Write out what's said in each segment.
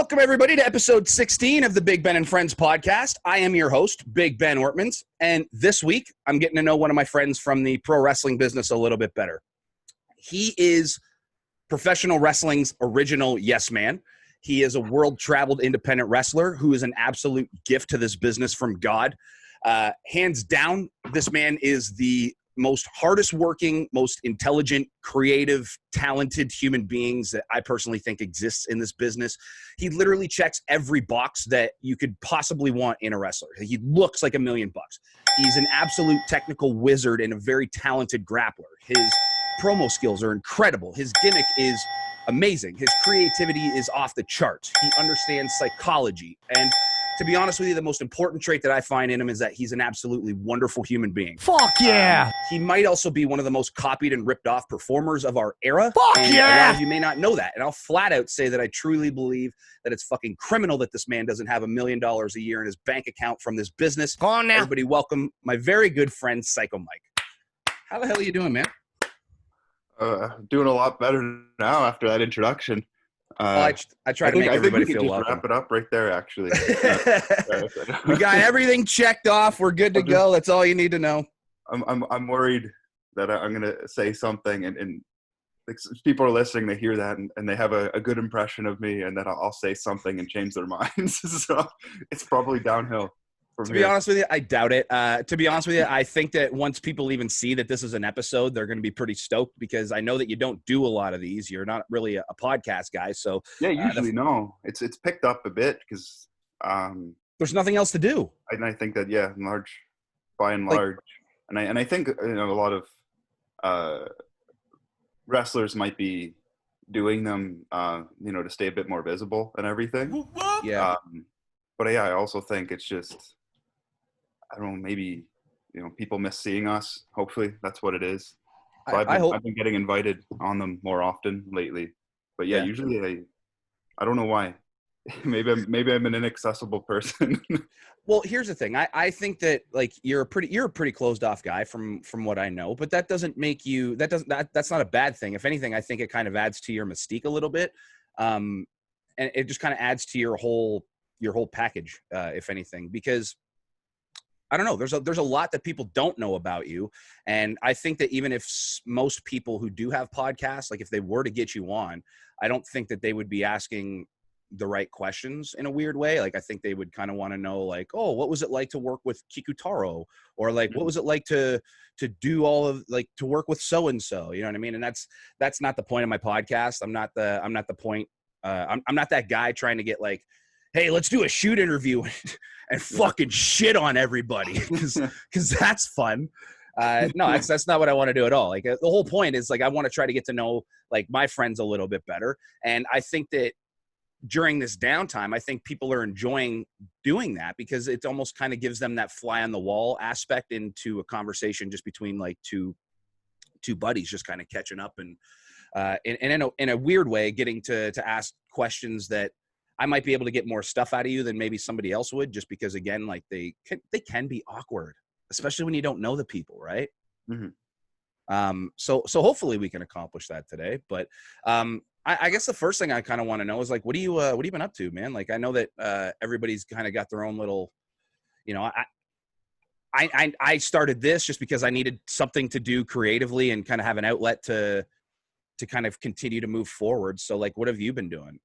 Welcome, everybody, to episode 16 of the Big Ben and Friends podcast. I am your host, Big Ben Ortmanns, and this week, I'm getting to know one of my friends from the pro wrestling business a little bit better. He is professional wrestling's original yes man. He is a world-traveled independent wrestler who is an absolute gift to this business from God. Hands down, this man is the most hardest working, most intelligent, creative, talented human beings that I personally think exists in this business. He literally checks every box that you could possibly want in a wrestler. He looks like $1 million. He's an absolute technical wizard and a very talented grappler. His promo skills are incredible. His gimmick is amazing. His creativity is off the charts. He understands psychology. And to be honest with you, the most important trait that I find in him is that he's an absolutely wonderful human being. Fuck yeah. He might also be one of the most copied and ripped off performers of our era. Fuck and yeah. A lot of you may not know that. And I'll flat out say that I truly believe that it's fucking criminal that this man doesn't have $1 million a year in his bank account from this business. Go on now. Everybody welcome my very good friend, Pyscho Mike. How the hell are you doing, man? Doing a lot better now after that introduction. I try to make everybody feel welcome. Wrap it up right there, actually. We got everything checked off. We're good to go. That's all you need to know. I'm worried that I'm going to say something and like, people are listening, they hear that and they have a good impression of me, and then I'll say something and change their minds. So it's probably downhill. To be honest with you, I doubt it. To be honest with you, I think that once people even see that this is an episode, they're going to be pretty stoked, because I know that you don't do a lot of these. You're not really a podcast guy. So yeah, usually no. It's picked up a bit because there's nothing else to do. And I think that, by and large, and I think a lot of wrestlers might be doing them, to stay a bit more visible and everything. Yeah. But I also think it's just, I don't know, maybe, people miss seeing us. Hopefully that's what it is. So I've been getting invited on them more often lately. But yeah. Usually I don't know why. maybe I'm an inaccessible person. Well, here's the thing. I think that you're a pretty closed off guy from what I know, but that doesn't make you, that's not a bad thing. If anything, I think it kind of adds to your mystique a little bit. And it just kind of adds to your whole package, if anything, because I don't know, there's a lot that people don't know about you. And I think that even if most people who do have podcasts, like if they were to get you on, I don't think that they would be asking the right questions in a weird way. Like, I think they would kind of want to know, like, oh, what was it like to work with Kikutaro? Or like, what was it like to do all of, like, to work with so-and-so, you know what I mean? And that's not the point of my podcast. I'm not the point. I'm not that guy trying to get like, hey, let's do a shoot interview and fucking shit on everybody, because that's fun. No, that's not what I want to do at all. Like, the whole point is, like, I want to try to get to know, like, my friends a little bit better. And I think that during this downtime, I think people are enjoying doing that, because it almost kind of gives them that fly on the wall aspect into a conversation just between like two buddies just kind of catching up and in a weird way getting to ask questions that I might be able to get more stuff out of you than maybe somebody else would, just because, again, like, they can be awkward, especially when you don't know the people, right? Mm-hmm. So hopefully we can accomplish that today. But I guess the first thing I kind of want to know is, like, what have you been up to, man? Like, I know that everybody's kind of got their own little, I started this just because I needed something to do creatively and kind of have an outlet to kind of continue to move forward. So, like, what have you been doing?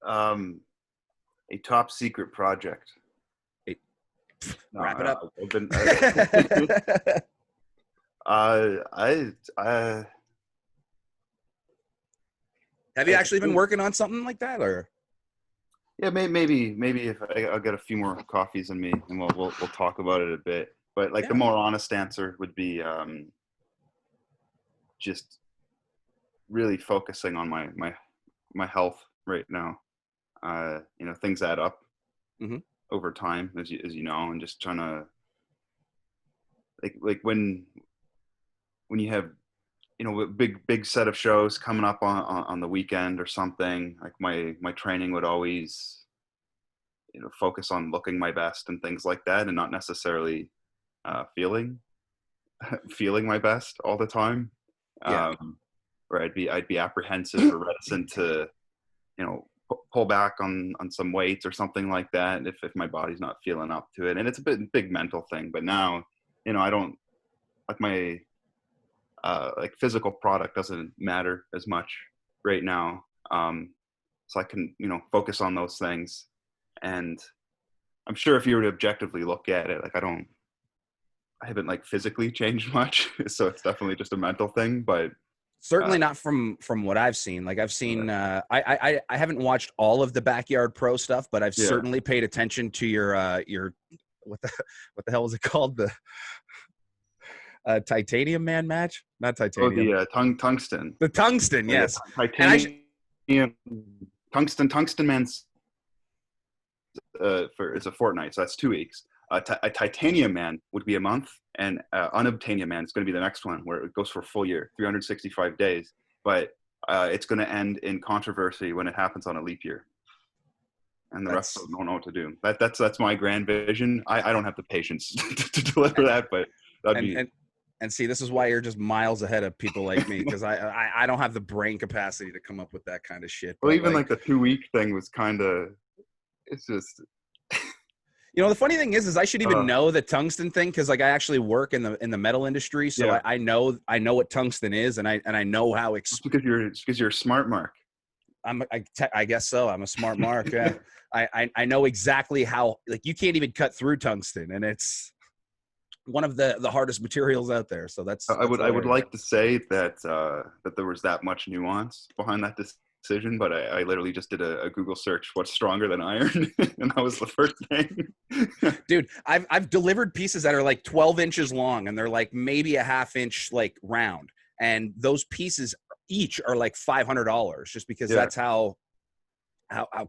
A top secret project. Wrap it up. Have you actually been working on something like that, or? Yeah, maybe if I'll get a few more coffees in me, and we'll talk about it a bit. But the more honest answer would be just really focusing on my health right now. Things add up over time, as you know, and just trying to like when you have a big set of shows coming up on the weekend or something, like my training would always focus on looking my best and things like that, and not necessarily feeling my best all the time. Or I'd be apprehensive or reticent to pull back on some weights or something like that if my body's not feeling up to it. And it's a big mental thing. But now, I don't like my like physical product doesn't matter as much right now. So I can, focus on those things. And I'm sure if you were to objectively look at it, like I haven't like physically changed much. So it's definitely just a mental thing, but certainly not from what I've seen. Like I've seen, I haven't watched all of the Backyard Pro stuff, but I've certainly paid attention to your what the hell was it called? The Titanium Man match? Not Titanium. Oh, the Tungsten. The Tungsten, yes. Titanium, Tungsten Man's it's a fortnight, so that's 2 weeks. A Titanium Man would be a month, and Unobtainium Man is going to be the next one, where it goes for a full year, 365 days. But it's going to end in controversy when it happens on a leap year, and the rest don't know what to do. That's my grand vision. I don't have the patience to deliver that, but that'd be. And see, this is why you're just miles ahead of people like me, because I don't have the brain capacity to come up with that kind of shit. Well, even like the 2 week thing was kind of. It's just. The funny thing is I should even know the tungsten thing, because like I actually work in the metal industry, so I know what tungsten is, and I know how. It's because you're a smart mark. I guess so. I'm a smart mark. Yeah. I know exactly how. Like you can't even cut through tungsten, and it's one of the hardest materials out there. So that's I would like to say that that there was that much nuance behind that decision, but I literally just did a Google search, what's stronger than iron, and that was the first thing. Dude, I've delivered pieces that are like 12 inches long, and they're like maybe a half inch like round, and those pieces each are like $500, just because that's how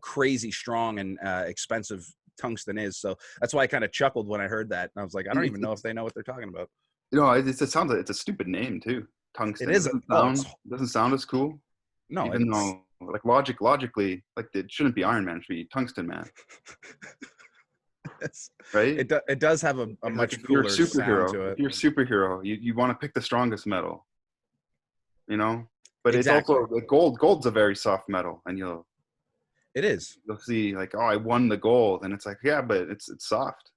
crazy strong and expensive tungsten is. So that's why I kind of chuckled when I heard that, and I was like, I don't even know if they know what they're talking about. It sounds like it's a stupid name too. Tungsten. It doesn't sound as cool. No, even though like logically, like it shouldn't be Iron Man, it should be Tungsten Man. Right? It does have a much cooler sound to it. If you're a superhero, you want to pick the strongest metal. But exactly. It's also gold's a very soft metal, and you'll see like, oh, I won the gold, and it's like, yeah, but it's soft.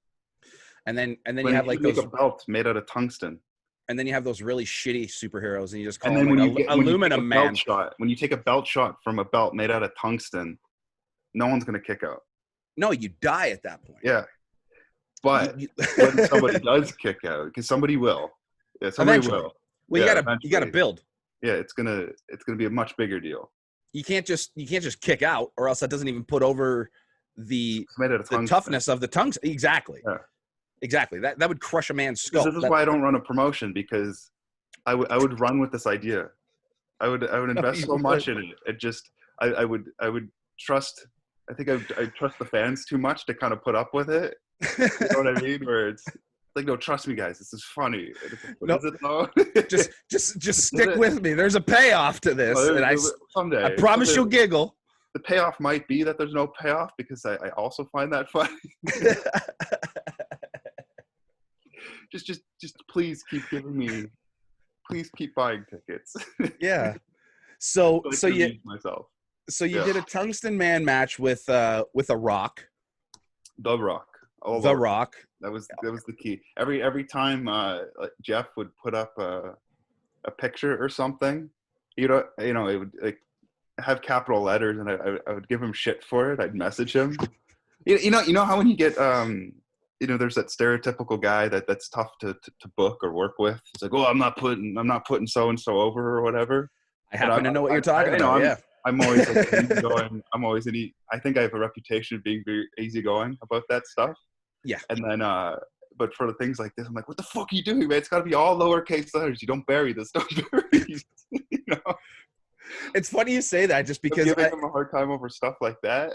And then you have like those belts made out of tungsten. And then you have those really shitty superheroes, and you just call them like aluminum man. When you take a belt shot from a belt made out of tungsten, no one's gonna kick out. No, you die at that point. Yeah, but when somebody does kick out, because somebody will. Yeah, somebody eventually. will. Well, you gotta build. Yeah, it's gonna be a much bigger deal. You can't just kick out, or else that doesn't even put over the toughness of the tungsten. Exactly. Yeah. Exactly. That would crush a man's skull. This is why I don't run a promotion, because I would run with this idea. I would invest so much in it. It just I would trust. I think I trust the fans too much to kind of put up with it. You know what I mean? Where it's like, no, trust me, guys. This is funny. Is it though? just stick with me. There's a payoff to this, and someday I promise you'll giggle. The payoff might be that there's no payoff, because I also find that funny. Just please keep giving me. Please keep buying tickets. Yeah. So you myself. So you did a Tungsten Man match with a Rock. The Rock. The Rock. That was the key. Every time like Jeff would put up a picture or something, it would like have capital letters, and I would give him shit for it. I'd message him. You know how when you get there's that stereotypical guy that's tough to book or work with. It's like, oh, I'm not putting so and so over or whatever. I happen to know what you're talking about. I'm always like easygoing. I think I have a reputation of being very easygoing about that stuff. Yeah. And then, but for the things like this, I'm like, what the fuck are you doing, man? It's got to be all lowercase letters. You don't bury this. Don't bury. It's funny you say that, just because I'm giving them a hard time over stuff like that.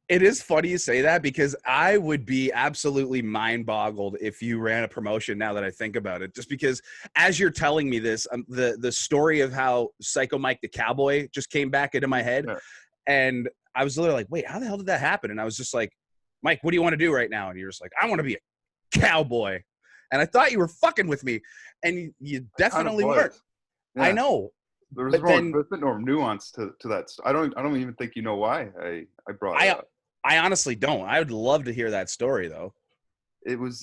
It is funny you say that, because I would be absolutely mind boggled if you ran a promotion, now that I think about it, just because as you're telling me this, the story of how Pyscho Mike the Cowboy just came back into my head. Yeah. And I was literally like, wait, how the hell did that happen? And I was just like, Mike, what do you want to do right now? And you're just like, I want to be a cowboy. And I thought you were fucking with me, and you definitely weren't. Yeah. I know. There's but then a bit more nuance to that. I don't even think you know why I brought it I up. I honestly don't. I would love to hear that story though. It was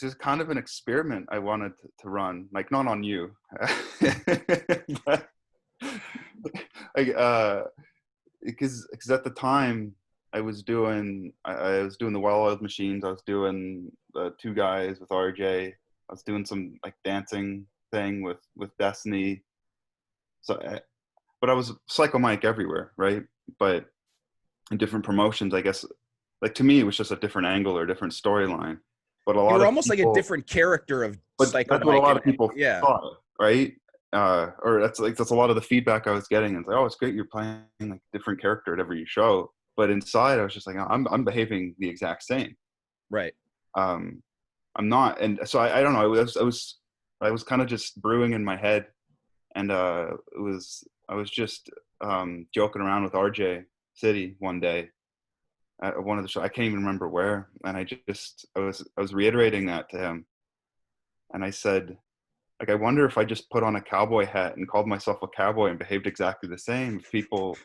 just kind of an experiment I wanted to run, like not on you, but because at the time I was doing the well-oiled machines. I was doing the two guys with RJ. I was doing some like dancing thing with Destiny. So, but I was Psycho Mike everywhere, right? But in different promotions, I guess, like to me, it was just a different angle or a different storyline. But a You lot were of almost like a people, different character of but Psycho that's what a Mike, lot and of people yeah, thought, right? Or that's a lot of the feedback I was getting. It's like, oh, it's great you're playing like a different character at every show, but inside I was just like, I'm behaving the exact same. right. Um, I'm not, and so I don't know. I was kind of just brewing in my head, and I was just joking around with RJ City one day at one of the shows. I can't even remember where, and I was reiterating that to him, and I said, like, I wonder if I just put on a cowboy hat and called myself a cowboy and behaved exactly the same, if people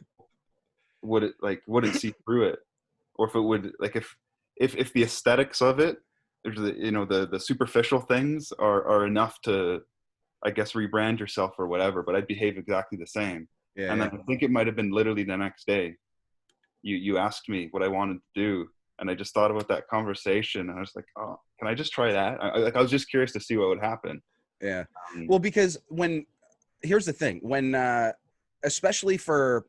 wouldn't see through it, or if it would, like, if the aesthetics of it, there's the superficial things are enough to, I guess, rebrand yourself or whatever, but I'd behave exactly the same. Yeah, And then yeah. I think it might have been literally the next day you asked me what I wanted to do, and I just thought about that conversation, and I was like, oh, can I just try that? I was just curious to see what would happen. Yeah. Um, Well, because here's the thing, when especially for,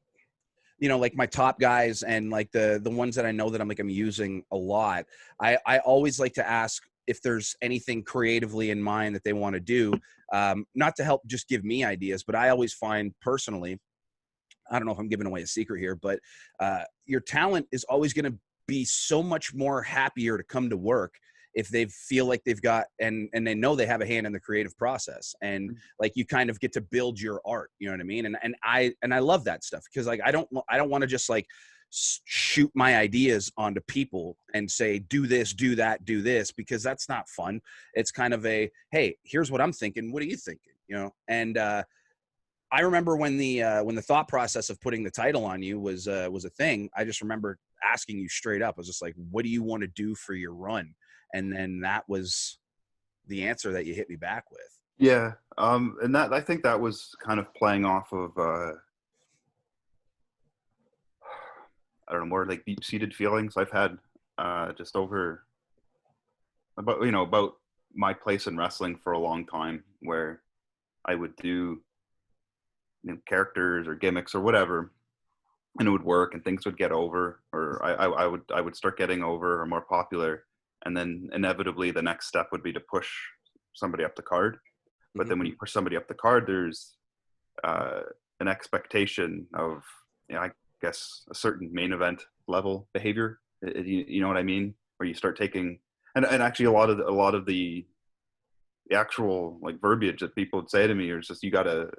like my top guys and like the ones that I know that I'm using a lot, I always like to ask if there's anything creatively in mind that they want to do, not to help just give me ideas, but I always find personally, I don't know if I'm giving away a secret here, but your talent is always going to be so much more happier to come to work if they feel like they've got and they know they have a hand in the creative process, and like you kind of get to build your art, you know what I mean? And I love that stuff, because like I don't want to just like shoot my ideas onto people and say do this, do that, do this, because that's not fun. It's kind of a, hey, here's what I'm thinking, what are you thinking, and I remember when the thought process of putting the title on you was a thing. I just remember asking you straight up. I was just like, "What do you want to do for your run?" And then that was the answer that you hit me back with. yeah, and that I think that was kind of playing off of I don't know, more like deep-seated feelings I've had just over about my place in wrestling for a long time, where I would do characters or gimmicks or whatever, and it would work, and things would get over, or I would start getting over or more popular, and then inevitably the next step would be to push somebody up the card. But Mm-hmm. then when you push somebody up the card, there's uh, an expectation of, I guess, a certain main event level behavior. You know what I mean? Where you start taking, and actually a lot of the actual like verbiage that people would say to me is just, you got to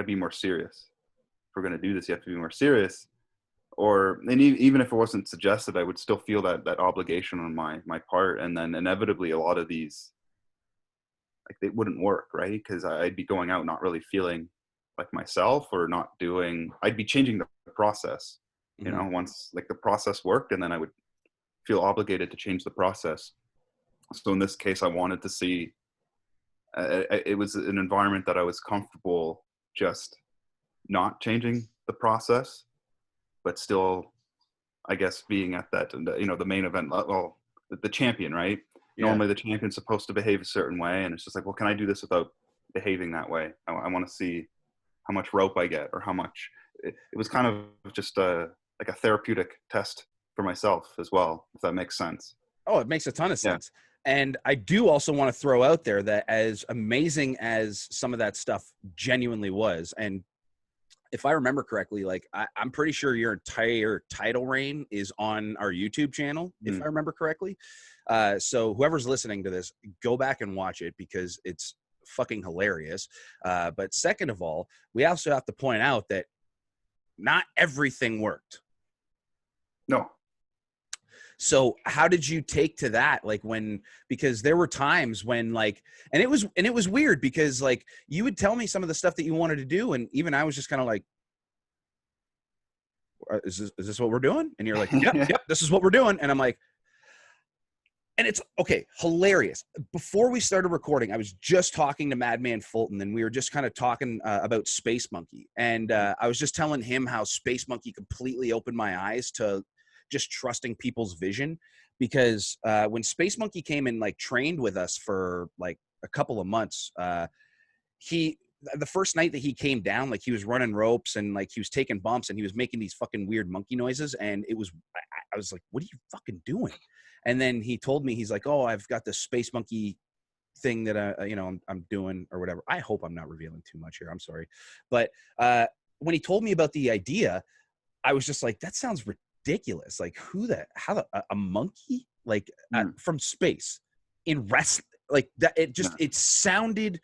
be more serious. If we're going to do this, you have to be more serious. Or, and even if it wasn't suggested, I would still feel that obligation on my part. And then inevitably a lot of these, like, they wouldn't work, right? Because I'd be going out not really feeling like myself, or not doing, I'd be changing the process, Mm-hmm. once like the process worked, and then I would feel obligated to change the process. So in this case, I wanted to see, it was an environment that I was comfortable just not changing the process, but still, I guess, being at that, the main event, well, the champion, right? Yeah. Normally the champion's supposed to behave a certain way, and it's just like, well, can I do this without behaving that way? I want to see how much rope I get, or how much. It was kind of just like a therapeutic test for myself as well, if that makes sense. Oh, it makes a ton of Yeah. sense. And I do also want to throw out there that as amazing as some of that stuff genuinely was, and if I remember correctly, like I'm pretty sure your entire title reign is on our YouTube channel, if I Mm. remember correctly. So whoever's listening to this, go back and watch it, because it's fucking hilarious. But second of all, we also have to point out that not everything worked. No. So how did you take to that? Like because there were times when like, and it was weird because like you would tell me some of the stuff that you wanted to do. And even I was just kind of like, is this what we're doing? And you're like, yep, this is what we're doing. And I'm like, and it's okay, hilarious. Before we started recording, I was just talking to Madman Fulton, and we were just kind of talking about Space Monkey. And I was just telling him how Space Monkey completely opened my eyes to just trusting people's vision. Because when Space Monkey came and like trained with us for like a couple of months, the first night that he came down, like he was running ropes and like he was taking bumps and he was making these fucking weird monkey noises. And I was like, what are you fucking doing? And then he told me, he's like, oh, I've got this Space Monkey thing that I'm doing or whatever. I hope I'm not revealing too much here. I'm sorry. But when he told me about the idea, I was just like, that sounds ridiculous. Like a monkey like from space in wrestling like that. It just, it sounded,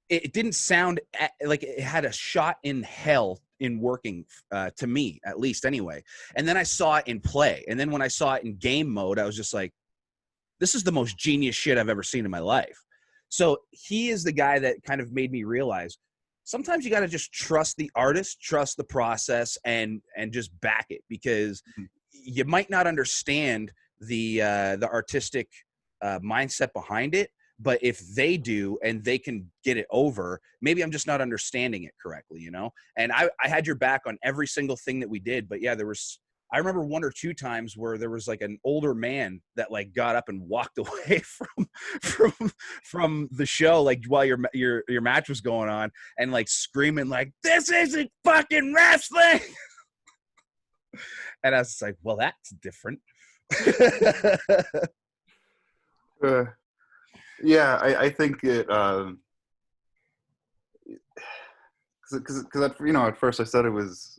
it didn't sound like it had a shot in hell in working to me, at least anyway. And then I saw it in play. And then when I saw it in game mode, I was just like, this is the most genius shit I've ever seen in my life. So he is the guy that kind of made me realize sometimes you got to just trust the artist, trust the process, and just back it, because you might not understand the artistic mindset behind it. But if they do and they can get it over, maybe I'm just not understanding it correctly, you know? And I had your back on every single thing that we did. But yeah, I remember one or two times where there was like an older man that like got up and walked away from the show, like while your match was going on, and like screaming like, this isn't fucking wrestling. And I was like, well, that's different. Yeah, I think it because at first I said it was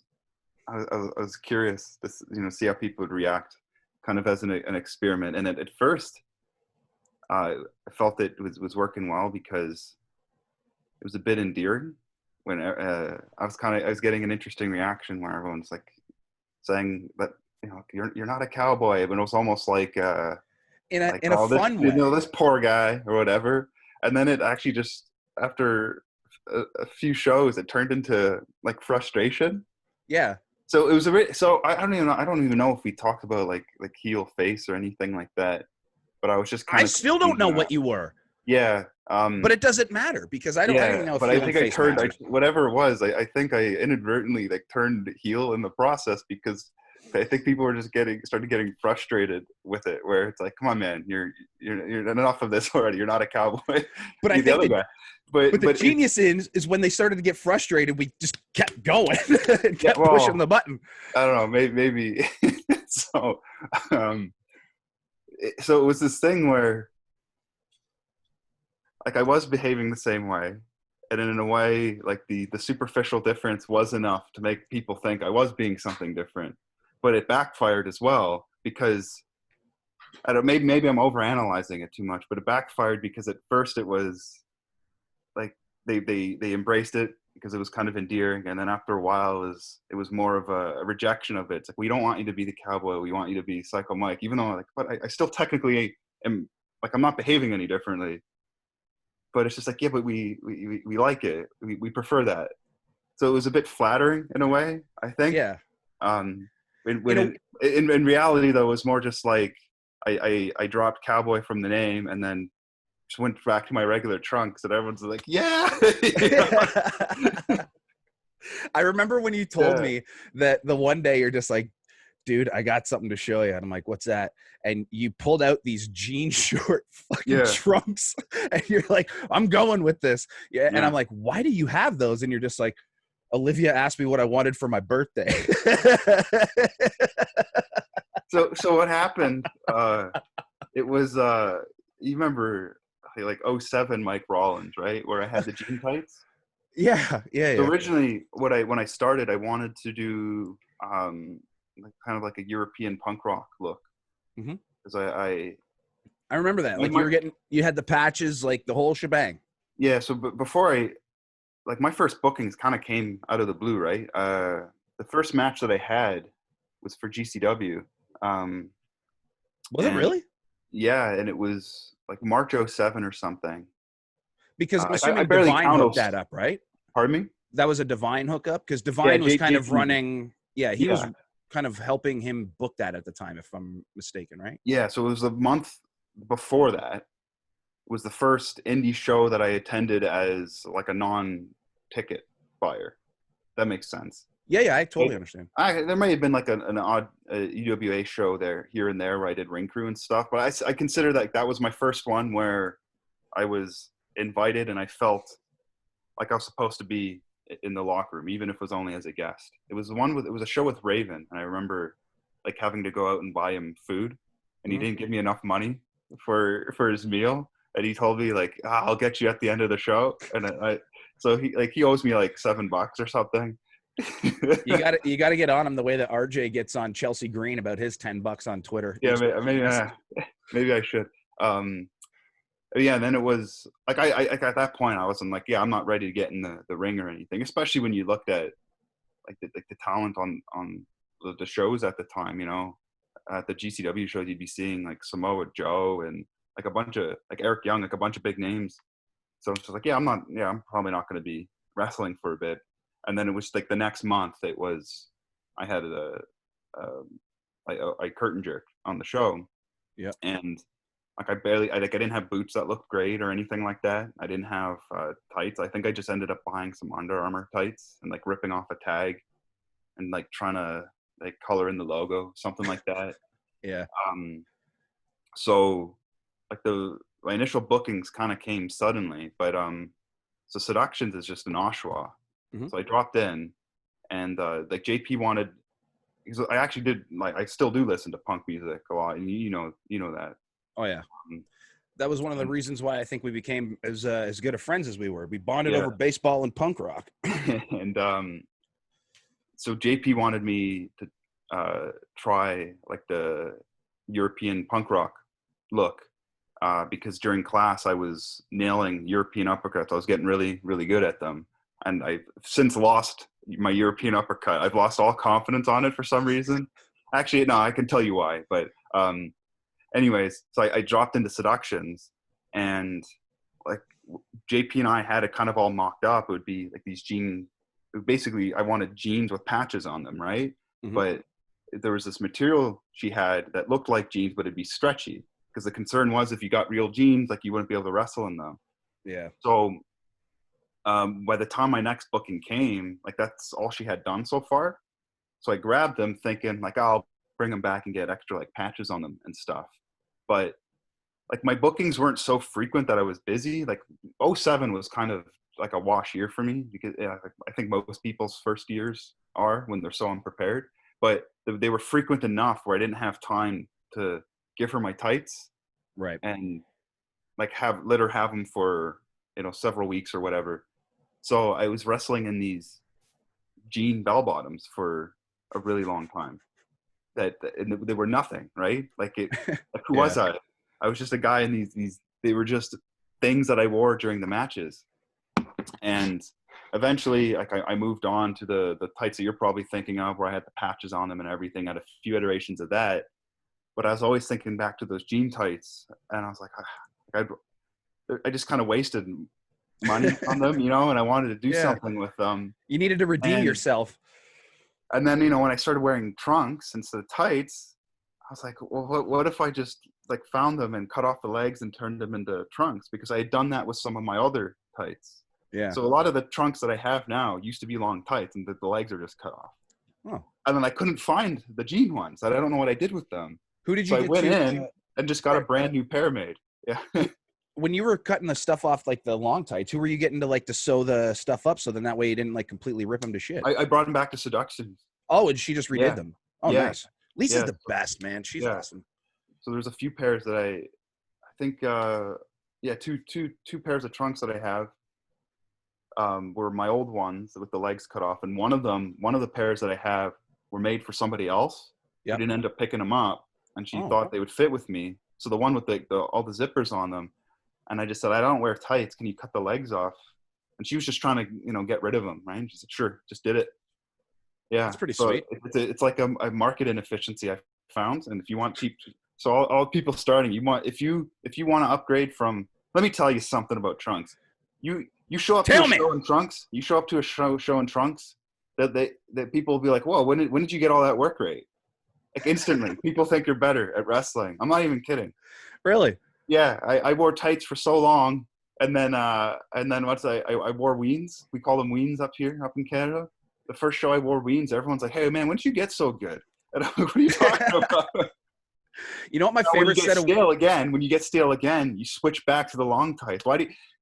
I was curious to see how people would react, kind of as an experiment. And at first I felt it was working well because it was a bit endearing. When I was getting an interesting reaction where everyone's like saying that you're not a cowboy, but it was almost like in a fun way, this poor guy or whatever. And then it actually just after a few shows, it turned into like frustration. Yeah. So it was so I don't even know if we talked about like heel face or anything like that. But I was just kind of. I still don't know what you were. Yeah. But it doesn't matter because I don't even know if but heel I think and face matters. whatever it was, I think I inadvertently like turned heel in the process because I think people were just started getting frustrated with it, where it's like, come on, man, you're enough of this already. You're not a cowboy. But I think But the genius is when they started to get frustrated, we just kept going and kept pushing the button. I don't know, maybe. So it was this thing where like I was behaving the same way, and in a way, like the superficial difference was enough to make people think I was being something different. But it backfired as well because I don't. Maybe I'm overanalyzing it too much, but it backfired because at first it was like they embraced it because it was kind of endearing, and then after a while it was more of a rejection of it. It's like, we don't want you to be the cowboy, we want you to be Psycho Mike, even though but I still technically am, like, I'm not behaving any differently. But it's just like, yeah, but we like it, we prefer that. So it was a bit flattering in a way, I think. Yeah. In reality, though, it was more just like I dropped cowboy from the name and then just went back to my regular trunks, and everyone's like, yeah. I remember when you told me that the one day you're just like, dude, I got something to show you. And I'm like, what's that? And you pulled out these jean short fucking trunks and you're like, I'm going with this. Yeah. And I'm like, why do you have those? And you're just like, Olivia asked me what I wanted for my birthday. So what happened? It was you remember like 07 Mike Rollins, right? Where I had the jean tights. Yeah. So originally, when I started, I wanted to do like kind of like a European punk rock look. Because I remember that. Like you had the patches, like the whole shebang. Yeah. So before like my first bookings kind of came out of the blue, right? The first match that I had was for GCW. Was it And really? yeah, and it was like March '07 or something. Because I'm I assuming barely Divine count hooked those. that up, right? Pardon me? That was a Divine hookup because Yeah, Divine was kind of JP. running. Yeah, he was Yeah, kind of helping him book that at the time, if I'm mistaken, right? yeah. So it was the month before that was the first indie show that I attended as like a non-ticket buyer. That makes sense. Yeah, yeah, I But totally understand. there may have been like an odd UWA show there, here and there, where I did ring crew and stuff. But I consider that was my first one where I was invited and I felt like I was supposed to be in the locker room, even if it was only as a guest. It was it was a show with Raven, and I remember like having to go out and buy him food, and he Mhm. didn't give me enough money for his meal, and he told me like, I'll get you at the end of the show, and so he owes me like $7 or something. You got to get on him the way that RJ gets on Chelsea Green about his $10 on Twitter. Yeah, It's ridiculous. maybe I should. Um, yeah, and then it was like at that point I wasn't like, yeah, I'm not ready to get in the ring or anything, especially when you looked at like the talent on the shows at the time. At the GCW shows you'd be seeing like Samoa Joe and like a bunch of like Eric Young, like a bunch of big names. So it's just like, yeah, I'm probably not going to be wrestling for a bit. And then it was like the next month I had I curtain jerked on the show. Yeah. And like I didn't have boots that looked great or anything like that. I didn't have tights. I think I just ended up buying some Under Armour tights and like ripping off a tag and like trying to like color in the logo, something like that. Yeah. So like my initial bookings kind of came suddenly, but so Seductions is just in Oshawa. Mhm. So I dropped in, and like JP wanted, because I actually did, like, I still do listen to punk music a lot, and you know that. Oh yeah. Um, That was one of the and reasons why I think we became as good of friends as we were. We bonded yeah, over baseball and punk rock. and so JP wanted me to try like the European punk rock look, because during class I was nailing European uppercuts. I was getting really, really good at them. And I've since lost my European uppercut. I've lost all confidence on it for some reason. Actually, no, I can tell you why. But anyways, so I dropped into Seductions, and like JP and I had it kind of all mocked up. It would be like these basically I wanted jeans with patches on them, right? Mhm. But there was this material she had that looked like jeans, but it'd be stretchy, because the concern was if you got real jeans, like you wouldn't be able to wrestle in them. Yeah. So by the time my next booking came, like that's all she had done so far. So I grabbed them thinking like, I'll bring them back and get extra like patches on them and stuff. But like my bookings weren't so frequent that I was busy. Like '07 was kind of like a wash year for me, because I think most people's first years are when they're so unprepared. But they were frequent enough where I didn't have time to give her my tights Right. and like let her have them for several weeks or whatever. So I was wrestling in these jean bell bottoms for a really long time. And they were nothing, right? Like who Yeah. was I? I was just a guy in these. They were just things that I wore during the matches. And eventually, like I moved on to the tights that you're probably thinking of, where I had the patches on them and everything. I had a few iterations of that, but I was always thinking back to those jean tights, and I was like, I just kind of wasted money on them, and I wanted to do Yeah. something with them. You needed to redeem And yourself. and then when I started wearing trunks instead of tights, I was like, well, what if I just like found them and cut off the legs and turned them into trunks? Because I had done that with some of my other tights. Yeah. So a lot of the trunks that I have now used to be long tights, and the legs are just cut off. Oh. And then I couldn't find the jean ones. I don't know what I did with them. Who did So you I get went to in and just got a brand new pair made. Yeah. when you were cutting the stuff off like the long tights? Who were you getting to like to sew the stuff up so then that way you didn't like completely rip them to shit? I brought them back to Seductions. Oh, and she just redid Yeah. them. Oh, Yeah. nice. Lisa's Yeah. the best, man. She's Yeah. awesome. So there's a few pairs that I think, two pairs of trunks that I have were my old ones with the legs cut off. And one of the pairs that I have were made for somebody else who Yep. didn't end up picking them up. And she Oh. thought they would fit with me. So the one with all the zippers on them. And I just said, I don't wear tights. Can you cut the legs off? And she was just trying to, get rid of them. Right. And she said, sure, just did it. Yeah. That's pretty So sweet. it's like a market inefficiency I found. And if you want cheap So all people starting, if you want to upgrade from, let me tell you something about trunks. You show up to a show in trunks. You show up to a show in trunks. That people will be like, whoa, when did you get all that work rate? Like instantly, people think you're better at wrestling. I'm not even kidding. Really? Yeah, I wore tights for so long, and then once I wore weens. We call them weens up in Canada. The first show I wore weens, everyone's like, hey man, when did you get so good? And I'm like, what are you talking about? You know what my favorite set of when you get stale again, you switch back to the long tights.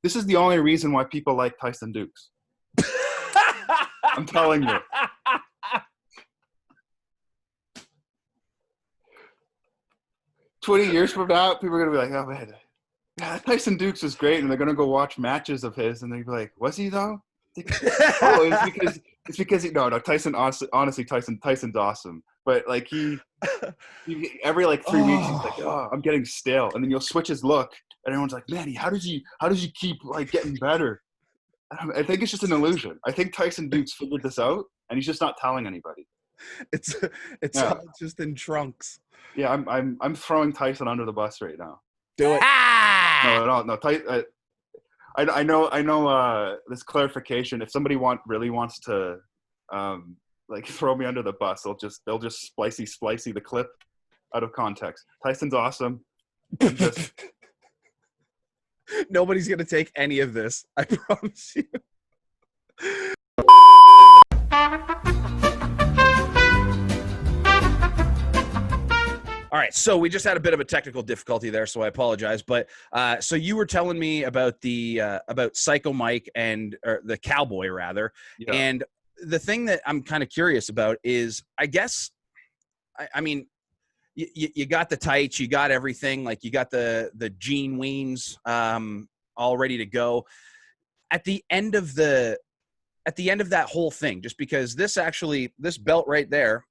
This is the only reason why people like Tyson Dukes. I'm telling you. 20 years from now, people are gonna be like, "Oh man, yeah, Tyson Dukes was great," and they're gonna go watch matches of his, and they'll be like, "Was he though?" It's because no, Tyson. Honestly, Tyson's awesome, but like he every like 3 weeks he's like, "Oh, I'm getting stale," and then you'll switch his look, and everyone's like, "Man, how does he keep like getting better?" I think it's just an illusion. I think Tyson Dukes figured this out, and he's just not telling anybody. It's all just in trunks. Yeah, I'm throwing Tyson under the bus right now. Do it. No. I know. This clarification. If somebody really wants to, like throw me under the bus, they'll just splicey the clip out of context. Tyson's awesome. Nobody's gonna take any of this. I promise you. All right, so we just had a bit of a technical difficulty there, so I apologize. But so you were telling me about about Pyscho Mike or the Cowboy rather, yeah. And the thing that I'm kind of curious about is, I guess, I mean, you got the tights, you got everything, like you got the jean weens all ready to go. At the end of that whole thing, just because this belt right there.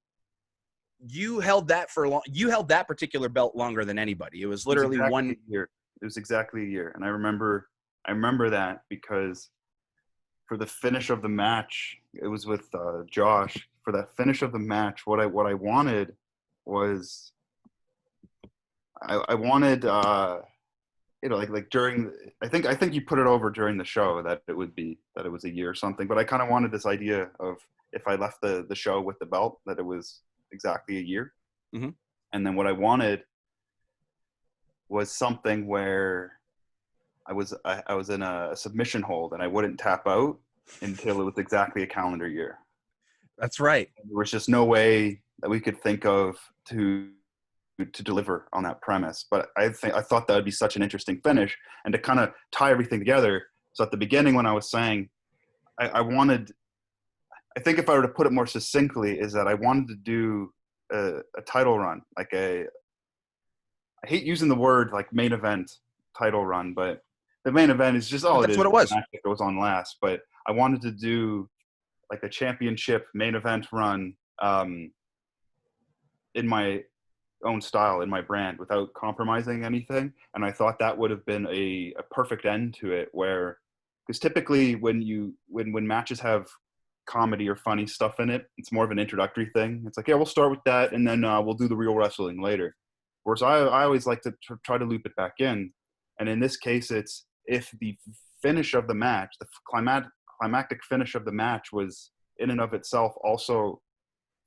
You held that for long. You held that particular belt longer than anybody. It was literally 1 year. It was exactly a year, and I remember that because for the finish of the match, it was with Josh. For that finish of the match, what I wanted was I wanted like during. I think you put it over during the show that it was a year or something. But I kind of wanted this idea of if I left the show with the belt, that it was exactly a year. Mm-hmm. And then what I wanted was something where I was in a submission hold and I wouldn't tap out until it was exactly a calendar year. That's right. There was just no way that we could think of to deliver on that premise. But I thought that would be such an interesting finish, and to kind of tie everything together. So at the beginning, when I was saying I think if I were to put it more succinctly, is that I wanted to do a title run, like I hate using the word like main event title run, but the main event is just that's what it was. The match that goes on last. But I wanted to do like a championship main event run in my own style, in my brand, without compromising anything. And I thought that would have been a perfect end to it, because typically when matches have comedy or funny stuff in it, it's more of an introductory thing. It's like, yeah, we'll start with that, and then we'll do the real wrestling later. Whereas I always like to try to loop it back in. And in this case, it's if the finish of the match, the climactic finish of the match was in and of itself also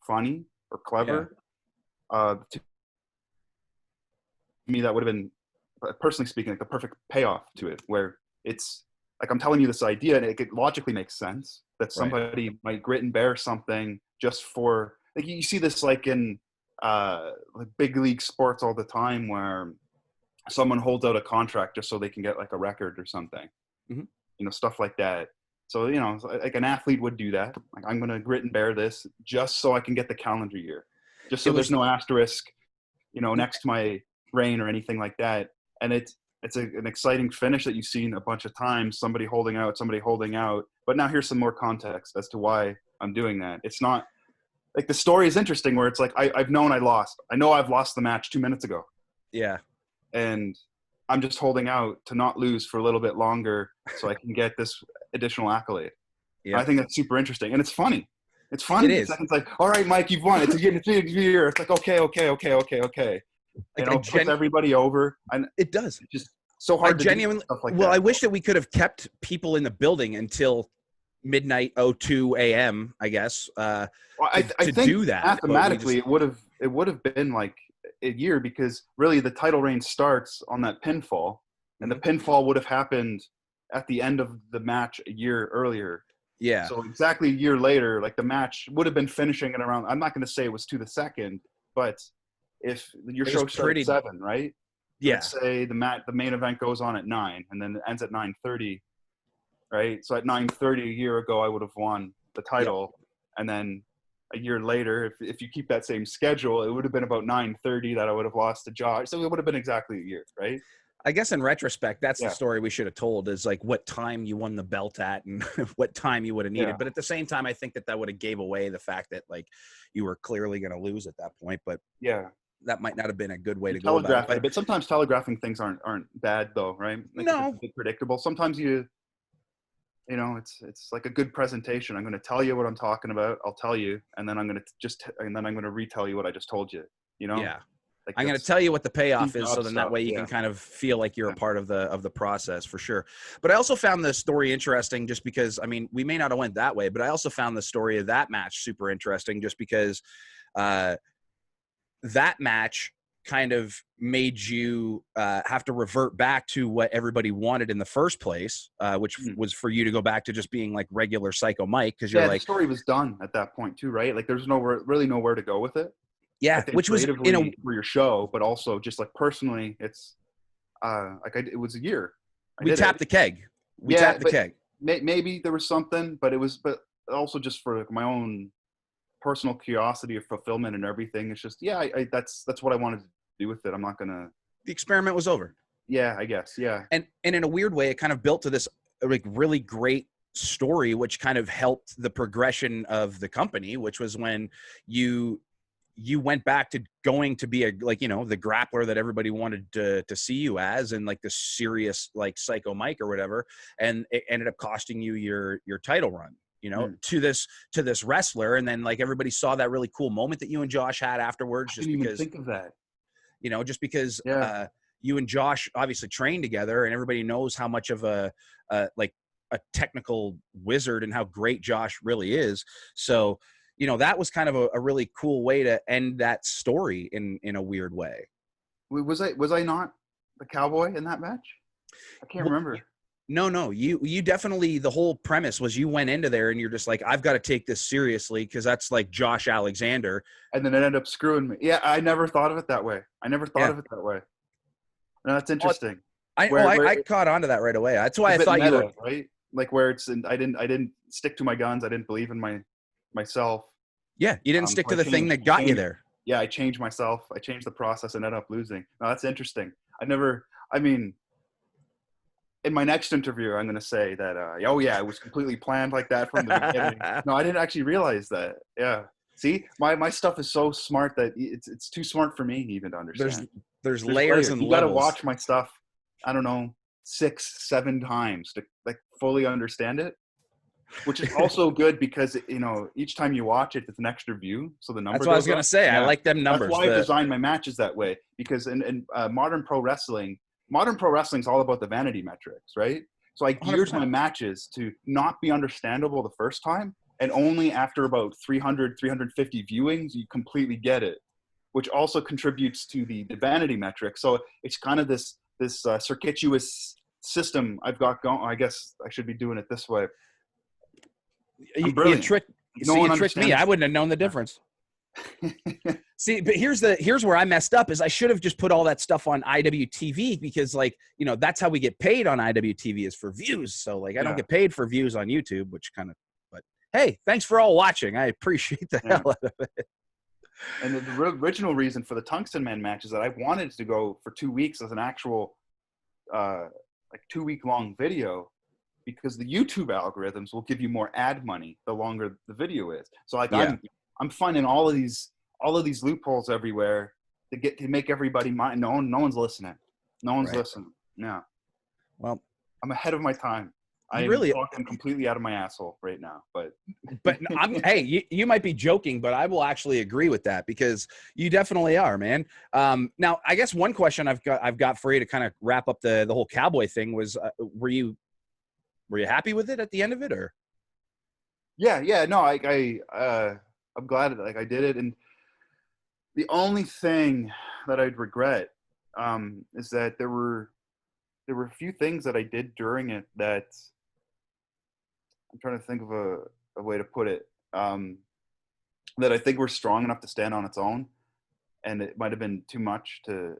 funny or clever, to me, that would have been, personally speaking, like the perfect payoff to it, where it's like I'm telling you this idea and it logically makes sense that somebody might grit and bear something just for, like you see this like in like big league sports all the time, where someone holds out a contract just so they can get like a record or something, stuff like that. So, like an athlete would do that. Like, I'm going to grit and bear this just so I can get the calendar year, just so there's no asterisk, next to my reign or anything like that. And it's an exciting finish that you've seen a bunch of times, somebody holding out. But now here's some more context as to why I'm doing that. It's not like the story is interesting where it's like, I've known I lost. I know I've lost the match 2 minutes ago. Yeah. And I'm just holding out to not lose for a little bit longer so I can get this additional accolade. Yeah. I think that's super interesting. And it's funny. It is. It's like, all right, Mike, you've won. It's a year. It's like, okay. Like It puts everybody over, and it does. it's just so hard to do stuff like that. I wish that we could have kept people in the building until midnight 02 a.m. I guess I think do that. Mathematically, it would have been like a year, because really the title reign starts on that pinfall, and the pinfall would have happened at the end of the match a year earlier. Yeah. So exactly a year later, like the match would have been finishing at around, I'm not going to say it was to the second, but if your show started at 7, right? Yeah. Let's say the main event goes on at 9 and then it ends at 9:30, right? So at 9:30 a year ago, I would have won the title. Yep. And then a year later, if you keep that same schedule, it would have been about 9:30 that I would have lost to Josh. So it would have been exactly a year, right? I guess in retrospect, that's the story we should have told, is like what time you won the belt at and what time you would have needed. Yeah. But at the same time, I think that would have gave away the fact that like you were clearly going to lose at that point. But yeah, that might not have been a good way to go about it. But sometimes telegraphing things aren't bad though, right? Like no, it's a bit predictable. Sometimes you know, it's like a good presentation. I'm going to tell you what I'm talking about. I'll tell you, and then I'm going to retell you what I just told you. You know? Yeah. Like I'm going to tell you what the payoff is, so then that way you can kind of feel like you're a part of the process, for sure. But I also found the story interesting just because, I mean, we may not have went that way, but I also found the story of that match super interesting just because that match kind of made you have to revert back to what everybody wanted in the first place, which was for you to go back to just being like regular Pyscho Mike, because you're like, the story was done at that point too, right? Like there's really nowhere to go with it. Yeah, which was for your show, but also just like personally, it's it was a year. We tapped the keg. We tapped the keg. Maybe there was something, but also just for like my own personal curiosity or fulfillment and everything. It's just that's what I wanted to do with it. I'm not gonna. The experiment was over. Yeah, I guess. Yeah. And in a weird way, it kind of built to this like really great story, which kind of helped the progression of the company, which was when you went back to going to be the grappler that everybody wanted to see you as, and like the serious like Pyscho Mike or whatever. And it ended up costing you your title run, to this wrestler. And then like everybody saw that really cool moment that you and Josh had afterwards. I didn't even think of that. Just because you and Josh obviously trained together, and everybody knows how much of a technical wizard and how great Josh really is. So, that was kind of a really cool way to end that story in a weird way. Was I not the cowboy in that match? I can't remember. No. You definitely, the whole premise was you went into there and you're just like, I've got to take this seriously because that's like Josh Alexander. And then it ended up screwing me. Yeah, I never thought of it that way. No, that's interesting. I caught on to that right away. That's why I thought you were right. Like where I didn't stick to my guns. I didn't believe in myself. Yeah, you didn't stick to the thing that got you there. Yeah, I changed myself. I changed the process and ended up losing. No, that's interesting. In my next interview, I'm going to say that, it was completely planned like that from the beginning. No, I didn't actually realize that. Yeah. See, my stuff is so smart that it's too smart for me even to understand. There's layers and you levels. You got to watch my stuff, I don't know, 6-7 times to like fully understand it. Which is also good because, each time you watch it, it's an extra view. So the number. That's what I was going to say. Yeah. I like them numbers. That's why I designed my matches that way, because in modern pro wrestling is all about the vanity metrics, right? So I geared 100%. My matches to not be understandable the first time, and only after about 300, 350 viewings, you completely get it, which also contributes to the vanity metric. So it's kind of this circuitous system I've got going. I guess I should be doing it this way. You tricked me. I wouldn't have known the difference. See, but here's where I messed up is I should have just put all that stuff on IWTV because that's how we get paid on IWTV is for views. So like I don't get paid for views on YouTube, which kind of, but hey, thanks for all watching. I appreciate the hell out of it. And the original reason for the Tungsten Man match is that I wanted to go for 2 weeks as an actual 2-week long video, because the YouTube algorithms will give you more ad money the longer the video is. So like I'm finding all of these loopholes everywhere to make everybody mind. No one's listening. No one's listening. Yeah. Well, I'm ahead of my time. You I'm really, talking completely out of my asshole right now, but hey, you might be joking, but I will actually agree with that because you definitely are, man. Now, I guess one question I've got for you to kind of wrap up the whole cowboy thing was, were you happy with it at the end of it, or? yeah, no, I'm glad that, like, I did it. And the only thing that I'd regret is that there were a few things that I did during it that I'm trying to think of a way to put it, that I think were strong enough to stand on its own, and it might have been too much to.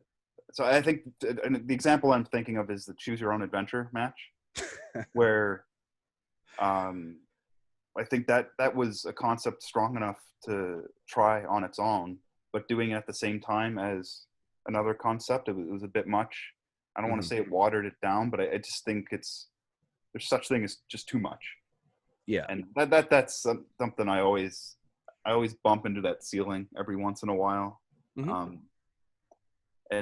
So I think and the example I'm thinking of is the Choose Your Own Adventure match, where I think that was a concept strong enough to try on its own, but doing it at the same time as another concept, it was a bit much. I don't want to say it watered it down, but I just think there's such thing as just too much. Yeah. And that's something I always bump into that ceiling every once in a while. And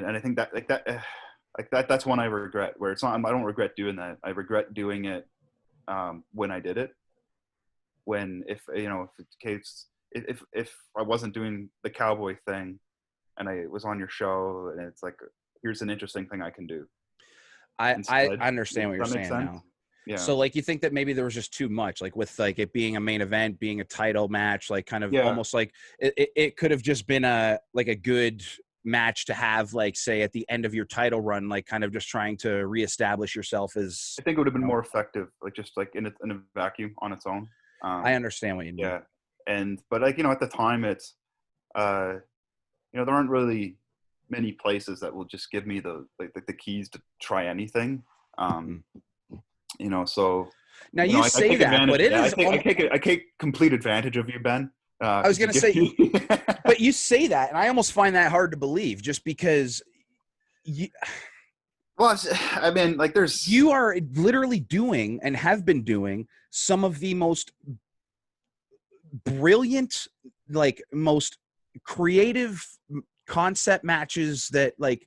I think that's one I regret, where it's not, I don't regret doing that. I regret doing it when I did it. When, if I wasn't doing the cowboy thing and I was on your show and it's like, here's an interesting thing I can do. I understand what you're saying now. Yeah. So like, you think that maybe there was just too much, like with like it being a main event, being a title match, like kind of almost like it could have just been a good match to have, like, say at the end of your title run, like kind of just trying to reestablish yourself as. I think it would have been more effective, like just like in a vacuum on its own. I understand what you mean. Yeah. But like, at the time it's, there aren't really many places that will just give me the keys to try anything. So now you say that, but it is. I take complete advantage of you, Ben. I was going to say, but you say that, and I almost find that hard to believe, just because you. Well, I mean, like, you are literally doing and have been doing some of the most brilliant, like most creative concept matches that, like,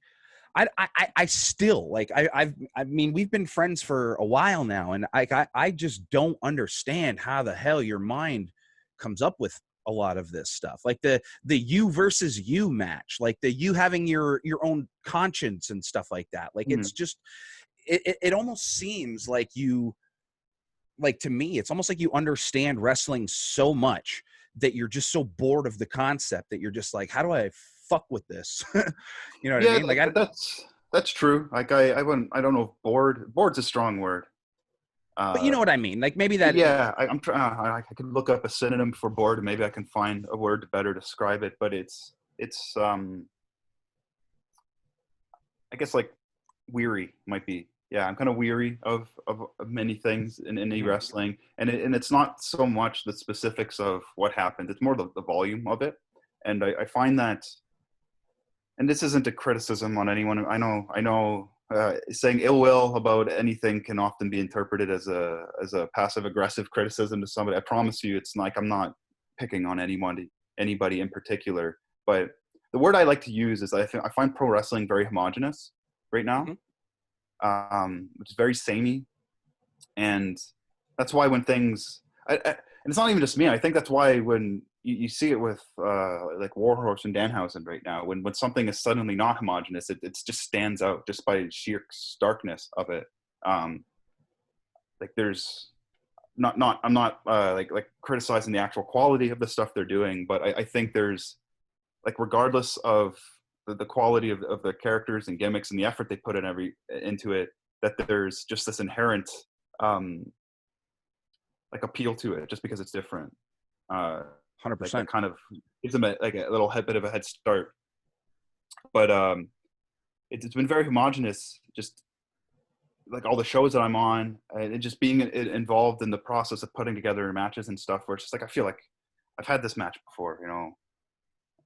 I still like. I mean, we've been friends for a while now, and I just don't understand how the hell your mind comes up with a lot of this stuff, like the you versus you match, like the you having your own conscience and stuff like that. Like, it's just it almost seems like you, like, to me, it's almost like you understand wrestling so much that you're just so bored of the concept that you're just like, how do I fuck with this? You know what I mean? Like, that's true. Like, I don't know if bored's a strong word. But you know what I mean? Like, maybe that. Yeah, I'm trying. I could look up a synonym for bored, and maybe I can find a word to better describe it. But it's I guess, like, weary might be. Yeah, I'm kind of weary of many things in indie wrestling, and it's not so much the specifics of what happened. It's more the volume of it, and I find that. And this isn't a criticism on anyone. I know. Saying ill will about anything can often be interpreted as a passive aggressive criticism to somebody. I promise you, it's like, I'm not picking on anybody in particular. But the word I like to use is, I find pro wrestling very homogenous right now, which is very samey, and that's why when things, and it's not even just me. I think that's why when you see it with like Warhorse and Danhausen right now, when something is suddenly not homogenous, it just stands out just by sheer starkness of it. Like, there's I'm not like criticizing the actual quality of the stuff they're doing, but I think there's, like, regardless of the quality of the characters and gimmicks and the effort they put into it, that there's just this inherent like appeal to it just because it's different. 100%. That kind of gives them a little bit of a head start. But it's been very homogenous, just like all the shows that I'm on, and just being involved in the process of putting together matches and stuff, where it's just like, I feel like I've had this match before,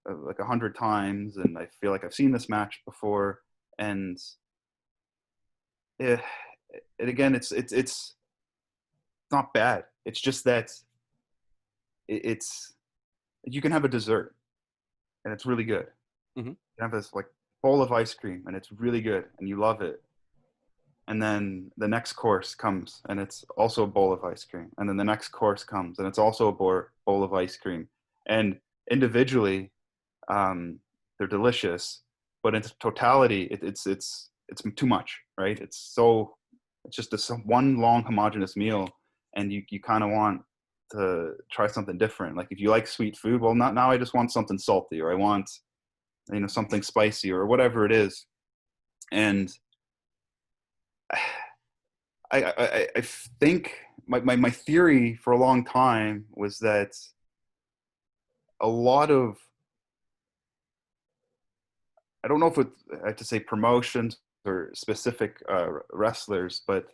like 100 times, and I feel like I've seen this match before, and again, it's not bad. It's just that it's, you can have a dessert and it's really good. You can have this, like, bowl of ice cream and it's really good and you love it, and then the next course comes and it's also a bowl of ice cream, and then the next course comes and it's also a bowl of ice cream, and individually they're delicious, but in totality it's too much, right? It's just this one long homogeneous meal, and you kind of want to try something different. Like if you like sweet food, well, not now I just want something salty, or I want, something spicy or whatever it is. And I think my theory for a long time was that a lot of, I don't know if I have to say promotions or specific wrestlers, but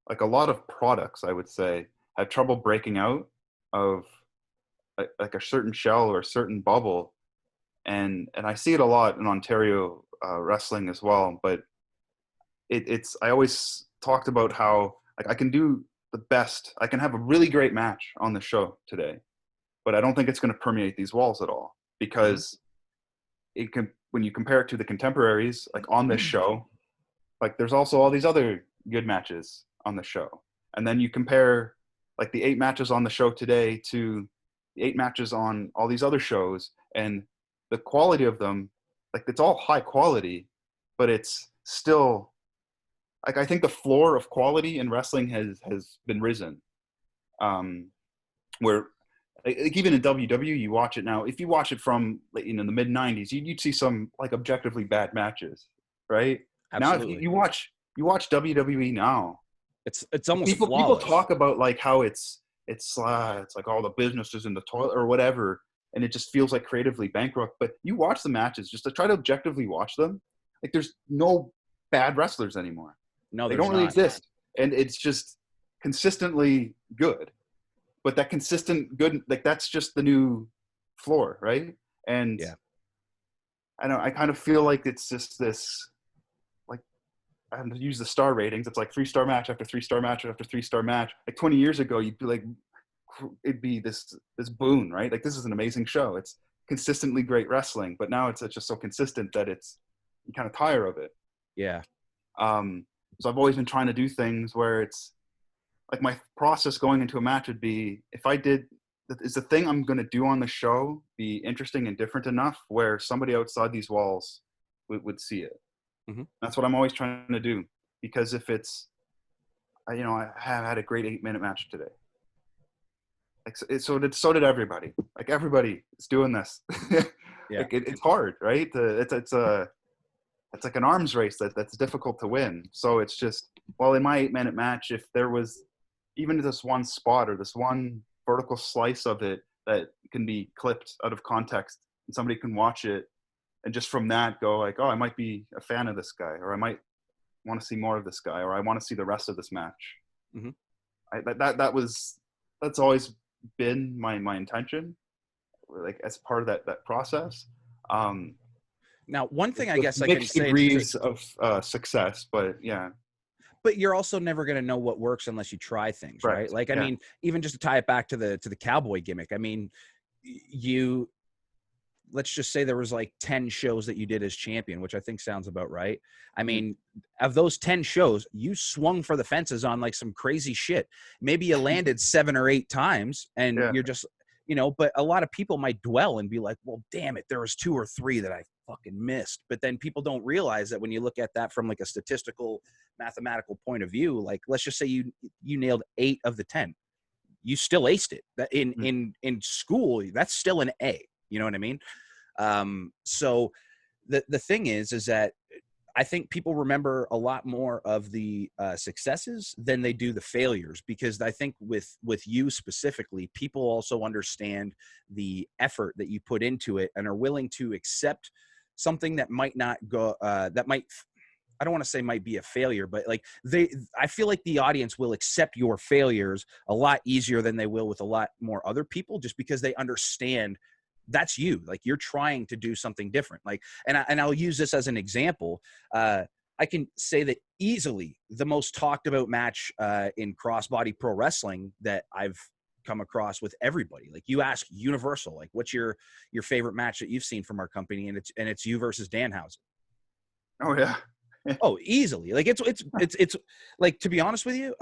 like a lot of products, I would say, have trouble breaking out of like a certain shell or a certain bubble. And I see it a lot in Ontario wrestling as well. But it's I always talked about how like I can do the best. I can have a really great match on the show today, but I don't think it's going to permeate these walls at all, because it can, when you compare it to the contemporaries, like on this show, like there's also all these other good matches on the show. And then you compare like the 8 matches on the show today to the 8 matches on all these other shows, and the quality of them, like it's all high quality, but it's still like, I think the floor of quality in wrestling has been risen. Where like even in WWE, you watch it now, if you watch it from the mid 90s, you'd see some like objectively bad matches, right? Now if Absolutely. you watch WWE now, It's almost people flawless. talk about like how it's like all the business is in the toilet or whatever, and it just feels like creatively bankrupt. But you watch the matches, just to try to objectively watch them, like there's no bad wrestlers anymore. No, They there's don't really not. exist, and it's just consistently good. But that consistent good, like that's just the new floor, right? And Yeah. I kind of feel like it's just this, like, I have to use the star ratings. It's like 3-star match after 3-star match after 3-star match. Like 20 years ago, you'd be like, it'd be this boon, right? Like this is an amazing show. It's consistently great wrestling, but now it's just so consistent that you kind of tire of it. Yeah. So I've always been trying to do things where it's like my process going into a match would be, if I did, is the thing I'm going to do on the show be interesting and different enough where somebody outside these walls would see it. Mm-hmm. That's what I'm always trying to do. Because if it's, I have had a great 8-minute match today. Like, so did everybody. Like everybody is doing this. Yeah. Like it's hard, right? It's like an arms race that's difficult to win. So it's just, well, in my 8-minute match, if there was even this one spot or this one vertical slice of it that can be clipped out of context and somebody can watch it and just from that go like, oh, I might be a fan of this guy, or I might want to see more of this guy, or I want to see the rest of this match. Mm-hmm. That's always been my intention, like as part of that process. Now, one thing I With guess I can mixed say, degrees of success, but yeah. but you're also never going to know what works unless you try things, right? Correct. Like, I Yeah. mean, even just to tie it back to the cowboy gimmick, I mean, let's just say there was like 10 shows that you did as champion, which I think sounds about right. I mean, of those 10 shows, you swung for the fences on like some crazy shit. Maybe you landed 7 or 8 times and Yeah. you're just, but a lot of people might dwell and be like, well, damn it, there was 2 or 3 that I fucking missed. But then people don't realize that when you look at that from like a statistical, mathematical point of view, like let's just say you nailed 8 of the 10. You still aced it. That in school, that's still an A. You know what I mean? So the thing is that I think people remember a lot more of the successes than they do the failures, because I think with you specifically, people also understand the effort that you put into it and are willing to accept something that might not go, that might, I don't want to say might be a failure, but like I feel like the audience will accept your failures a lot easier than they will with a lot more other people, just because they understand that's you. Like you're trying to do something different. Like, and I'll use this as an example. I can say that easily the most talked about match in crossbody pro wrestling that I've come across with everybody. Like you ask Universal, like what's your favorite match that you've seen from our company, and it's you versus Danhausen. Oh yeah. Oh, easily. Like it's like, to be honest with you,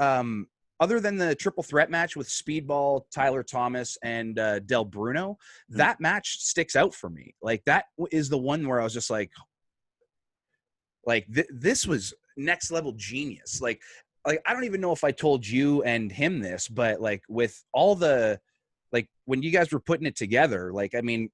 other than the triple threat match with Speedball, Tyler Thomas, and Del Bruno, that match sticks out for me. Like that is the one where I was just like this was next level genius. Like I don't even know if I told you and him this, but like with all the, like when you guys were putting it together, like, I mean,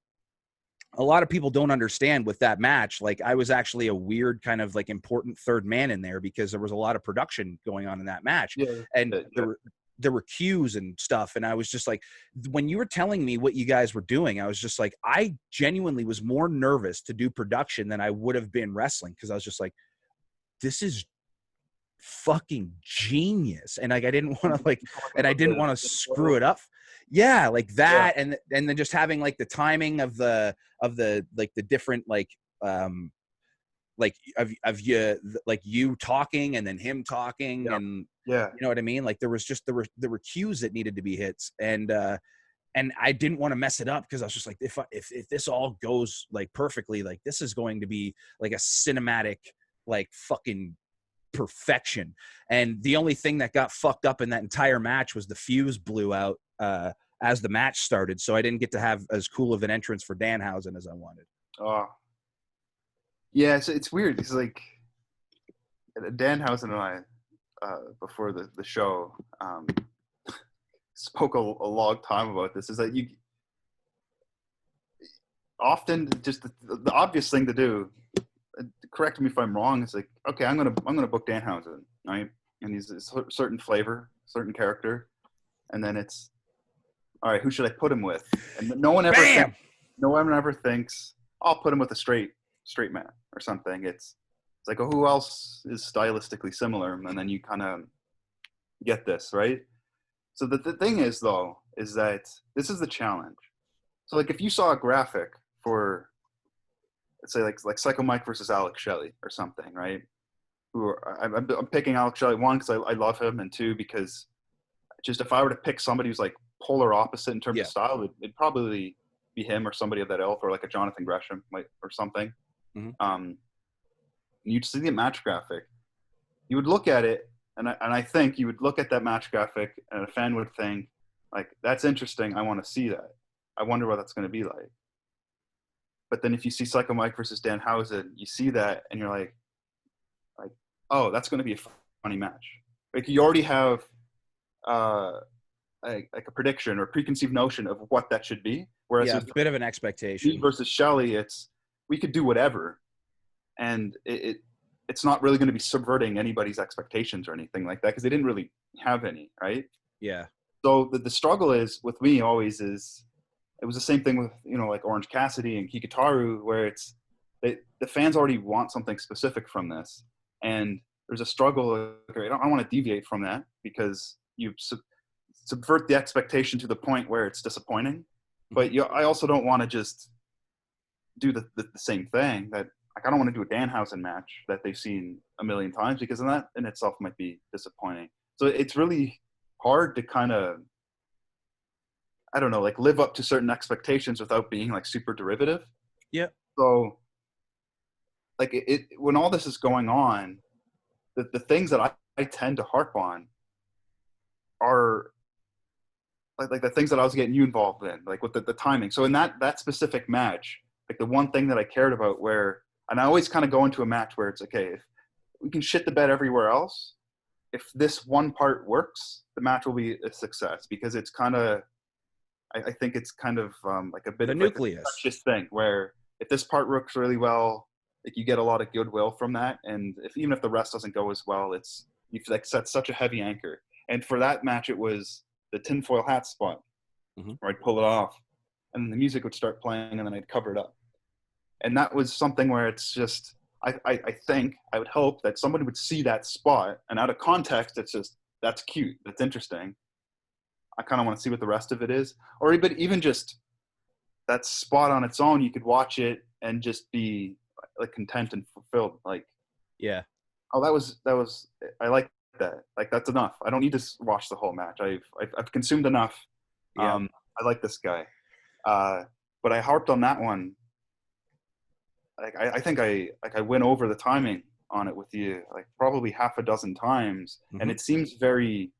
a lot of people don't understand with that match. Like I was actually a weird kind of like important third man in there because there was a lot of production going on in that match. And there were cues and stuff. And I was just like, when you were telling me what you guys were doing, I was just like, I genuinely was more nervous to do production than I would have been wrestling. Cause I was just like, this is fucking genius. And like, I didn't want to like, and I didn't want to screw it up. Yeah, like that. And then just having like the timing of the like the different like of you, like you talking and then him talking and you know what I mean? Like there were cues that needed to be hits, and I didn't want to mess it up because I was just like, if this all goes like perfectly, like this is going to be like a cinematic like fucking perfection. And the only thing that got fucked up in that entire match was the fuse blew out as the match started, so I didn't get to have as cool of an entrance for Danhausen as I wanted. Oh, yeah, it's weird because like Danhausen and I before the show spoke a long time about this. Is that you often just the obvious thing to do? Correct me if I'm wrong. It's like, okay, I'm gonna book Danhausen, right? And he's a certain flavor, certain character, and then it's all right. Who should I put him with? And no one ever thinks I'll put him with a straight man or something. It's like, oh, who else is stylistically similar? And then you kind of get this, right? So the thing is, though, is that this is the challenge. So like if you saw a graphic for, let's say like Psycho Mike versus Alex Shelley or something, right? I'm picking Alex Shelley, one, because I love him, and two, because just if I were to pick somebody who's like polar opposite in terms of style, it'd probably be him or somebody of that ilk, or like a Jonathan Gresham or something. You'd see the match graphic. You would look at it, and I think you would look at that match graphic, and a fan would think, like, that's interesting. I want to see that. I wonder what that's going to be like. But then if you see Psycho Mike versus Danhausen, you see that, and you're like, oh, that's going to be a funny match. Like you already have like a prediction or preconceived notion of what that should be. Whereas a bit of an expectation. Versus Shelley, we could do whatever, and it's not really going to be subverting anybody's expectations or anything like that, because they didn't really have any, right? Yeah. So the struggle is with me always is, it was the same thing with, like Orange Cassidy and Kikitaru, where the fans already want something specific from this, and there's a struggle. I don't want to deviate from that because you subvert the expectation to the point where it's disappointing. But I also don't want to just do the same thing. That like I don't want to do a Danhausen match that they've seen a million times, because then that in itself might be disappointing. So it's really hard to kind of, I don't know, like live up to certain expectations without being like super derivative. Yeah. So like when all this is going on, the things that I tend to harp on are like the things that I was getting you involved in, like with the timing. So in that specific match, like the one thing that I cared about and I always kind of go into a match where it's okay, if we can shit the bed everywhere else, if this one part works, the match will be a success, because it's kind of, I think it's kind of like a bit the of nucleus, like a thing where if this part works really well, like you get a lot of goodwill from that. And even if the rest doesn't go as well, you've like set such a heavy anchor. And for that match, it was the tinfoil hat spot where I'd pull it off, and then the music would start playing, and then I'd cover it up. And that was something where it's just, I think, I would hope that somebody would see that spot, and out of context, it's just, that's cute, that's interesting. I kind of want to see what the rest of it is. Or even just that spot on its own, you could watch it and just be like content and fulfilled. Like, yeah. Oh, that was, I like that. Like, that's enough. I don't need to watch the whole match. I've consumed enough. Yeah. I like this guy. But I harped on that one. Like, I think I went over the timing on it with you like probably half a dozen times, and Mm-hmm. it seems very,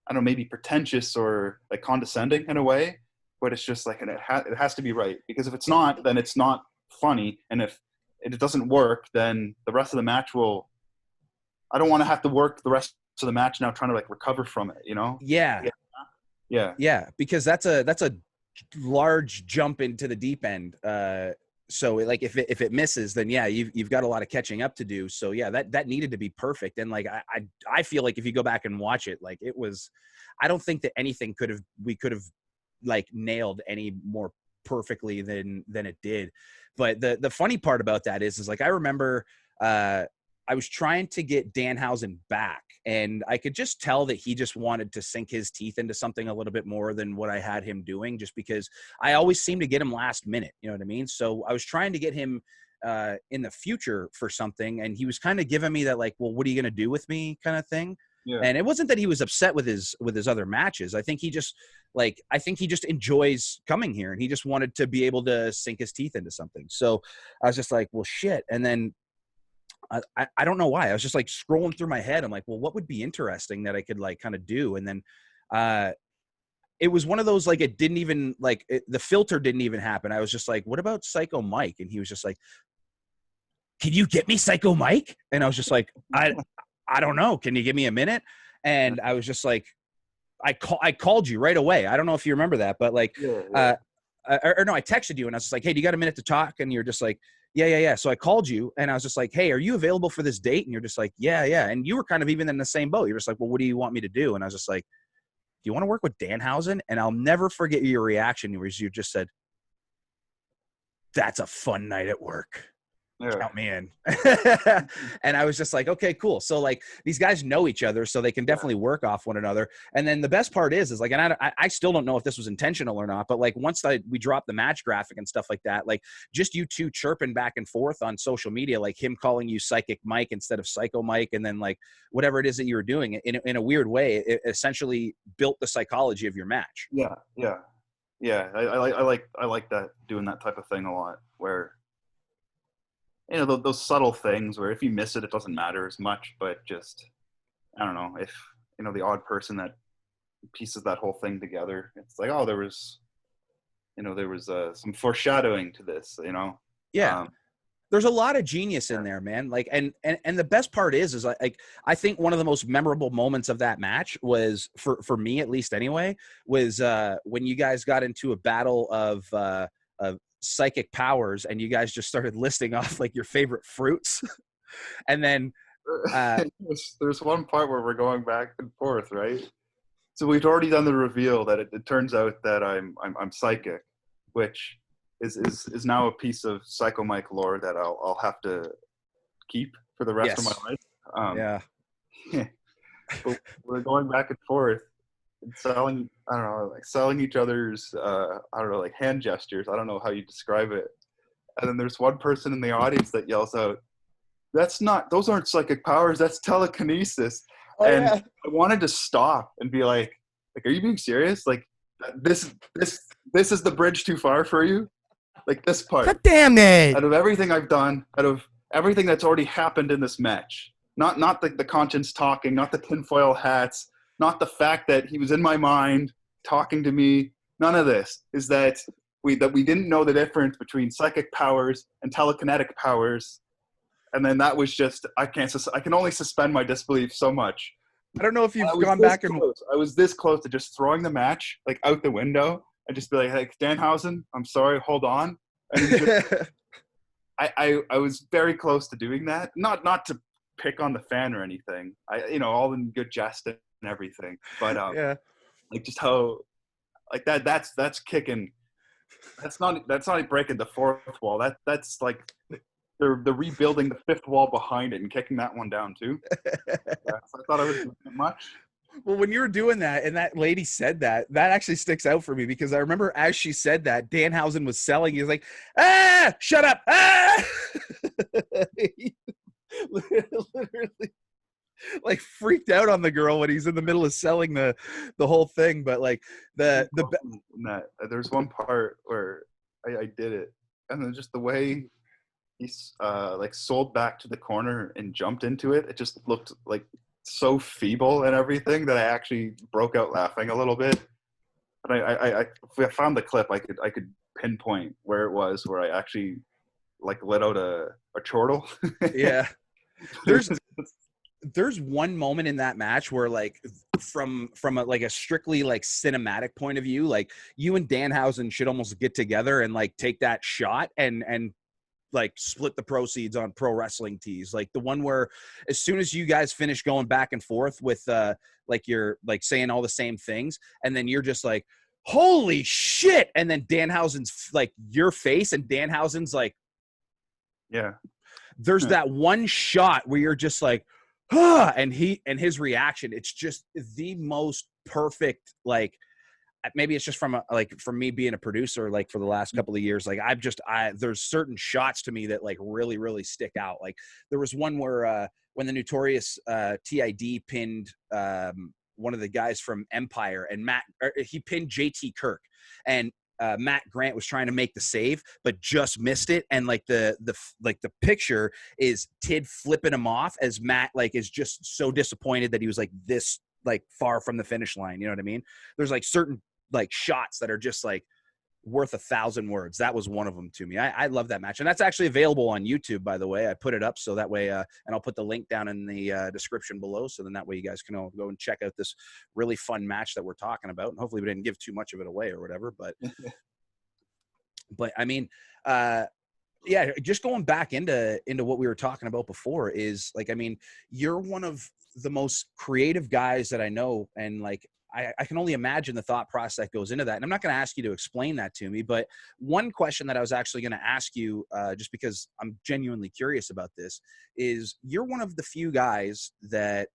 I don't know, maybe pretentious or like condescending in a way, but it's just like, and it has to be right, because if it's not, then it's not funny, and if it doesn't work, then the rest of the match will. I don't want to have to work the rest of the match now trying to like recover from it, you know? Yeah. Yeah. Yeah. Because that's a large jump into the deep end. So like if it misses, then yeah, you've got a lot of catching up to do. So yeah, that needed to be perfect. And like I feel like if you go back and watch it, like it was, I don't think that anything we could have like nailed any more perfectly than it did. But the funny part about that is like I remember I was trying to get Danhausen back, and I could just tell that he just wanted to sink his teeth into something a little bit more than what I had him doing, just because I always seem to get him last minute. You know what I mean? So I was trying to get him in the future for something, and he was kind of giving me that like, well, what are you going to do with me kind of thing. Yeah. And it wasn't that he was upset with his other matches. I think he just enjoys coming here, and he just wanted to be able to sink his teeth into something. So I was just like, well, shit. And then I don't know why. I was just like scrolling through my head. I'm like, well, what would be interesting that I could like kind of do? And then it was one of those, like, it didn't even like the filter didn't even happen. I was just like, what about Pyscho Mike? And he was just like, can you get me Pyscho Mike? And I was just like, I don't know. Can you give me a minute? And I was just like, I called you right away. I don't know if you remember that, but like, Yeah. or no, I texted you and I was just like, hey, do you got a minute to talk? And you're just like, yeah. So I called you and I was just like, hey, are you available for this date? And you're just like, yeah. And you were kind of even in the same boat. You're just like, well, what do you want me to do? And I was just like, do you want to work with Danhausen? And I'll never forget your reaction. Was you just said, that's a fun night at work. Yeah. Count me in. And I was just like, okay, cool. So like these guys know each other, so they can definitely work off one another. And then the best part is like, and I still don't know if this was intentional or not, but like once we dropped the match graphic and stuff like that, like just you two chirping back and forth on social media, like him calling you Psychic Mike instead of Pyscho Mike, and then like whatever it is that you were doing in a weird way, it essentially built the psychology of your match. Yeah. I like that, doing that type of thing a lot, where you know those subtle things where if you miss it, it doesn't matter as much, but just I don't know, if you know the odd person that pieces that whole thing together, it's like, oh, there was some foreshadowing to this, you know. Yeah. There's a lot of genius in there, man. Like, and the best part is like, I think one of the most memorable moments of that match was for me, at least anyway, was when you guys got into a battle of psychic powers, and you guys just started listing off like your favorite fruits. And then there's one part where we're going back and forth, right? So we've already done the reveal that it turns out that I'm psychic, which is now a piece of Pyscho Mike lore that I'll have to keep for the rest of my life. Yeah. We're going back and forth and selling, I don't know, like selling each other's I don't know, like hand gestures. I don't know how you describe it. And then there's one person in the audience that yells out, those aren't psychic powers, that's telekinesis. Oh, and yeah. I wanted to stop and be like, are you being serious? Like this is the bridge too far for you? Like this part. God damn it! Out of everything I've done, out of everything that's already happened in this match, not the conscience talking, not the tinfoil hats, not the fact that he was in my mind talking to me, none of this, is that we didn't know the difference between psychic powers and telekinetic powers. And then that was just, I can only suspend my disbelief so much. I don't know if you've gone back and I was this close to just throwing the match like out the window and just be like, hey, Danhausen, I'm sorry, hold on. And just, I was very close to doing that. Not to pick on the fan or anything. All in good jest and everything. But yeah. like just how like that's kicking. That's not breaking the fourth wall. That's like they're rebuilding the fifth wall behind it and kicking that one down too. So I thought I was doing it much. Well, when you were doing that and that lady said that actually sticks out for me, because I remember as she said that, Danhausen was selling. He was like, shut up. Literally like freaked out on the girl when he's in the middle of selling the whole thing. But like there's one part where I did it, and then just the way he's like sold back to the corner and jumped into it. It just looked like so feeble and everything that I actually broke out laughing a little bit. But if I found the clip, I could pinpoint where it was, where I actually like let out a chortle. Yeah. There's one moment in that match where like from like a strictly like cinematic point of view, like you and Danhausen should almost get together and like take that shot and like split the proceeds on pro wrestling tees. Like the one where as soon as you guys finish going back and forth with like you're like saying all the same things and then you're just like, holy shit. And then Danhausen's like your face and Danhausen's like, Yeah. there's that one shot where you're just like, ah, and his reaction, it's just the most perfect, like, maybe it's just from from me being a producer, like for the last couple of years, like there's certain shots to me that like really, really stick out. Like there was one where when the Notorious TID pinned one of the guys from Empire and he pinned JT Kirk and Matt Grant was trying to make the save, but just missed it. And like the picture is Tid flipping him off as Matt like is just so disappointed that he was like this like far from the finish line. You know what I mean? There's like certain like shots that are just like worth 1,000 words. That was one of them to me. I love that match. And that's actually available on YouTube, by the way. I put it up so that way, and I'll put the link down in the description below. So then that way you guys can all go and check out this really fun match that we're talking about. And hopefully we didn't give too much of it away or whatever, but I mean, yeah, just going back into what we were talking about before is like, I mean, you're one of the most creative guys that I know. And like, I can only imagine the thought process that goes into that. And I'm not going to ask you to explain that to me, but one question that I was actually going to ask you, just because I'm genuinely curious about this, is you're one of the few guys that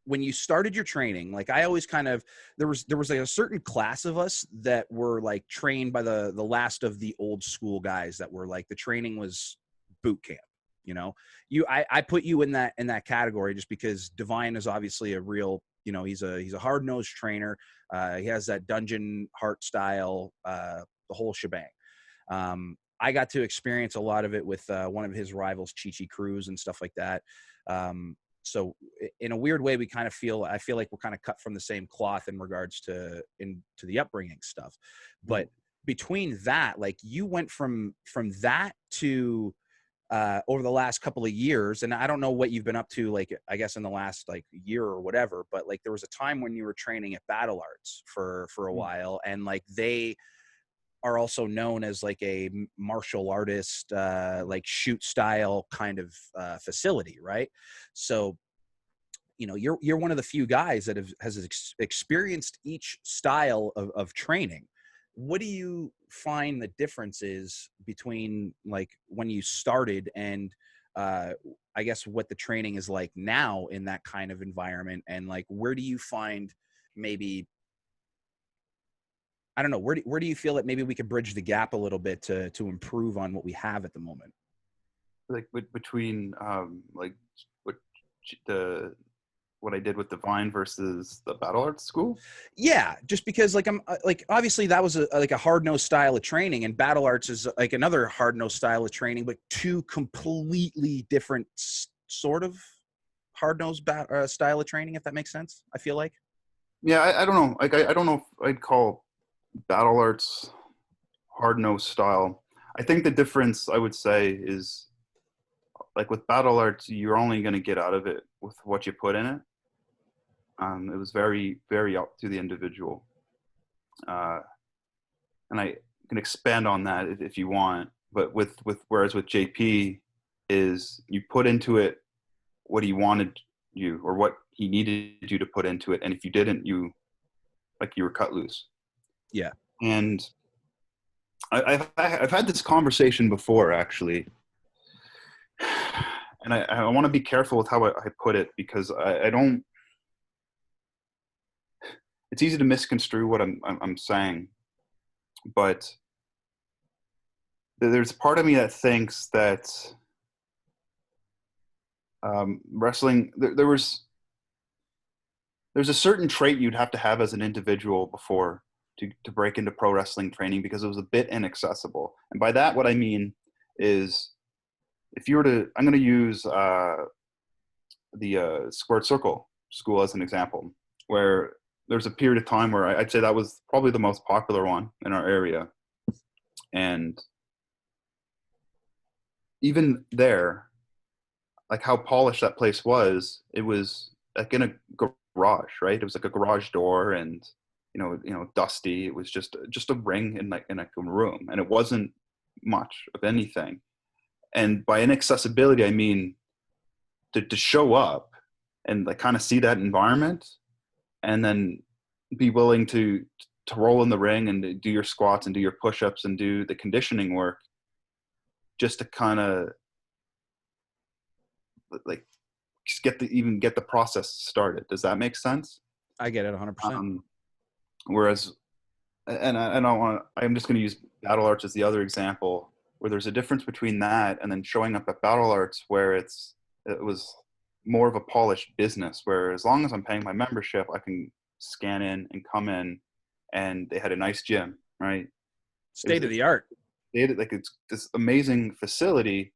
when you started your training, like I always kind of, there was like a certain class of us that were like trained by the last of the old school guys that were like, the training was boot camp. You know, I put you in that category just because Divine is obviously a real, you know, he's a hard-nosed trainer. He has that dungeon heart style, the whole shebang. I got to experience a lot of it with one of his rivals, Chi Cruz and stuff like that. So in a weird way, I feel like we're kind of cut from the same cloth in regards to the upbringing stuff. But between that, like you went from that to over the last couple of years, and I don't know what you've been up to, like, I guess in the last like year or whatever, but like there was a time when you were training at Battle Arts for a while, and like they are also known as like a martial artist, like shoot style kind of facility, right? So, you know, you're one of the few guys that has experienced each style of training. What do you find the differences between like when you started and I guess what the training is like now in that kind of environment, and like where do you find maybe, I don't know, where do you feel that maybe we could bridge the gap a little bit to improve on what we have at the moment? Like between like what the what I did with Divine versus the Battle Arts School? Yeah, just because like I'm like obviously that was like a hard-nosed style of training, and Battle Arts is like another hard-nosed style of training, but two completely different sort of hard-nosed style of training, if that makes sense. I feel like. Yeah, I don't know. Like I don't know if I'd call Battle Arts hard-nosed style. I think the difference I would say is like with Battle Arts, you're only going to get out of it with what you put in it. It was very, very up to the individual. And I can expand on that if you want. But whereas with JP is you put into it what he wanted you or what he needed you to put into it, and if you didn't, you were cut loose. Yeah. And I've had this conversation before actually, and I want to be careful with how I put it because I don't. It's easy to misconstrue what I'm saying, but there's a part of me that thinks that wrestling there's a certain trait you'd have to have as an individual before to break into pro wrestling training because it was a bit inaccessible. And by that, what I mean is, if you were to, I'm going to use the Squared Circle school as an example, where there's a period of time where I'd say that was probably the most popular one in our area. And even there, like how polished that place was, it was like in a garage, right? It was like a garage door, and dusty. It was just a ring in a room, and it wasn't much of anything. And by inaccessibility, I mean to show up and like kind of see that environment, and then be willing to roll in the ring and do your squats and do your push-ups and do the conditioning work, just to kind of like just get the process started. Does that make sense? I get it 100%. Whereas, I'm just going to use Battle Arts as the other example, where there's a difference between that and then showing up at Battle Arts, where it was more of a polished business, where as long as I'm paying my membership, I can scan in and come in, and they had a nice gym, right? State of the art. They had, like, it's this amazing facility,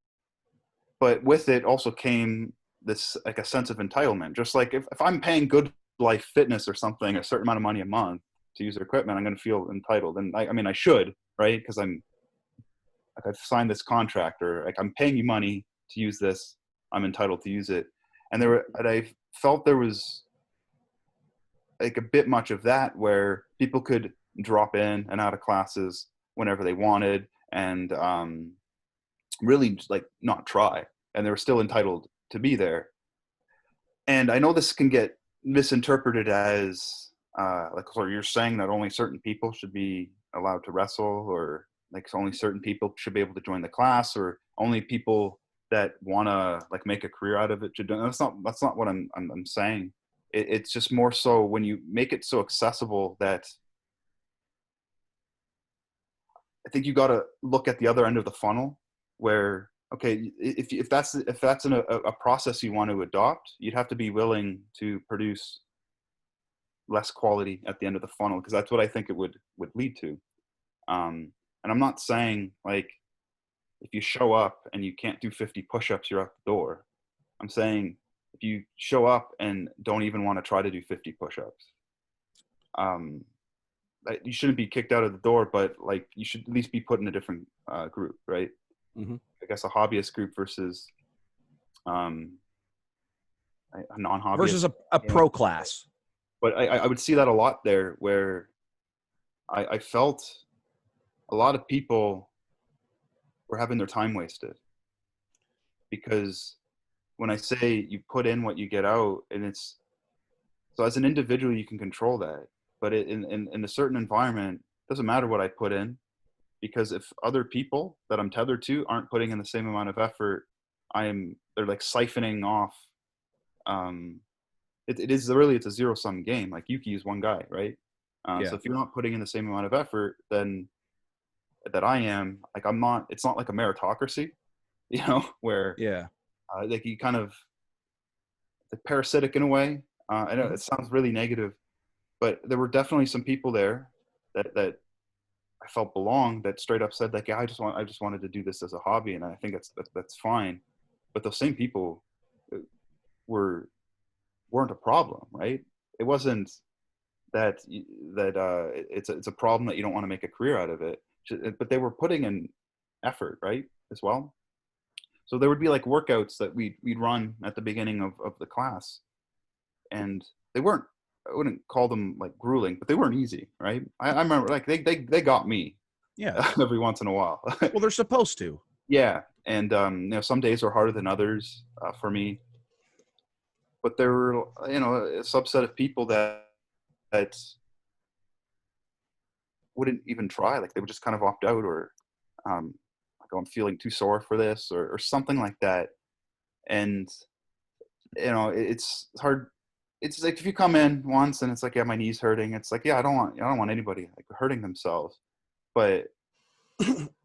but with it also came this like a sense of entitlement. Just like if I'm paying Good Life Fitness or something a certain amount of money a month to use their equipment, I'm going to feel entitled. And I mean, I should, right? Because I've signed this contract, or like I'm paying you money to use this, I'm entitled to use it. And I felt there was like a bit much of that, where people could drop in and out of classes whenever they wanted, and really like not try, and they were still entitled to be there. And I know this can get misinterpreted as like, so you're saying that only certain people should be allowed to wrestle, or like only certain people should be able to join the class, or only people that want to like make a career out of it should do. That's not what I'm saying. It's just more so when you make it so accessible that I think you got to look at the other end of the funnel, where, okay, if that's a process you want to adopt, you'd have to be willing to produce less quality at the end of the funnel, because that's what I think it would lead to. And I'm not saying like if you show up and you can't do 50 push-ups, you're out the door. I'm saying if you show up and don't even want to try to do 50 push-ups, you shouldn't be kicked out of the door, but like you should at least be put in a different group, right? Mm-hmm. I guess a hobbyist group versus a non-hobbyist versus a pro class. But I would see that a lot there, where I felt a lot of people were having their time wasted, because when I say you put in what you get out, and it's so as an individual you can control that, but in a certain environment, it doesn't matter what I put in, because if other people that I'm tethered to aren't putting in the same amount of effort, they're like siphoning off. It's a zero-sum game. Like Yuki is one guy, right? Yeah. So if you're not putting in the same amount of effort then that I am, like I'm not. It's not like a meritocracy, where like you kind of like parasitic in a way. I know it sounds really negative, but there were definitely some people there that I felt belonged, that straight up said like, yeah, I just wanted to do this as a hobby, and I think that's fine. But those same people weren't a problem, right? It wasn't that it's a problem that you don't want to make a career out of it, but they were putting in effort, right, as well. So there would be like workouts that we'd run at the beginning of the class, and they weren't, I wouldn't call them like grueling, but they weren't easy, right? I remember like they got me, every once in a while. Well, they're supposed to. Yeah, and some days were harder than others for me, but there were a subset of people that wouldn't even try. Like they would just kind of opt out, or like, oh, I'm feeling too sore for this, or something like that. And it's hard. It's like if you come in once and it's like, yeah, my knee's hurting. It's like, yeah, I don't want anybody like hurting themselves. But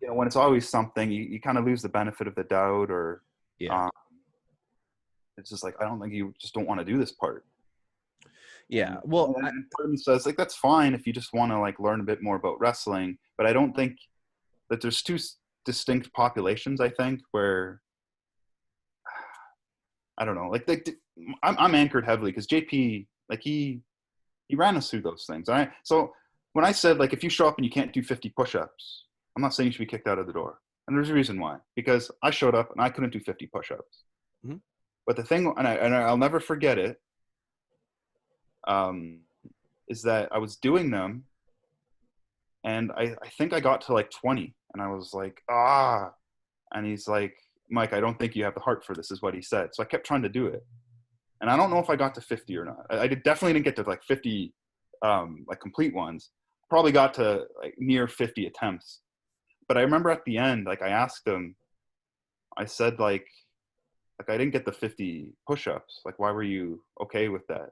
when it's always something, you kind of lose the benefit of the doubt, or it's just like, I don't think you just don't want to do this part. Yeah. Well, And part of me says like, that's fine if you just want to like learn a bit more about wrestling, but I don't think that there's two distinct populations. I think where, I don't know, like I'm anchored heavily because JP, like he ran us through those things. All right. So when I said like, if you show up and you can't do 50 push-ups, I'm not saying you should be kicked out of the door. And there's a reason why, because I showed up and I couldn't do 50 push-ups. mm-hmm. But the thing, and I'll never forget it, is that I was doing them, and I think I got to like 20, and I was like, and he's like, Mike, I don't think you have the heart for this, is what he said. So I kept trying to do it, and I don't know if I got to 50 or not. I definitely didn't get to like 50, like complete ones. Probably got to like near 50 attempts. But I remember at the end, like I asked him, I said like I didn't get the 50 push-ups. Like, why were you okay with that?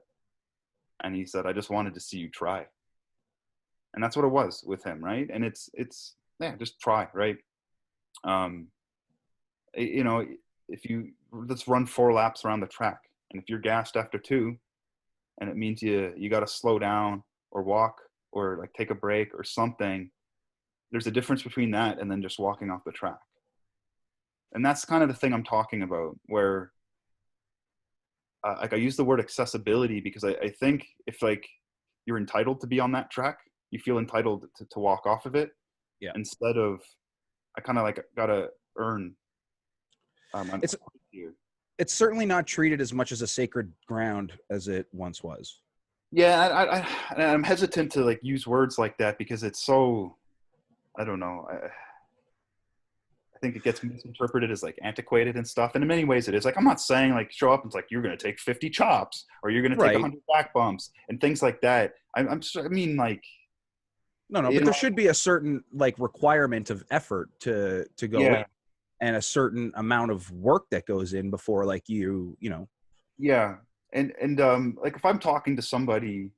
And he said, I just wanted to see you try. And that's what it was with him, right? And it's yeah, just try, right? You know, let's run 4 laps around the track, and if you're gassed after 2, and it means you got to slow down or walk or like take a break or something, there's a difference between that and then just walking off the track. And that's kind of the thing I'm talking about, where like I use the word accessibility because I think if like you're entitled to be on that track, you feel entitled to walk off of it. Yeah. Instead of, I kind of like gotta earn. It's certainly not treated as much as a sacred ground as it once was. Yeah, I'm hesitant to like use words like that because it's so, I don't know. I think it gets misinterpreted as like antiquated and stuff. And in many ways it is. Like, I'm not saying like show up and it's like, you're going to take 50 chops or you're going to take 100 back bumps and things like that. I mean like. No, but there should be a certain like requirement of effort to go in, and a certain amount of work that goes in before like you know. Yeah. And like if I'm talking to somebody,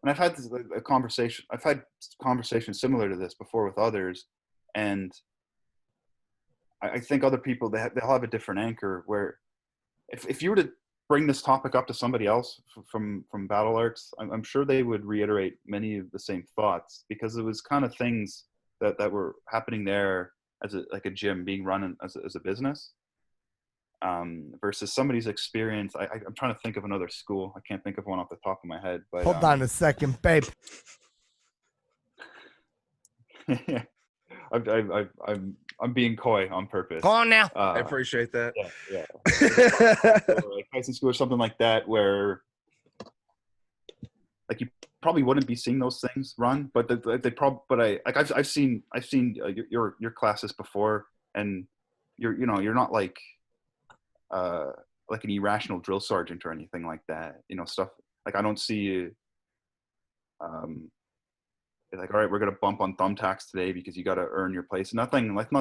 and I've had a conversation, I've had conversations similar to this before with others, and I think other people, they'll have a different anchor where if you were to bring this topic up to somebody else from Battle Arts, I'm sure they would reiterate many of the same thoughts, because it was kind of things that were happening there as like a gym being run as a business, versus somebody's experience. I'm trying to think of another school. I can't think of one off the top of my head. But hold on a second, babe. I'm being coy on purpose. Go on now. I appreciate that. Yeah. Like Tyson School or something like that, where like you probably wouldn't be seeing those things run, but I've seen your classes before, and you're not like an irrational drill sergeant or anything like that. Stuff like I don't see you. Like, all right, we're gonna bump on thumbtacks today because you got to earn your place. Nothing like I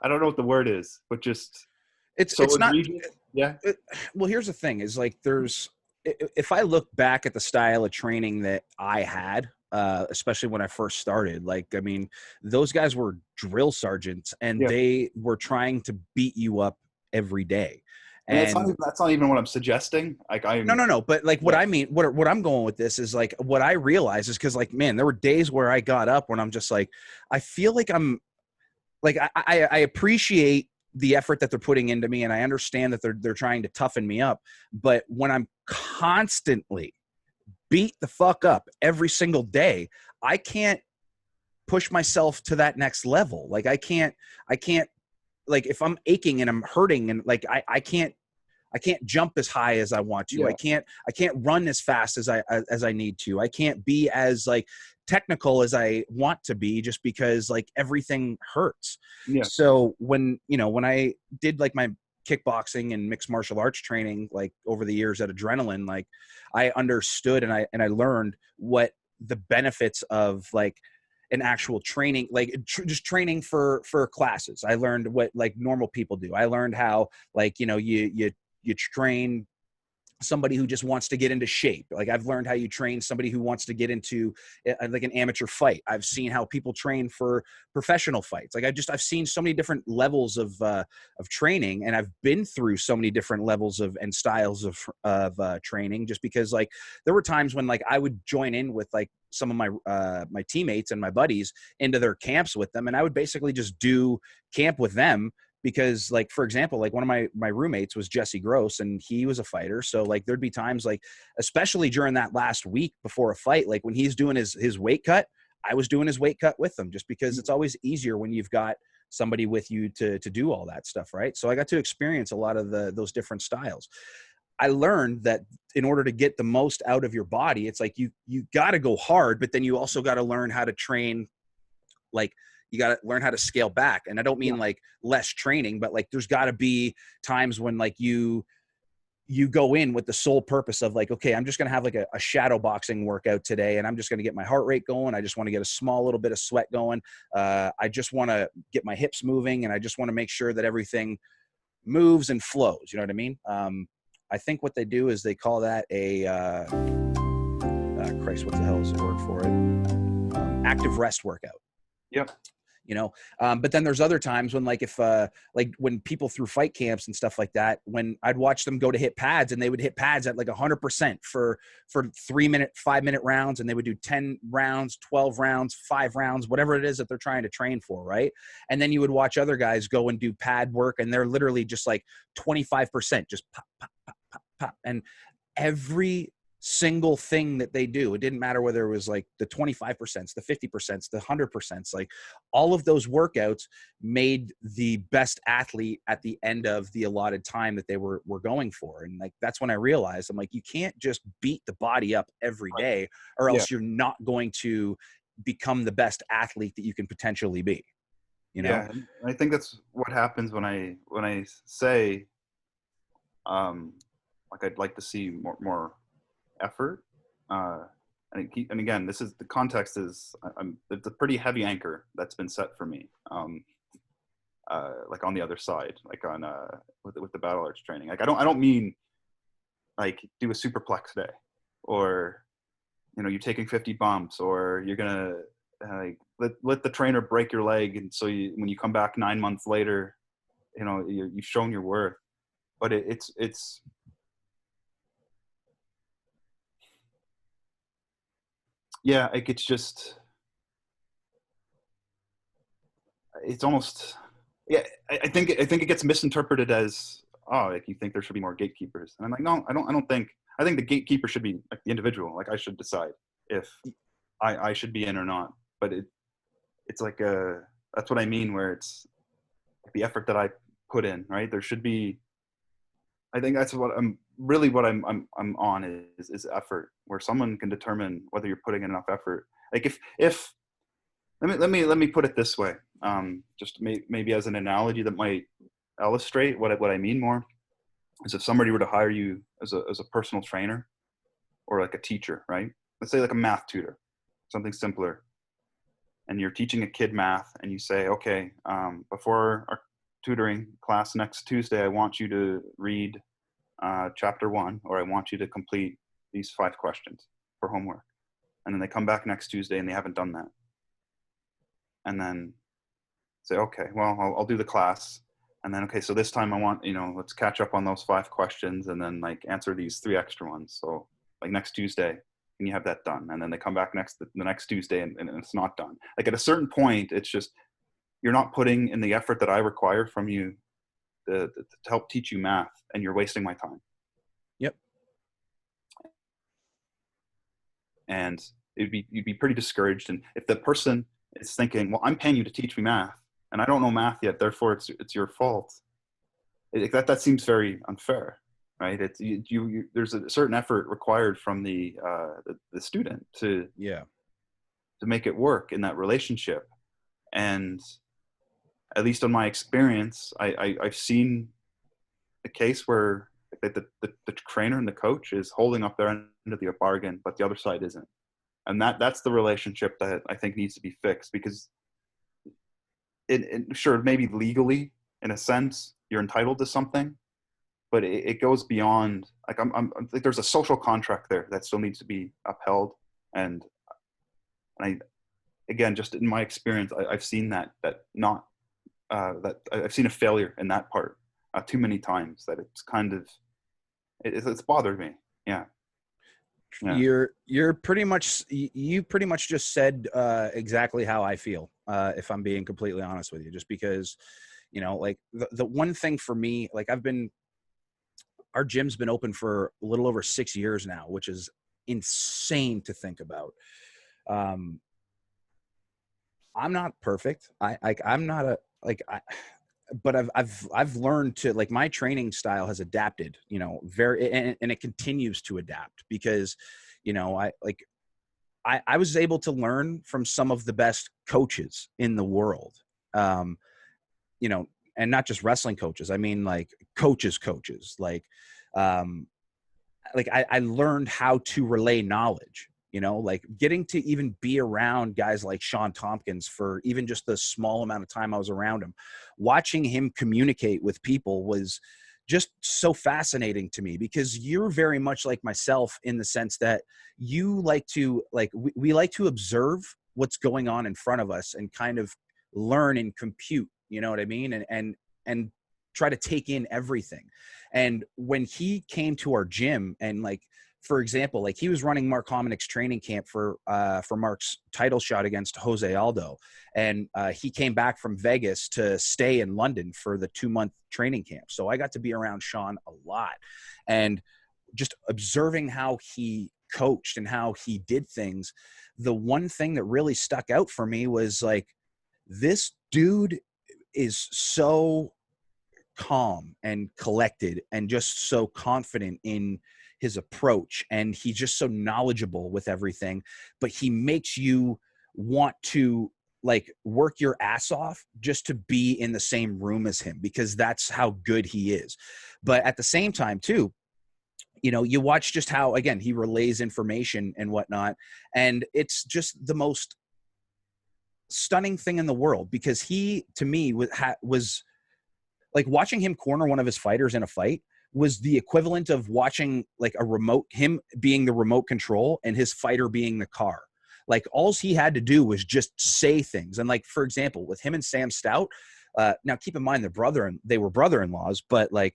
don't know what the word is, but just it's not. Yeah. Well, here's the thing: is like if I look back at the style of training that I had, especially when I first started, like I mean, those guys were drill sergeants, and they were trying to beat you up every day. And that's not even what I'm suggesting. Like No. But like what I mean, what I'm going with this is like what I realized is because like, man, there were days where I got up when I'm just like, I feel like I'm like, I appreciate the effort that they're putting into me, and I understand that they're trying to toughen me up. But when I'm constantly beat the fuck up every single day, I can't push myself to that next level. Like I can't like if I'm aching and I'm hurting and like I can't jump as high as I want to. Yeah. I can't run as fast as I need to. I can't be as like technical as I want to be just because like everything hurts. Yeah. So when I did like my kickboxing and mixed martial arts training like over the years at Adrenaline, like I understood and I learned what the benefits of like an actual training, like just training for classes. I learned what like normal people do. I learned how like, you train somebody who just wants to get into shape. Like I've learned how you train somebody who wants to get into like an amateur fight. I've seen how people train for professional fights. Like I've seen so many different levels of training, and I've been through so many different levels of and styles of training, just because like there were times when like I would join in with like some of my my teammates and my buddies into their camps with them, and I would basically just do camp with them. Because like, for example, like one of my roommates was Jesse Gross, and he was a fighter. So like there'd be times like, especially during that last week before a fight, like when he's doing his weight cut, I was doing his weight cut with him, just because it's always easier when you've got somebody with you to do all that stuff. Right. So I got to experience a lot of those different styles. I learned that in order to get the most out of your body, it's like you got to go hard, but then you also got to learn how to train. Like you got to learn how to scale back. And I don't mean like less training, but like there's got to be times when like you go in with the sole purpose of like, okay, I'm just going to have like a shadow boxing workout today, and I'm just going to get my heart rate going. I just want to get a small little bit of sweat going. I just want to get my hips moving, and I just want to make sure that everything moves and flows. You know what I mean? I think what they do is they call that a Christ, what the hell is the word for it? Active rest workout. Yep. You know, but then there's other times when like if like when people through fight camps and stuff like that, when I'd watch them go to hit pads, and they would hit pads at like 100% for 3-minute, 5-minute rounds, and they would do 10 rounds, 12 rounds, 5 rounds, whatever it is that they're trying to train for, right? And then you would watch other guys go and do pad work, and they're literally just like 25%, just pop, pop, pop, pop, pop, and every single thing that they do, it didn't matter whether it was like the 25%, the 50%, the 100%, like all of those workouts made the best athlete at the end of the allotted time that they were going for. And like that's when I realized, I'm like, you can't just beat the body up every day, or else you're not going to become the best athlete that you can potentially be, you know? Yeah, I think that's what happens when I say like I'd like to see more effort. And again, this is the context is it's a pretty heavy anchor that's been set for me. Like on the other side, like on with the battle arts training. Like I don't mean like do a superplex day, or you know you're taking 50 bumps, or you're gonna like let the trainer break your leg, and so when you come back 9 months later, you know you've shown your worth. But it's yeah, like it's almost yeah. I think it gets misinterpreted as like you think there should be more gatekeepers, and I'm like no, I don't think. I think the gatekeeper should be like the individual. Like I should decide if I should be in or not. But it's like that's what I mean, where it's like the effort that I put in, right? There should be. I think that's what I'm on is effort, where someone can determine whether you're putting in enough effort. Like if let me put it this way, just maybe as an analogy that might illustrate what I mean more, is if somebody were to hire you as a personal trainer or like a teacher, right? Let's say like a math tutor, something simpler, and you're teaching a kid math, and you say, okay, before our tutoring class next Tuesday, I want you to read chapter 1, or I want you to complete these 5 questions for homework. And then they come back next Tuesday and they haven't done that. And then say, okay, well, I'll do the class. And then, okay, so this time I want, let's catch up on those 5 questions, and then like answer these 3 extra ones. So like next Tuesday, and you have that done. And then they come back the next Tuesday and it's not done. Like at a certain point, it's just, you're not putting in the effort that I require from you to help teach you math, and you're wasting my time. Yep. And you'd be pretty discouraged. And if the person is thinking, well, I'm paying you to teach me math, and I don't know math yet, therefore it's your fault. That seems very unfair, right? It's there's a certain effort required from the student to make it work in that relationship. And at least in my experience, I've seen a case where the trainer and the coach is holding up their end of the bargain, but the other side isn't. And that's the relationship that I think needs to be fixed, because sure, maybe legally, in a sense, you're entitled to something, but it goes beyond, like, I'm like, there's a social contract there that still needs to be upheld. And I, again, just in my experience, I've seen that not, that I've seen a failure in that part too many times, that it's kind of, it's bothered me. Yeah. Yeah. You're pretty much, you pretty much just said exactly how I feel, if I'm being completely honest with you, just because, you know, like the one thing for me, like our gym's been open for a little over 6 years now, which is insane to think about. I'm not perfect. I'm not a, like, but I've learned to, like, my training style has adapted, you know, and it continues to adapt because, you know, I was able to learn from some of the best coaches in the world. You know, and not just wrestling coaches. I mean, like coaches, um, like I learned how to relay knowledge, you know, like getting to even be around guys like Sean Tompkins for even just the small amount of time I was around him, watching him communicate with people was just so fascinating to me, because you're very much like myself in the sense that you like to, like, we like to observe what's going on in front of us and kind of learn and compute, you know what I mean? And try to take in everything. And when he came to our gym, and, like, for example, like, he was running Mark Hominick's training camp for Mark's title shot against Jose Aldo. And he came back from Vegas to stay in London for the 2-month training camp. So I got to be around Sean a lot, and just observing how he coached and how he did things. The one thing that really stuck out for me was, like, this dude is so calm and collected and just so confident in his approach, and he's just so knowledgeable with everything, but he makes you want to, like, work your ass off just to be in the same room as him, because that's how good he is. But at the same time too, you know, you watch just how, again, he relays information and whatnot, and it's just the most stunning thing in the world, because he, to me, was like, watching him corner one of his fighters in a fight was the equivalent of watching, like, him being the remote control and his fighter being the car. Like, all he had to do was just say things. And, like, for example, with him and Sam Stout, now keep in mind they were brother-in-laws, but, like,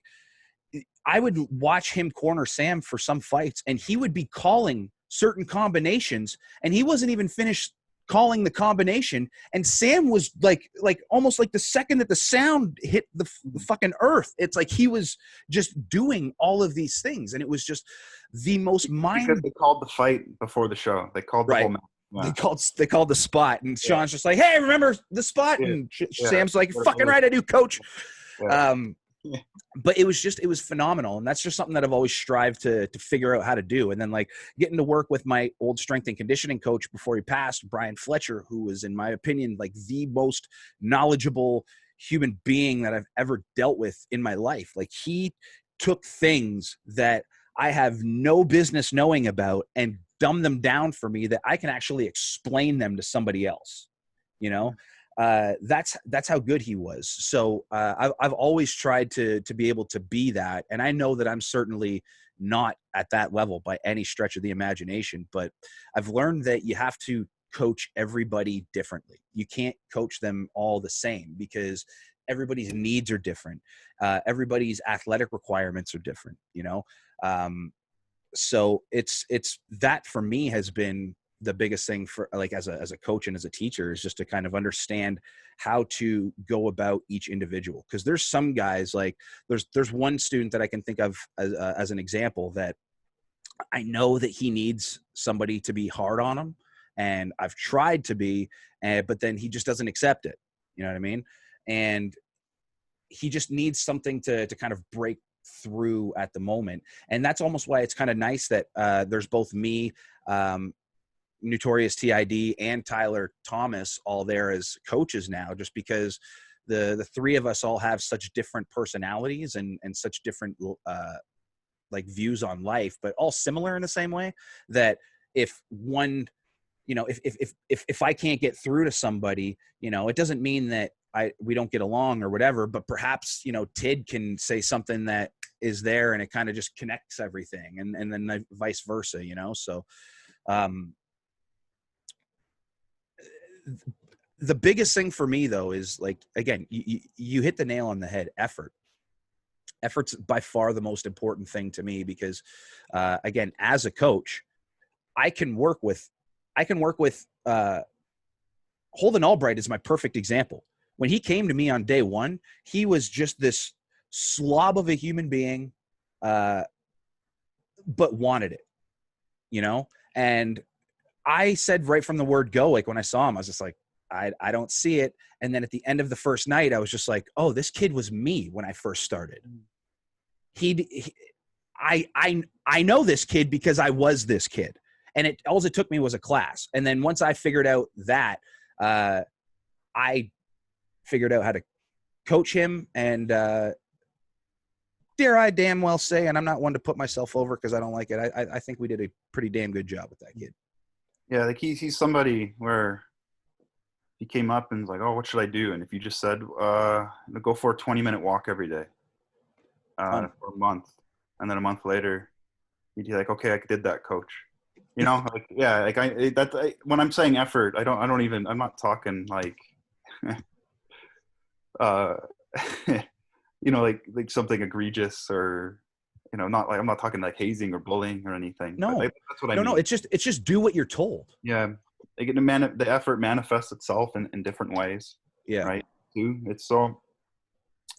I would watch him corner Sam for some fights, and he would be calling certain combinations, and he wasn't even finished calling the combination, and Sam was like almost like the second that the sound hit the fucking earth, it's like he was just doing all of these things, and it was just the most Because they called the fight before the show. They called the right. whole match. Yeah. They called the spot, and Sean's just like, hey, remember the spot? Yeah. And Yeah. Sam's like, fucking right I do, coach. Yeah. But it was phenomenal. And that's just something that I've always strived to figure out how to do. And then, like, getting to work with my old strength and conditioning coach before he passed, Brian Fletcher, who was, in my opinion, like, the most knowledgeable human being that I've ever dealt with in my life. Like, he took things that I have no business knowing about and dumbed them down for me that I can actually explain them to somebody else, you know? That's how good he was. So I've always tried to be able to be that, and I know that I'm certainly not at that level by any stretch of the imagination, but I've learned that you have to coach everybody differently. You can't coach them all the same, because everybody's needs are different. Everybody's athletic requirements are different, you know? So it's that, for me, has been the biggest thing for, like, as a coach and as a teacher, is just to kind of understand how to go about each individual. Because there's some guys, like, there's one student that I can think of as an example, that I know that he needs somebody to be hard on him, and I've tried to be, but then he just doesn't accept it. You know what I mean? And he just needs something to kind of break through at the moment. And that's almost why it's kind of nice that there's both me, Notorious TID, and Tyler Thomas all there as coaches now, just because the three of us all have such different personalities and such different like, views on life, but all similar in the same way, that if one, you know, if I can't get through to somebody, you know, it doesn't mean that we don't get along or whatever, but perhaps, Tid can say something that is there and it kind of just connects everything, and then vice versa, So, the biggest thing for me though is, like, again, you hit the nail on the head. Effort's by far the most important thing to me, because again, as a coach, I can work with Holden Albright is my perfect example. When he came to me on day one, he was just this slob of a human being, but wanted it, and I said right from the word go, like when I saw him, I was just like, I don't see it. And then at the end of the first night, I was just like, oh, this kid was me when I first started. I know this kid because I was this kid, and all it took me was a class. And then once I figured out that, I figured out how to coach him, and dare I damn well say, and I'm not one to put myself over because I don't like it, I think we did a pretty damn good job with that kid. Yeah, like he's somebody where he came up and was like, oh, what should I do? And if you just said, go for a 20-minute walk every day for a month, and then a month later, he'd be like, okay, I did that, coach. Like, yeah, like when I'm saying effort, I'm not talking like, like something egregious, or, not like, I'm not talking like hazing or bullying or anything. No, that's what I mean. No, it's just do what you're told. Yeah. The effort manifests itself in different ways. Yeah. Right. Too. It's so,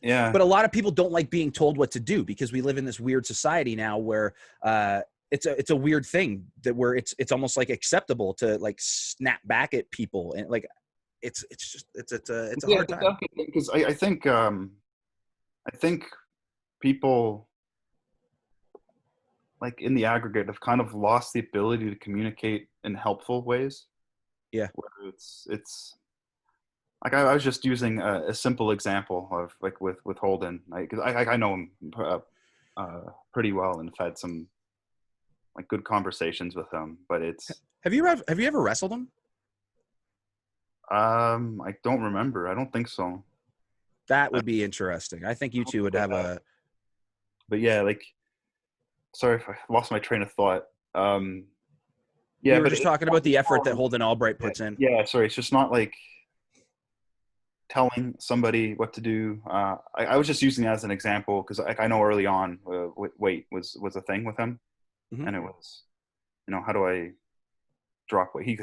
yeah. But a lot of people don't like being told what to do, because we live in this weird society now where, it's a weird thing that where it's almost like acceptable to like snap back at people, and like it's a hard time. Because I think people, like in the aggregate, have kind of lost the ability to communicate in helpful ways. Yeah. Where it's like, I was just using a simple example of like with Holden, because I know him pretty well and have had some like good conversations with him, but it's. Have you ever wrestled him? I don't remember. I don't think so. That would be interesting. I think you two would have a. But yeah, like, sorry if I lost my train of thought. Yeah, we were just talking about the effort that Holden Albright puts in. Yeah, sorry, it's just not like telling somebody what to do. I was just using that as an example because I know early on weight was a thing with him. Mm-hmm. And it was, how do I drop weight?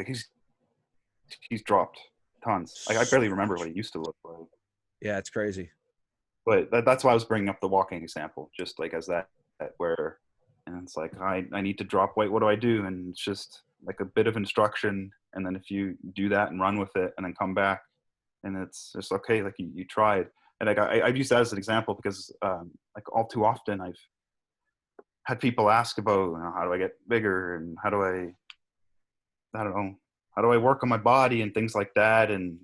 He's dropped tons. Like, I barely remember what he used to look like. Yeah, it's crazy. But that's why I was bringing up the walking example, just like as that where, and it's like, I need to drop weight. What do I do? And it's just like a bit of instruction. And then if you do that and run with it and then come back, and it's just, okay, like you tried. And like, I've used that as an example because like all too often I've had people ask about, how do I get bigger, and how do I work on my body and things like that. And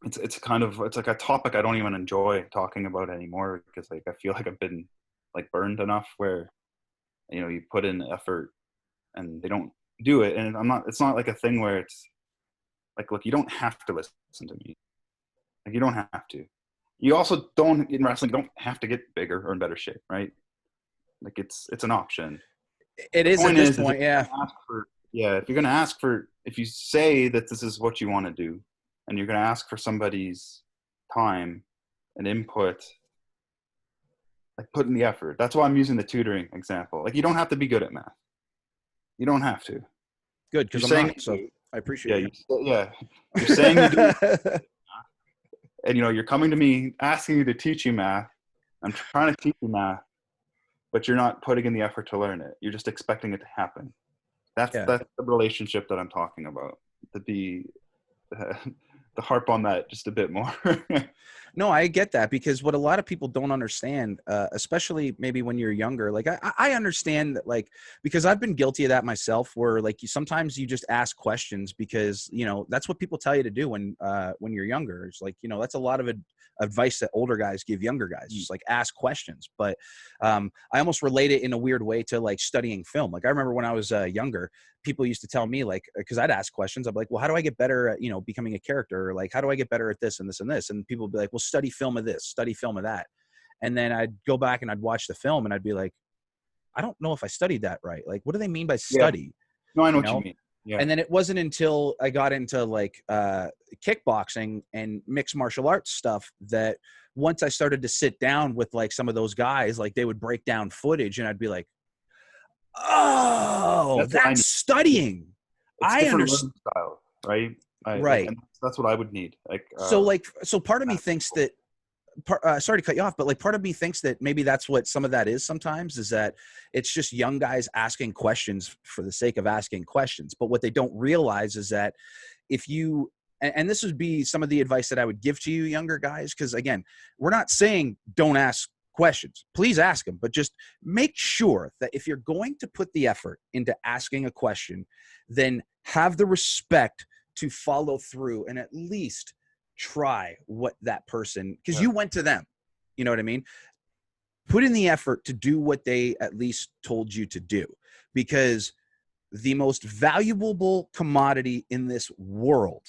it's like a topic I don't even enjoy talking about anymore, because like I feel like I've been like burned enough where, you put in effort and they don't do it. And it's not like a thing where it's like, look, you don't have to listen to me. Like, you don't have to. You also don't, in wrestling, you don't have to get bigger or in better shape, right? Like, it's an option. It is at this point, yeah. If you're going to ask for, if you say that this is what you want to do, and you're going to ask for somebody's time and input, like, put in the effort. That's why I'm using the tutoring example. Like, you don't have to be good at math. You don't have to. Good, because I'm not, so I appreciate it. You're saying you do. And, you're coming to me asking you to teach you math. I'm trying to teach you math, but you're not putting in the effort to learn it. You're just expecting it to happen. That's the relationship that I'm talking about. To harp on that just a bit more. No, I get that, because what a lot of people don't understand, especially maybe when you're younger, like I understand that, like, because I've been guilty of that myself, where like sometimes you just ask questions because, you know, that's what people tell you to do when you're younger. It's like, you know, that's a lot of advice that older guys give younger guys, just like ask questions. But I almost relate it in a weird way to like studying film. Like I remember when I was younger, people used to tell me, like, because I'd ask questions, I'm like, well, how do I get better at, you know, becoming a character? Or like, how do I get better at this and this and this? And people would be like, well, study film of this, study film of that. And then I'd go back and I'd watch the film and I'd be like, I don't know if I studied that right. Like, what do they mean by Yeah. study? No, I know You what you know? mean. Yeah. And then it wasn't until I got into like kickboxing and mixed martial arts stuff that once I started to sit down with like some of those guys, like they would break down footage and I'd be like, oh, That's what I that's need. studying. It's I different understand. learning style, right? Right. And that's what I would need. So part of me thinks that, sorry to cut you off, but like part of me thinks that maybe that's what some of that is sometimes, is that it's just young guys asking questions for the sake of asking questions. But what they don't realize is that if you, and this would be some of the advice that I would give to you younger guys, because again, we're not saying don't ask questions. Please ask them, but just make sure that if you're going to put the effort into asking a question, then have the respect to follow through and at least try what that person, because you went to them, you know what I mean? Put in the effort to do what they at least told you to do, because the most valuable commodity in this world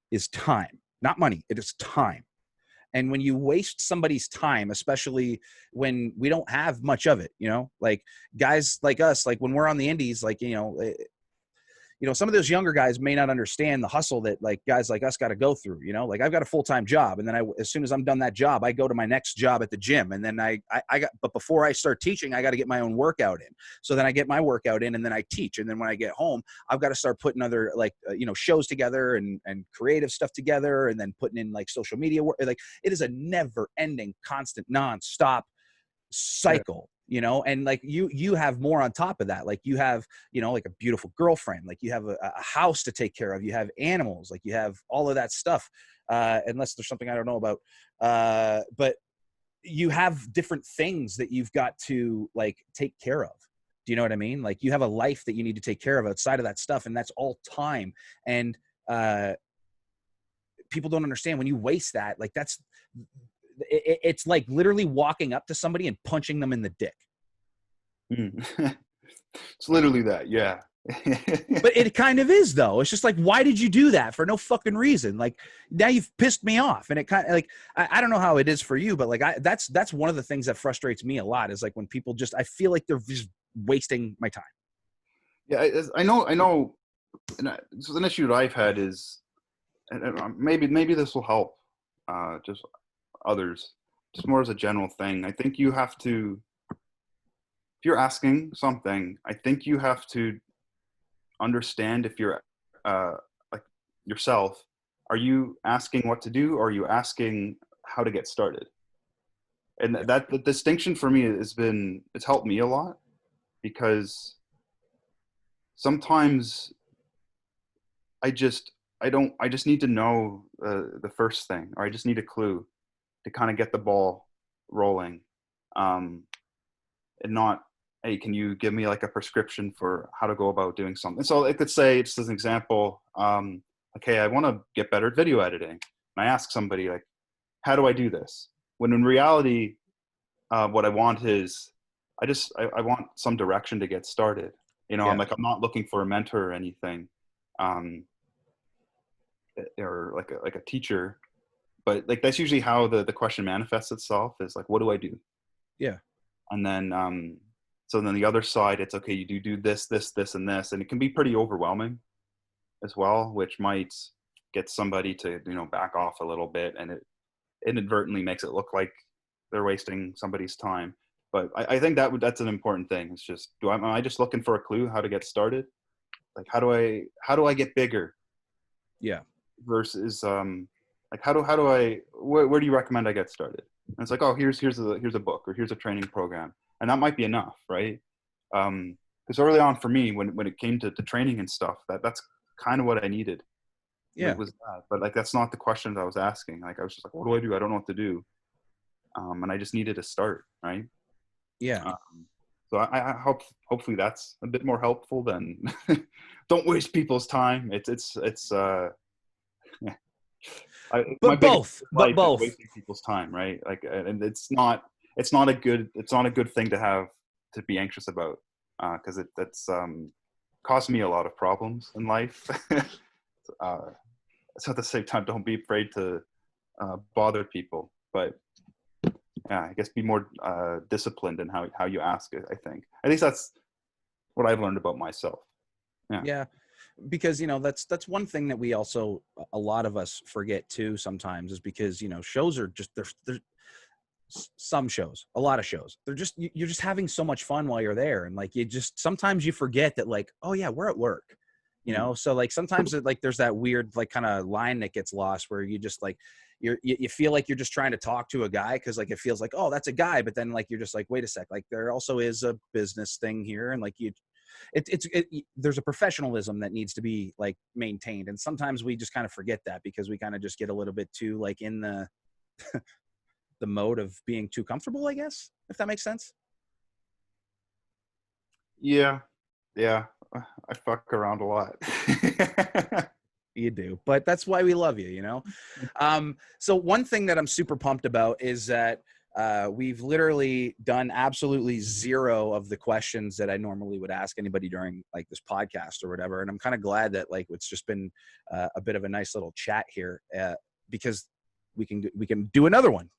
is time, not money. It is time. And when you waste somebody's time, especially when we don't have much of it, you know, like guys like us, like when we're on the indies, like, some of those younger guys may not understand the hustle that like guys like us got to go through, you know, like I've got a full-time job. And then as soon as I'm done that job, I go to my next job at the gym. And then but before I start teaching, I got to get my own workout in. So then I get my workout in and then I teach. And then when I get home, I've got to start putting other shows together and creative stuff together. And then putting in like social media work. Like it is a never ending, constant, nonstop cycle. And like you have more on top of that. Like you have, like a beautiful girlfriend, like you have a house to take care of, you have animals, like you have all of that stuff, unless there's something I don't know about, but you have different things that you've got to like take care of. Do you know what I mean? Like you have a life that you need to take care of outside of that stuff, and that's all time. And people don't understand when you waste that, like it's like literally walking up to somebody and punching them in the dick. It's literally that. Yeah. But it kind of is, though. It's just like, why did you do that for no fucking reason? Like now you've pissed me off. And it kind of like, I don't know how it is for you, but like, that's one of the things that frustrates me a lot, is like when people I feel like they're just wasting my time. Yeah. I know. So an issue that I've had is, and maybe this will help, just others, just more as a general thing. I think you have to, if you're asking something, I think you have to understand if you're like yourself, are you asking what to do, or are you asking how to get started? And that the distinction for me it's helped me a lot, because sometimes I just need to know the first thing, or I just need a clue to kind of get the ball rolling, and not, hey, can you give me like a prescription for how to go about doing something? So I could say, just as an example, okay, I want to get better at video editing. And I ask somebody like, how do I do this? When in reality, what I want is, I want some direction to get started. I'm not looking for a mentor or anything, or like a teacher. But like that's usually how the question manifests itself, is like, what do I do? Yeah. And then so then the other side, it's okay, you do this, and this, and it can be pretty overwhelming as well, which might get somebody to back off a little bit, and it inadvertently makes it look like they're wasting somebody's time. But I think that's an important thing. It's just, am I just looking for a clue how to get started? Like how do I get bigger? Yeah. Versus like how do I where do you recommend I get started? And it's like, oh, here's a book, or here's a training program, and that might be enough, right? Because early on for me, when it came to training and stuff, that's kind of what I needed. Yeah. was that. But like, that's not the questions I was asking. Like, I was just like, what do? I don't know what to do. And I just needed to start, right? Yeah. So I hope, hopefully that's a bit more helpful than don't waste people's time. My But biggest both. But life is both. wasting people's time, right? Like, and it's not a good thing to have to be anxious about, because that's caused me a lot of problems in life. So at the same time, don't be afraid to bother people, but yeah, I guess be more disciplined in how you ask it. I think at least that's what I've learned about myself. Yeah. Because, you know, that's one thing that we also, a lot of us forget too sometimes, is because, you know, shows are just, they're some shows, a lot of shows, they're just, you're just having so much fun while you're there. And like, you just, sometimes you forget that, like, oh yeah, we're at work, you know? So like, sometimes like there's that weird, like kind of line that gets lost where you just like, you feel like you're just trying to talk to a guy. Cause like, it feels like, oh, that's a guy. But then like, you're just like, wait a sec. Like there also is a business thing here. And like there's a professionalism that needs to be like maintained. And sometimes we just kind of forget that because we kind of just get a little bit too like in the, the mode of being too comfortable, I guess, if that makes sense. Yeah, I fuck around a lot. You do, but that's why we love you, you know? So one thing that I'm super pumped about is that we've literally done absolutely zero of the questions that I normally would ask anybody during like this podcast or whatever. And I'm kind of glad that like, it's just been a bit of a nice little chat here because we can do another one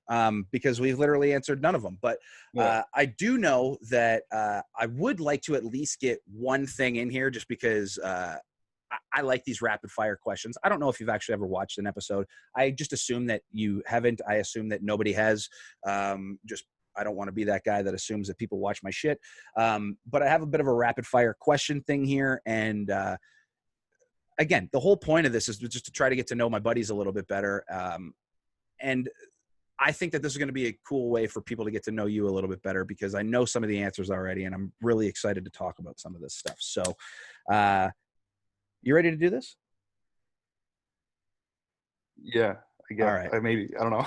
because we've literally answered none of them. But I do know that I would like to at least get one thing in here just because I like these rapid fire questions. I don't know if you've actually ever watched an episode. I just assume that you haven't. I assume that nobody has. I don't want to be that guy that assumes that people watch my shit. But I have a bit of a rapid fire question thing here. And again, the whole point of this is just to try to get to know my buddies a little bit better. And I think that this is going to be a cool way for people to get to know you a little bit better because I know some of the answers already, and I'm really excited to talk about some of this stuff. So, you ready to do this? Yeah, I guess. All right. Maybe, I don't know.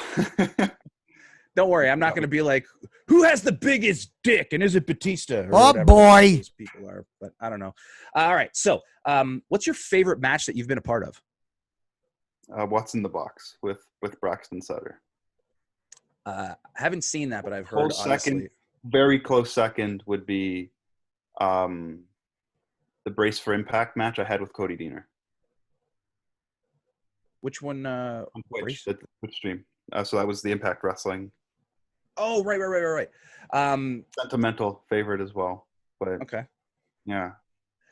Don't worry, I'm not going to be like, who has the biggest dick, and is it Batista? Or oh boy, those people are, but I don't know. All right, so what's your favorite match that you've been a part of? What's in the Box with Braxton Sutter. I haven't seen that, but I've heard. Very close second would be the Brace for Impact match I had with Cody Deaner. Which one? On Twitch, the Twitch stream. So that was the Impact Wrestling. Oh, right. Sentimental favorite as well. But okay. Yeah.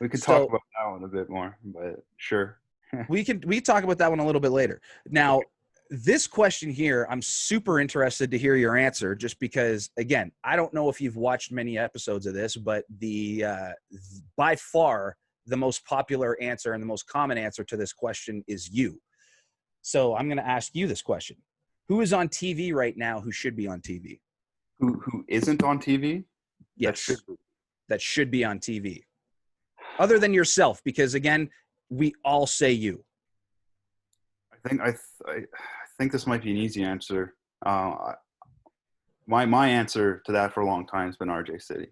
We could talk about that one a bit more, but sure. we talk about that one a little bit later. Now, this question here, I'm super interested to hear your answer just because, again, I don't know if you've watched many episodes of this, but the by far the most popular answer and the most common answer to this question is you. So I'm going to ask you this question. Who is on TV right now who should be on TV? Who isn't on TV? Yes. That should be on TV. Other than yourself, because, again, we all say you. I think this might be an easy answer. My answer to that for a long time has been RJ City.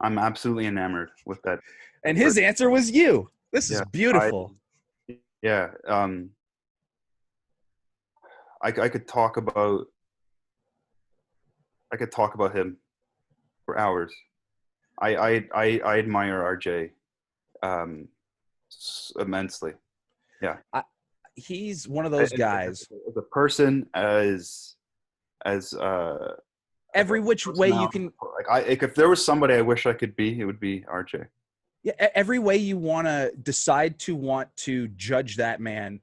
I'm absolutely enamored with that. And his answer was you. This is beautiful. I could talk about him for hours. I admire RJ immensely. Yeah. He's one of those guys. As a person, as every which way you can. Like if there was somebody I wish I could be, it would be RJ. Yeah, every way you want to decide to want to judge that man,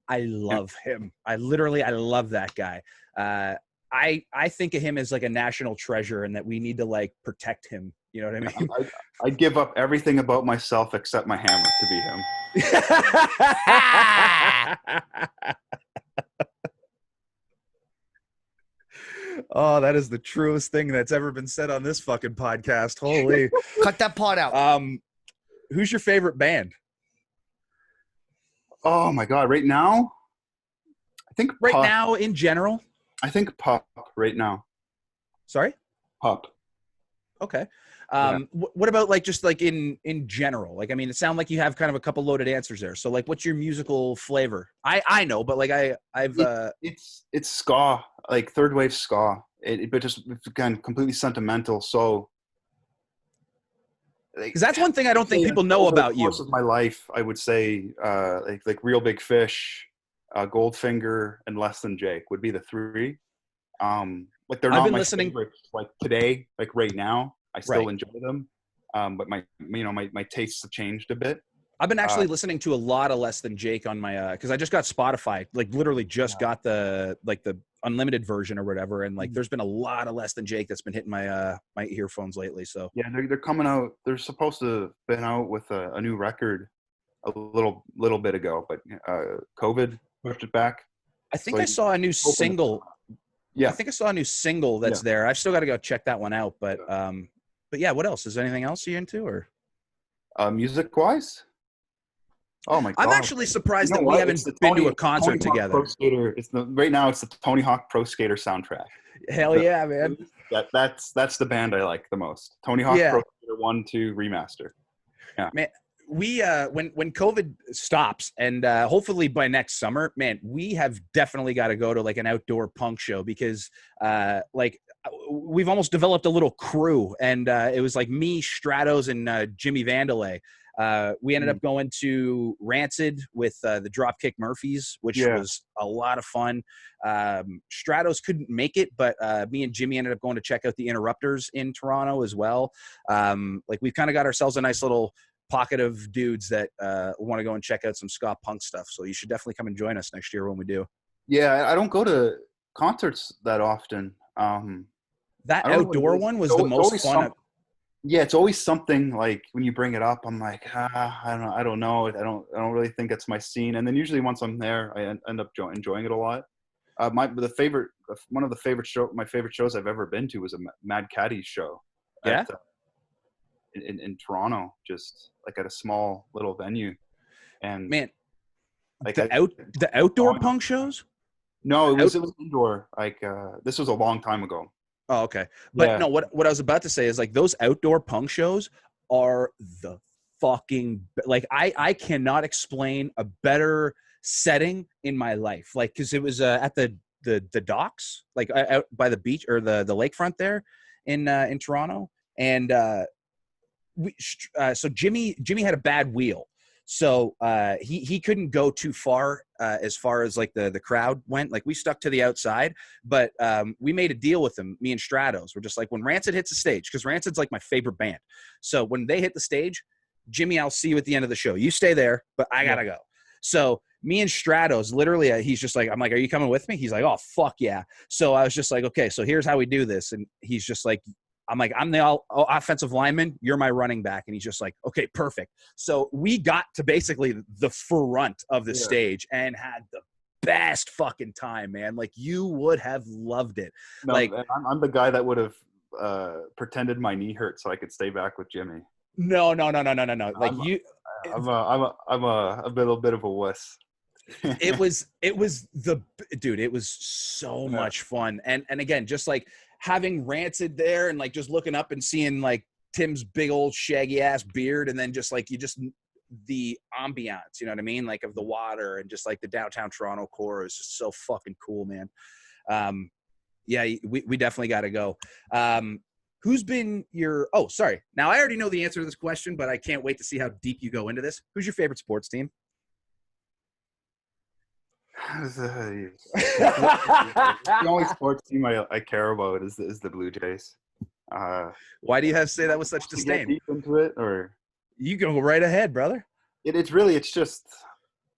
I love him. I love that guy. I think of him as like a national treasure, and that we need to like protect him. You know what I mean? I'd give up everything about myself except my hammer to be him. Oh, that is the truest thing that's ever been said on this fucking podcast. Holy. Cut that part out. Who's your favorite band? Oh my God! Right now, I think Right Pup. now, in general. I think Pup right now. Sorry. Pup. Okay. Yeah. What about like just like in general? Like, I mean, it sounds like you have kind of a couple loaded answers there. So like, what's your musical flavor? I know, but like I've It's ska, like third wave ska. But just again completely sentimental. So like, because that's one thing I I would don't think say people know over the about course you. of my life, I would say like Real Big Fish, Goldfinger, and Less Than Jake would be the three. Like they're I've not been my listening. favorites like today, like right now. I still Right. enjoy them. But my tastes have changed a bit. I've been Uh, actually listening to a lot of Less Than Jake on my because I just got Spotify, like literally just yeah. got the unlimited version or whatever, and like there's been a lot of Less Than Jake that's been hitting my earphones lately. So Yeah, they're coming out. They're supposed to have been out with a new record a little bit ago, but COVID pushed it back. I So think I saw a new hoping it's single. I yeah, think I saw a new single yeah. that's there. I've still got to go check that one out. But yeah, what else? Is there anything else you into or? Music wise, oh my I'm God! actually You surprised know that we what? It's haven't the been to a Tony concert Hawk Pro together. Skater. It's the right now. It's the Tony Hawk Pro Skater soundtrack. Hell The, yeah, man. that's the band I like the most. Tony Hawk Pro Yeah, Skater 1, 2 remaster. Yeah, man. We when COVID stops and hopefully by next summer, man, we have definitely got to go to like an outdoor punk show because like we've almost developed a little crew, and it was like me, Stratos, and Jimmy Vandalay. We ended up going to Rancid with the Dropkick Murphys, which yeah, was a lot of fun. Stratos couldn't make it, but me and Jimmy ended up going to check out the Interrupters in Toronto as well. Like we've kind of got ourselves a nice little pocket of dudes that want to go and check out some ska punk stuff. So you should definitely come and join us next year when we do. yeah. I don't go to concerts that often. That I don't know what it outdoor is. one It's was the always, most fun. yeah, it's always something like when you bring it up, I'm like, I don't know. I don't really think it's my scene. And then usually once I'm there, I end up enjoying it a lot. One of the my favorite shows I've ever been to was a Mad Caddies show at Yeah, in Toronto, just like at a small little venue. And man, like the outdoor punk shows. no, Out, it was indoor. Like this was a long time ago. oh, okay. But Yeah, no, what I was about to say is like those outdoor punk shows are the fucking like I cannot explain a better setting in my life. Like because it was at the docks, like out by the beach or the lakefront there in Toronto, and so Jimmy had a bad wheel, so he couldn't go too as far as like the crowd went. Like we stuck to the outside, but we made a deal with him. Me and Stratos we're just like when Rancid hits the stage, because Rancid's like my favorite band. So when they hit the stage, Jimmy, I'll see you at the end of the show. You stay there, but I gotta go. So me and Stratos, literally, he's just like, I'm like, are you coming with me? He's like, oh fuck yeah. So I was just like, okay, so here's how we do this, and he's just like, I'm like, I'm the offensive lineman. You're my running back. And he's just like, okay, perfect. So we got to basically the front of the stage and had the best fucking time, man. Like you would have loved it. no, Like, I'm the guy that would have pretended my knee hurt so I could stay back with Jimmy. no. Like I'm you, a little bit of a wuss. it was the dude. It was so much fun. And again, just like having Rancid there and like just looking up and seeing like Tim's big old shaggy ass beard, and then just like the ambiance, you know what I mean? Like of the water and just like the downtown Toronto core is just so fucking cool, man. Yeah, we definitely got to go. Who's been your, oh, sorry. Now I already know the answer to this question, but I can't wait to see how deep you go into this. Who's your favorite sports team? The only sports team I care about is the Blue Jays. Why do you have to say that with such To get disdain? deep into it, or You go right ahead, brother. it's just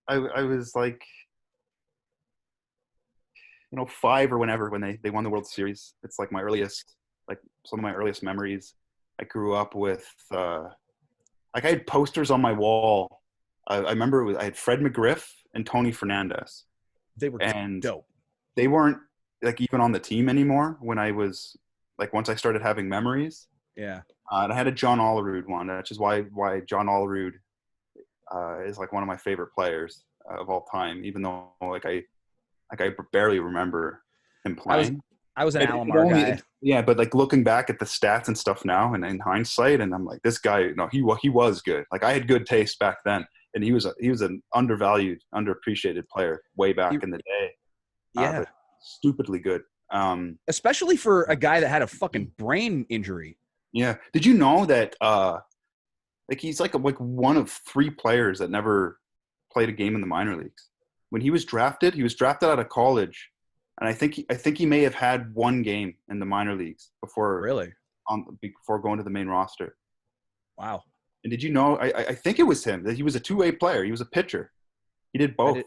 I was like 5 or whenever when they won the World Series. It's like some of my earliest memories. I grew up with like I had posters on my wall. I remember I had Fred McGriff and Tony Fernandez. They were And dope. they weren't like even on the team anymore when I was like once I started having memories. Yeah. And I had a John Olerud one, which is why John Olerud is like one of my favorite players. of all time, even though I barely remember him playing. I was an Alomar guy. Yeah, but like looking back at the stats and stuff now, and in hindsight, and I'm like, this guy, no, he was good. Like I had good taste back then, and he was an undervalued, underappreciated player way back in the day. Yeah, but stupidly good. Especially for a guy that had a fucking brain injury. Yeah. Did you know that like he's like one of 3 players that never played a game in the minor leagues? When he was drafted out of college, and I think he may have had 1 game in the minor leagues before going to the main roster. Wow. And did you know? I think it was him that he was a 2-way player. He was a pitcher. He did both.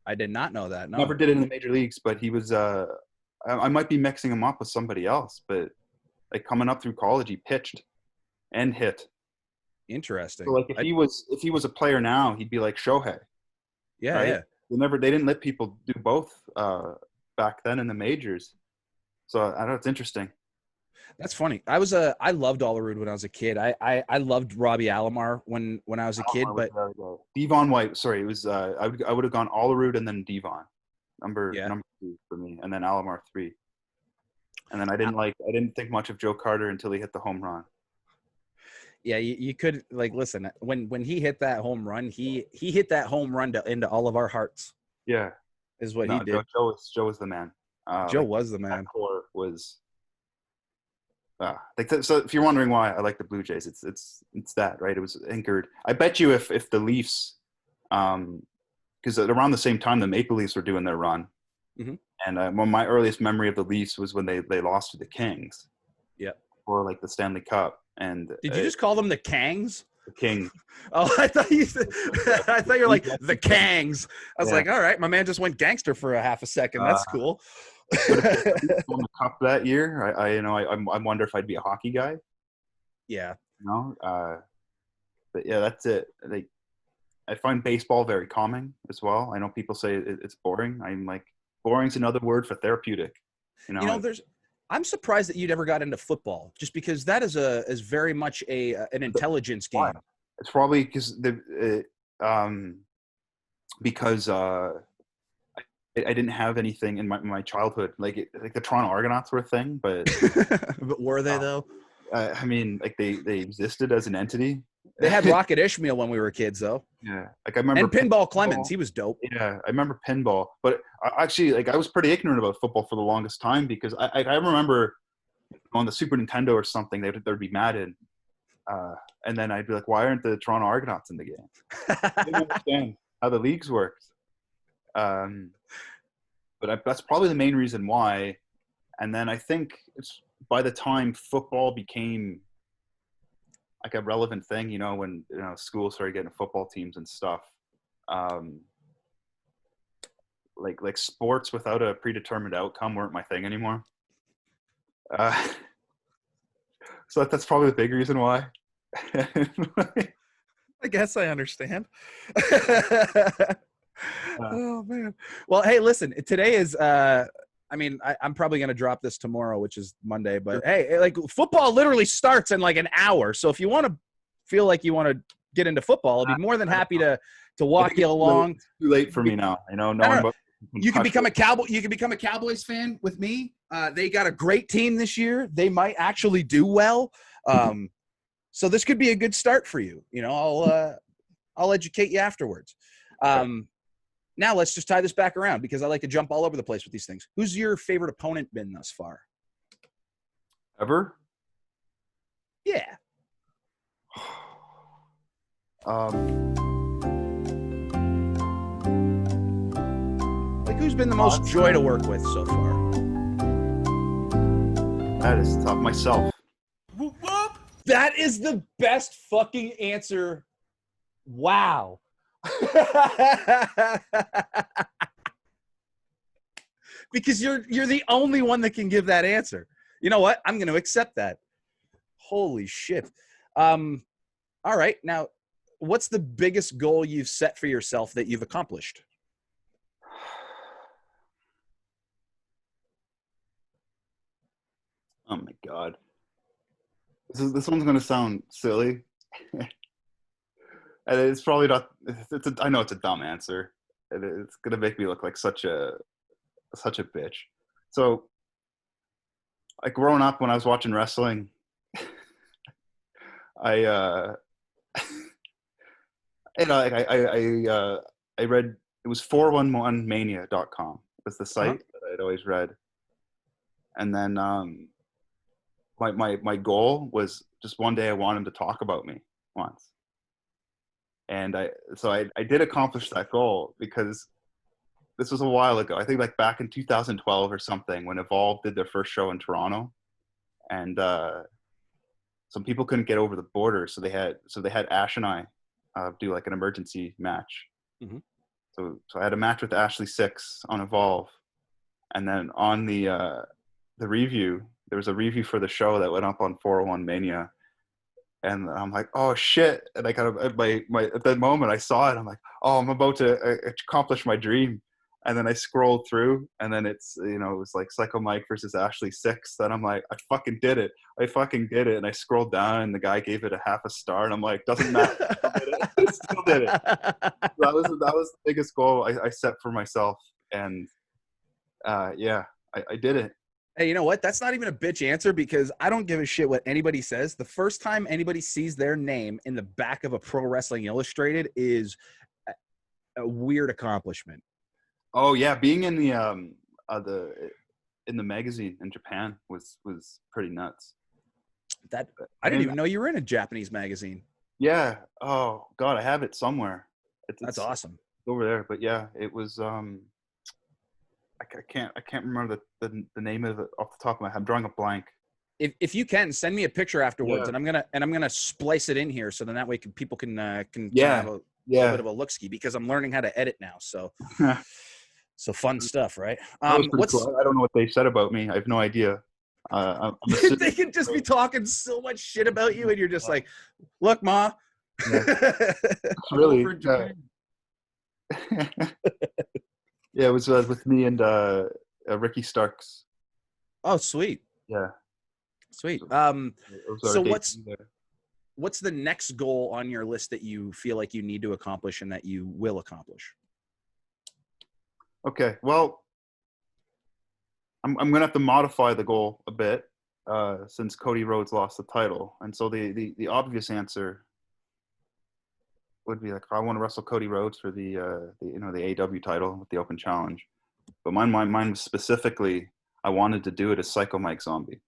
I did not know that. No. Never did it in the major leagues, but he was. I might be mixing him up with somebody else, but like coming up through college, he pitched and hit. Interesting. So like if he was a player now, he'd be like Shohei. Yeah, right? yeah. They didn't let people do both back then in the majors. So I don't know, it's interesting. That's funny. I loved Olerud when I was a kid. I loved Robbie Alomar when I was a kid, but Devon White. Sorry, it was I would have gone Olerud and then Devon, number 2 for me, and then Alomar 3. And then I didn't think much of Joe Carter until he hit the home run. Yeah, you could like listen when he hit that home run, he hit that home run into all of our hearts. Yeah, is what he did. Joe was the man. Joe was the man. That core was. So if you're wondering why I like the Blue Jays, it's that, right? It was anchored. I bet you if the Leafs, because around the same time the Maple Leafs were doing their run, mm-hmm. and one of my earliest memory of the Leafs was when they lost to the Kings. Yeah. For like the Stanley Cup. And did you just call them the Kangs? The King. Oh, I thought you were like the Kangs. I was like, all right, my man just went gangster for a half a second. That's cool. Won the cup that year. I wonder if I'd be a hockey guy. Yeah. But yeah, that's it. I find baseball very calming as well. I know people say it's boring. I'm like, boring's another word for therapeutic. I'm surprised that you'd ever got into football, just because that is very much an intelligence game. It's probably because I didn't have anything in my childhood. Like the Toronto Argonauts were a thing, but but were they though? I mean, like they existed as an entity. They had Rocket Ishmael when we were kids, though. Yeah, like I remember. And Pinball Clemens, he was dope. Yeah, I remember Pinball, but actually, like I was pretty ignorant about football for the longest time because I remember on the Super Nintendo or something there'd be Madden, and then I'd be like, why aren't the Toronto Argonauts in the game? I didn't understand how the leagues worked. But that's probably the main reason why. And then I think it's by the time football became like a relevant thing, when schools started getting football teams and stuff, like sports without a predetermined outcome weren't my thing anymore. So that's probably the big reason why. I guess I understand. Oh man. Well, hey, listen, today is I'm probably going to drop this tomorrow, which is Monday, but hey, like football literally starts in like an hour. So if you want to feel like you want to get into football, I'd be more than happy to walk you along. It's too late for me now. You can become a Cowboy. You can become a Cowboys fan with me. They got a great team this year. They might actually do well. So this could be a good start for you. I'll educate you afterwards. Now let's just tie this back around because I like to jump all over the place with these things. Who's your favorite opponent been thus far? Ever? Yeah. Like who's been the most joy to work with so far? That is tough. Myself. Whoop, whoop. That is the best fucking answer. Wow. Because you're the only one that can give that answer. You know what? I'm going to accept that. Holy shit. All right. Now, what's the biggest goal you've set for yourself that you've accomplished? Oh my God. This one's going to sound silly. And it's probably not. I know it's a dumb answer, and it's gonna make me look like such a bitch. So, like growing up when I was watching wrestling, I like I read it was 411mania.com was the Uh-huh. site that I'd always read, and then my goal was just one day I want him to talk about me once, and I did accomplish that goal because this was a while ago. I think like back in 2012 or something when Evolve did their first show in Toronto, and some people couldn't get over the border, so they had Ash and I do like an emergency match. Mm-hmm. So I had a match with Ashley Six on Evolve, and then on the review, there was a review for the show that went up on 401 Mania, and I'm like, oh shit! And I kind of at that moment I saw it. I'm like, oh, I'm about to accomplish my dream. And then I scrolled through, and then it was like Psycho Mike versus Ashley Six. Then I'm like, I fucking did it! I fucking did it! And I scrolled down, and the guy gave it a half a star, and I'm like, doesn't matter, I still did it. I still did it. That was the biggest goal I set for myself, and yeah, I did it. Hey, you know what? That's not even a bitch answer because I don't give a shit what anybody says. The first time anybody sees their name in the back of a Pro Wrestling Illustrated is a weird accomplishment. Oh yeah, being in the magazine in Japan was pretty nuts. That I didn't even know you were in a Japanese magazine. Yeah. Oh God, I have it somewhere. That's awesome. Over there, but yeah, it was. I can't remember the name of it off the top of my head. I'm drawing a blank. If you can send me a picture afterwards, Yeah. and I'm gonna splice it in here so then that way people can have a little bit of a look ski because I'm learning how to edit now. So so fun stuff, right? That was pretty cool. I don't know what they said about me. I have no idea. They can just be talking so much shit about you, and you're just like, "Look, Ma." Yeah. Really. Yeah, it was with me and Ricky Starks. Oh, sweet. Yeah. Sweet. So what's the next goal on your list that you feel like you need to accomplish and that you will accomplish? Okay. Well, I'm gonna have to modify the goal a bit since Cody Rhodes lost the title, and so the obvious answer would be like, I want to wrestle Cody Rhodes for the AEW title with the Open Challenge. But mine was specifically, I wanted to do it as Psycho Mike Zombie.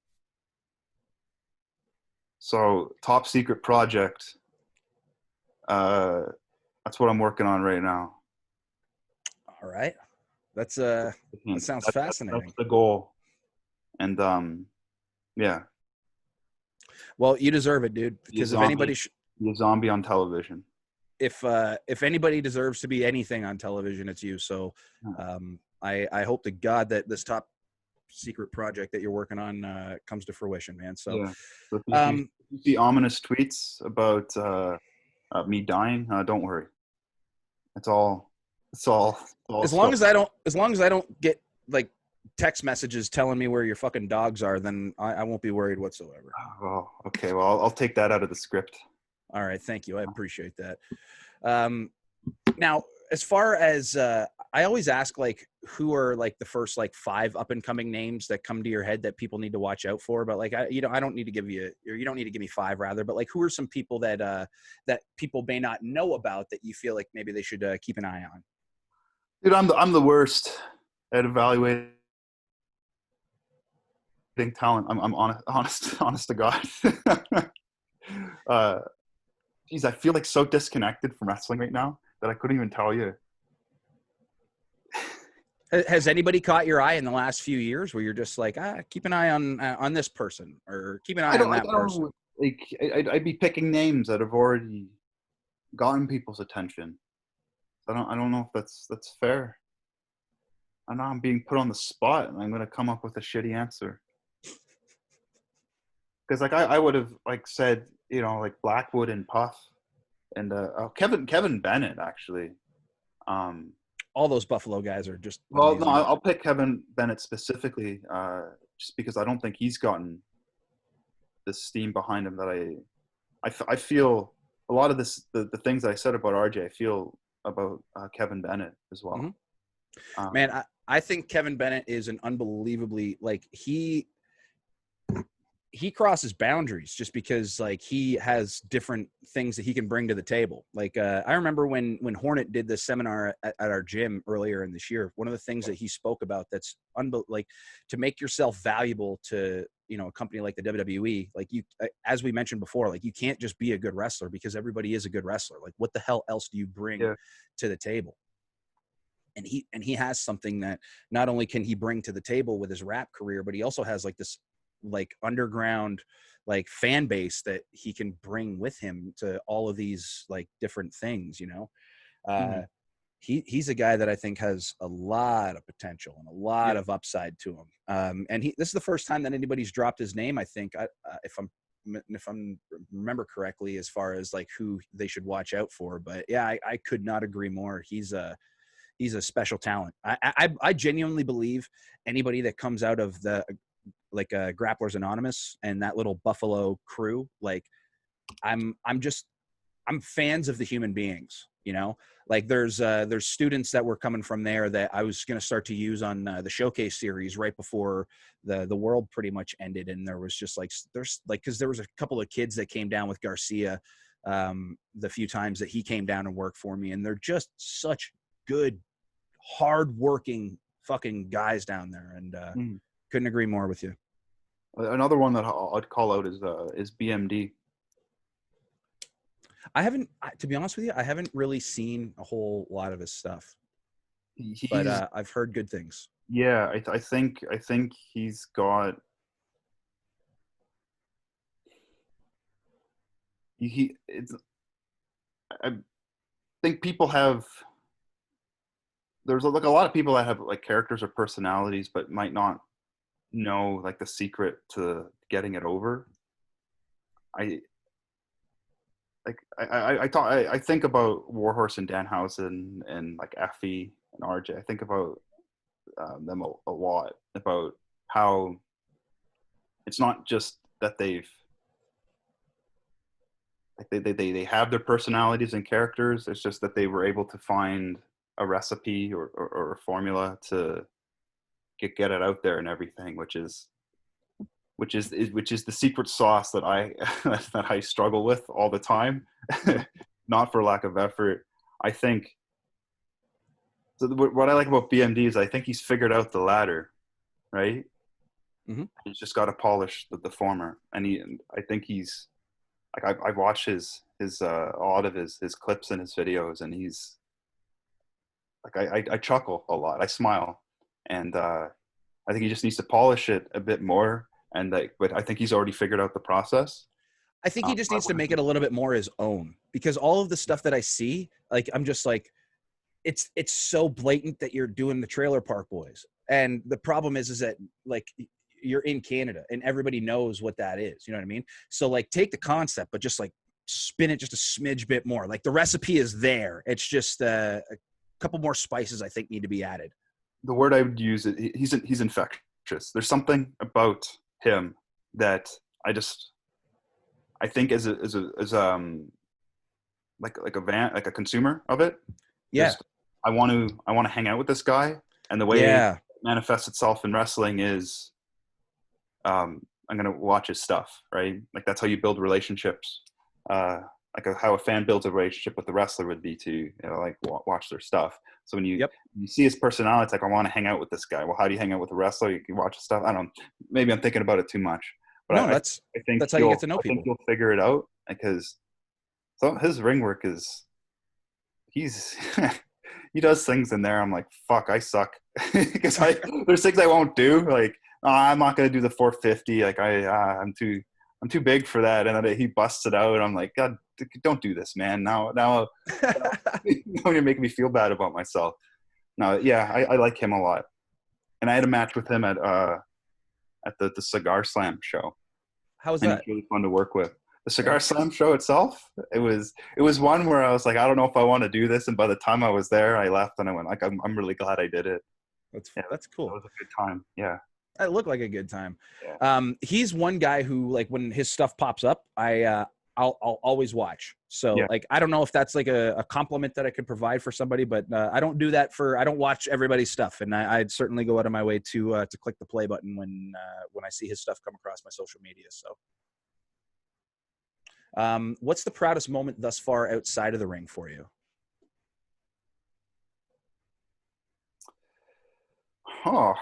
So top secret project. That's what I'm working on right now. All right. That sounds fascinating. That's the goal. And yeah. Well, you deserve it, dude. Because if anybody be a zombie on television. If anybody deserves to be anything on television, it's you. So I hope to God that this top secret project that you're working on comes to fruition, man. So, yeah. So if you see ominous tweets about me dying, don't worry. It's all as long as I don't get like text messages telling me where your fucking dogs are, then I won't be worried whatsoever. Oh, okay. Well, I'll take that out of the script. All right. Thank you. I appreciate that. Now, as far as I always ask, like, who are like the first like 5 up and coming names that come to your head that people need to watch out for? But like, I don't need to give you, or you don't need to give me 5 rather. But like, who are some people that that people may not know about that you feel like maybe they should keep an eye on? Dude, I'm the worst at evaluating talent. I'm honest to God. Geez, I feel like so disconnected from wrestling right now that I couldn't even tell you. Has anybody caught your eye in the last few years where you're just like, keep an eye on this person or keep an eye on that person? Like, I'd be picking names that have already gotten people's attention. I don't know if that's fair. I know I'm being put on the spot and I'm going to come up with a shitty answer. Because like I would have like said, like Blackwood and Puff and Kevin Bennett actually. All those Buffalo guys are just well, amazing. No, I'll pick Kevin Bennett specifically just because I don't think he's gotten the steam behind him that I feel a lot of the things that I said about RJ, I feel Kevin Bennett as well. Mhm. Um, Man, I think Kevin Bennett is an unbelievably, like, he crosses boundaries just because, like, he has different things that he can bring to the table. Like, I remember when Hornet did this seminar at our gym earlier in this year, one of the things that he spoke about that's like, to make yourself valuable to, you know, a company like the WWE, like, you, as we mentioned before, like, you can't just be a good wrestler because everybody is a good wrestler. Like, what the hell else do you bring yeah, to the table? And he has something that not only can he bring to the table with his rap career, but he also has, like, this, like, underground, like, fan base that he can bring with him to all of these, like, different things, you know. uh mhm, he's a guy that I think has a lot of potential and a lot yeah, of upside to him. And this is the first time that anybody's dropped his name, I think. If I'm remember correctly, as far as, like, who they should watch out for. But yeah, I could not agree more. He's a special talent. I genuinely believe anybody that comes out of the, like, Grapplers Anonymous and that little Buffalo crew, like, I'm just I'm fans of the human beings, you know. Like, there's students that were coming from there that I was going to start to use on the showcase series right before the world pretty much ended. And there was just, like, there's, like, because there was a couple of kids that came down with Garcia the few times that he came down and worked for me, and they're just such good, hardworking fucking guys down there. And mhm. couldn't agree more with you. Another one that I'd call out is BMD. I haven't, to be honest with you, I haven't really seen a whole lot of his stuff, but He's I've heard good things. yeah, I think he's got he it's I think people have there's like a lot of people that have like characters or personalities but might not know like the secret to getting it over. I I think about Warhorse and Danhausen and like Effie and RJ. I think about them a lot about how it's not just that they've like they have their personalities and characters. It's just that they were able to find a recipe or a formula to get it out there and everything, which is the secret sauce that I that I struggle with all the time. Mhm. Not for lack of effort. I think so. What I like about BMD is I think he's figured out the ladder, right? Mhm. He's just got to polish the former, and I think he's like I've watched his a lot of his clips and his videos, and he's like I chuckle a lot, I smile, and I think he just needs to polish it a bit more, and like, but I think he's already figured out the process. I think he just I needs to wouldn't make it a little bit more his own, because all of the stuff that I see, like, I'm just like, it's so blatant that you're doing the Trailer Park Boys. And the problem is that, like, you're in Canada and everybody knows what that is. You know what I mean? So, like, take the concept, but just, like, spin it just a smidge bit more. Like, the recipe is there. It's just a couple more spices I think need to be added. the word I would use he's infectious. There's something about him that I think as like a like a consumer of it, Yeah. just I want to hang out with this guy, and the way it Yeah. manifests itself in wrestling is I'm gonna watch his stuff, right? Like that's how you build relationships. Like how a fan builds a relationship with the wrestler would be to like watch their stuff. So when Yep. you see his personality, it's like I want to hang out with this guy. Well, how do you hang out with a wrestler? You can watch his stuff. I don't. Maybe I'm thinking about it too much, but No, that's I think how you get to know I think people. he'll figure it out because his ring work is he's he does things in there. I'm like, fuck, I suck because there's things I won't do. Like, oh, I'm not gonna do the 450. Like, I'm too big for that. And then he busts it out. And I'm like, God, don't do this, man. Now you're making me feel bad about myself. No, yeah, I like him a lot. And I had a match with him at the Cigar Slam show, How was and he's that? really fun to work with. The Yeah. Cigar Slam show itself, it was one where I was like, I don't know if I want to do this, and by the time I was there, I left and I went like, I'm really glad I did it. Yeah, That's that cool. was a good time. Yeah, That looked like a good time. yeah, He's one guy who, like, when his stuff pops up, I'll always watch. So Yeah. like, I don't know if that's like a compliment that I could provide for somebody, but I don't do that I don't watch everybody's stuff. And I'd certainly go out of my way to click the play button when I see his stuff come across my social media. So what's the proudest moment thus far outside of the ring for you? Oh,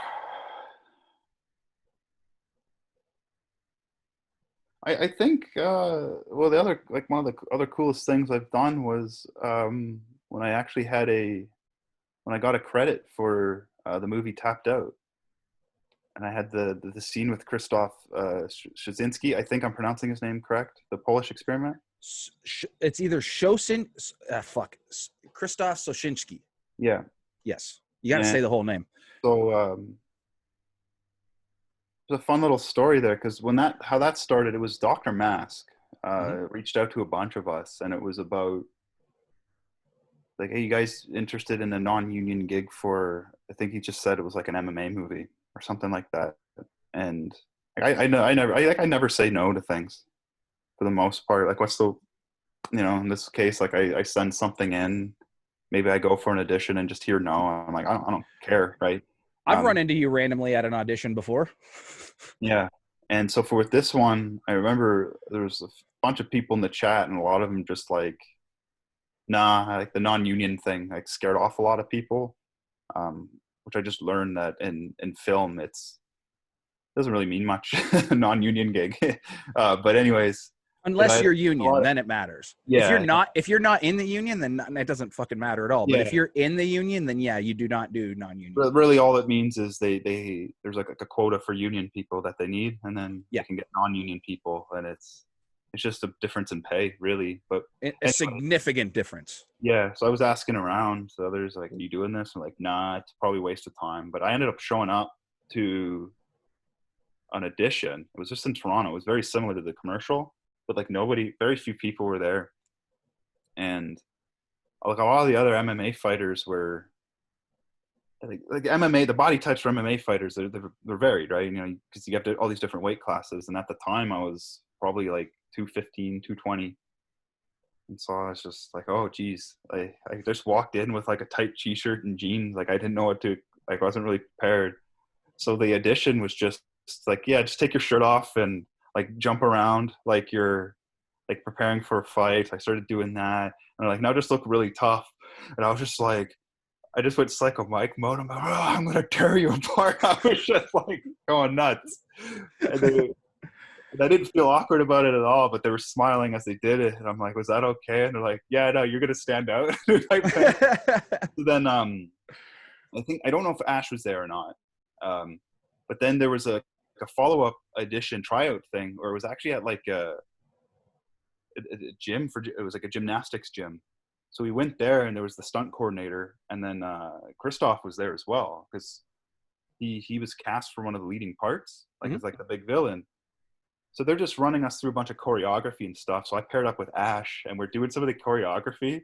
I think well, the other, like, one of the other coolest things I've done was when I actually had when I got a credit for the movie Tapped Out, and I had the scene with Krzysztof Szczynski. I think I'm pronouncing his name correct. The Polish experiment. It's either Shosin, Krzysztof Soshinski. Yeah. Yes, you got to And say the whole name. so it's a fun little story there, because how that started, it was Dr. Mask reached out to a bunch of us, and it was about like, hey, you guys interested in a non-union gig for, I think he just said it was like an MMA movie or something like that. And I never say no to things for the most part. Like, what's the, in this case, like, I send something in, maybe I go for an audition and just hear no. I'm like, I don't care, right? I've run into you randomly at an audition before. Yeah. And so with this one, I remember there was a bunch of people in the chat, and a lot of them just like, nah, like the non-union thing, like, scared off a lot of people, which I just learned that in film, it doesn't really mean much, a non-union gig. But anyways, Unless you're union, then it matters. Yeah. If you're not in the union, then it doesn't fucking matter at all. But if you're in the union, then yeah, you do not do non-union. Really, all it means is there's like a quota for union people that they need, and then you can get non-union people, and it's just a difference in pay, really. But a significant difference. Yeah. So I was asking around to others, like, are you doing this? I'm like, nah, it's probably a waste of time. But I ended up showing up to an audition. It was just in Toronto. It was very similar to the commercial, but like very few people were there. And like, a lot of the other MMA fighters were like MMA, the body types for MMA fighters, they're varied, right? Because you have all these different weight classes. And at the time I was probably like 215, 220. And so I was just like, oh geez, I just walked in with like a tight t-shirt and jeans. Like, I didn't know what to, like, I wasn't really prepared. So the audition was just like, yeah, just take your shirt off and like jump around like you're like preparing for a fight. I started doing that, and they're like, now just look really tough. And I was just like, I just went Psycho Mike mode. I'm like, oh, I'm gonna tear you apart. I was just like going nuts. And I didn't feel awkward about it at all, but they were smiling as they did it. And I'm like, was that okay? And they're like, yeah, no, you're gonna stand out. So then I think, I don't know if Ash was there or not. But then there was a follow-up audition tryout thing, or it was actually at like a gym it was like a gymnastics gym. So we went there, and there was the stunt coordinator, and then Krzysztof was there as well, because he was cast for one of the leading parts, like it's like the big villain. So they're just running us through a bunch of choreography and stuff. So I paired up with Ash, and we're doing some of the choreography,